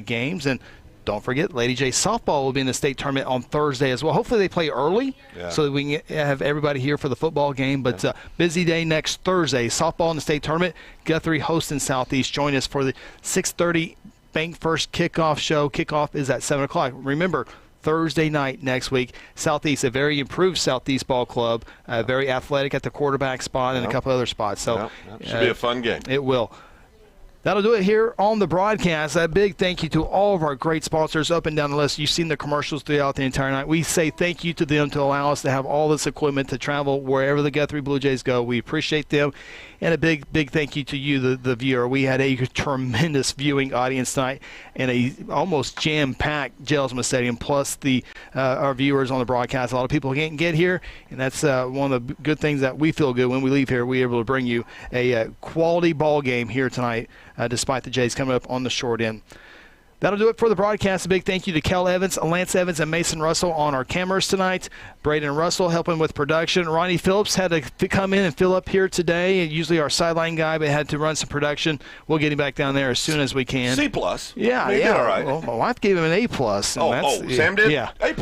S9: games. And don't forget, Lady J softball will be in the state tournament on Thursday as well. Hopefully they play early so that we can have everybody here for the football game. But busy day next Thursday. Softball in the state tournament. Guthrie hosting Southeast. Join us for the 6:30 Bank First Kickoff show. Kickoff is at 7 o'clock. Remember, Thursday night next week, Southeast, a very improved Southeast ball club, very athletic at the quarterback spot and a couple other spots. So
S8: should be a fun game.
S9: It will. That'll do it here on the broadcast. A big thank you to all of our great sponsors up and down the list. You've seen the commercials throughout the entire night. We say thank you to them to allow us to have all this equipment to travel wherever the Guthrie Bluejays go. We appreciate them. And a big, big thank you to you, the viewer. We had a tremendous viewing audience tonight and a almost jam-packed Jelsma Stadium, plus our viewers on the broadcast. A lot of people can't get here, and that's one of the good things that we feel good when we leave here. We're able to bring you a quality ball game here tonight, despite the Jays coming up on the short end. That'll do it for the broadcast. A big thank you to Kel Evans, Lance Evans, and Mason Russell on our cameras tonight. Braden Russell helping with production. Ronnie Phillips had to come in and fill up here today. Usually our sideline guy, but had to run some production. We'll get him back down there as soon as we can.
S8: C+.
S9: Yeah.
S8: All right.
S9: Well, my wife gave him an A+.
S8: Sam did?
S9: Yeah.
S8: A+.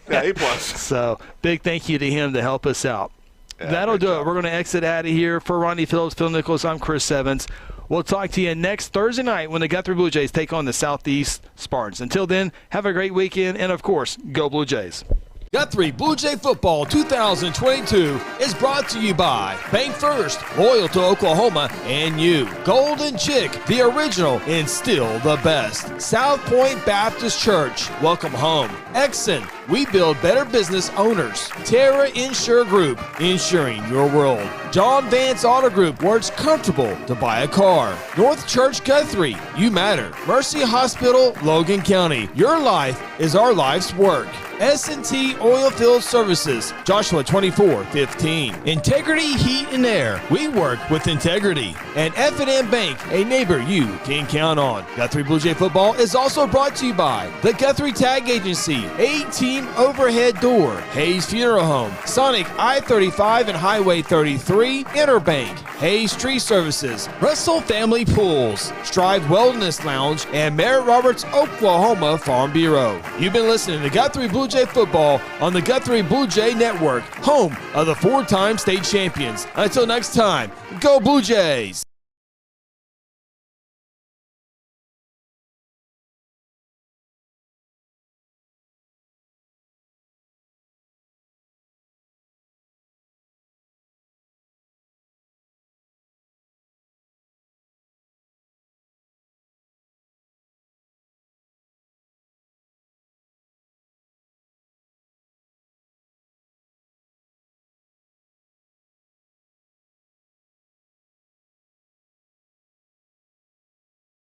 S8: Yeah, A+.
S9: So big thank you to him to help us out. Yeah, that'll do it. We're going to exit out of here. For Ronnie Phillips, Phil Nichols, I'm Chris Evans. We'll talk to you next Thursday night when the Guthrie Bluejays take on the Southeast Spartans. Until then, have a great weekend, and, of course, go Blue Jays.
S2: Guthrie Bluejay Football 2022 is brought to you by Bank First, loyal to Oklahoma, and you. Golden Chick, the original and still the best. South Point Baptist Church, welcome home. Exxon, we build better business owners. Terra Insure Group, insuring your world. John Vance Auto Group, where it's comfortable to buy a car. North Church Guthrie, you matter. Mercy Hospital, Logan County, your life is our life's work. S&T Oilfield Services, Joshua 24:15. Integrity Heat and Air, we work with integrity. And F&M Bank, a neighbor you can count on. Guthrie Blue Jay football is also brought to you by the Guthrie Tag Agency, A-Team Overhead Door, Hayes Funeral Home, Sonic I-35 and Highway 33, Interbank, Hayes Tree Services, Russell Family Pools, Strive Wellness Lounge, and Merritt Roberts, Oklahoma Farm Bureau. You've been listening to Guthrie Blue Jay football on the Guthrie Blue Jay Network, home of the 4-time state champions. Until next time, go Blue Jays!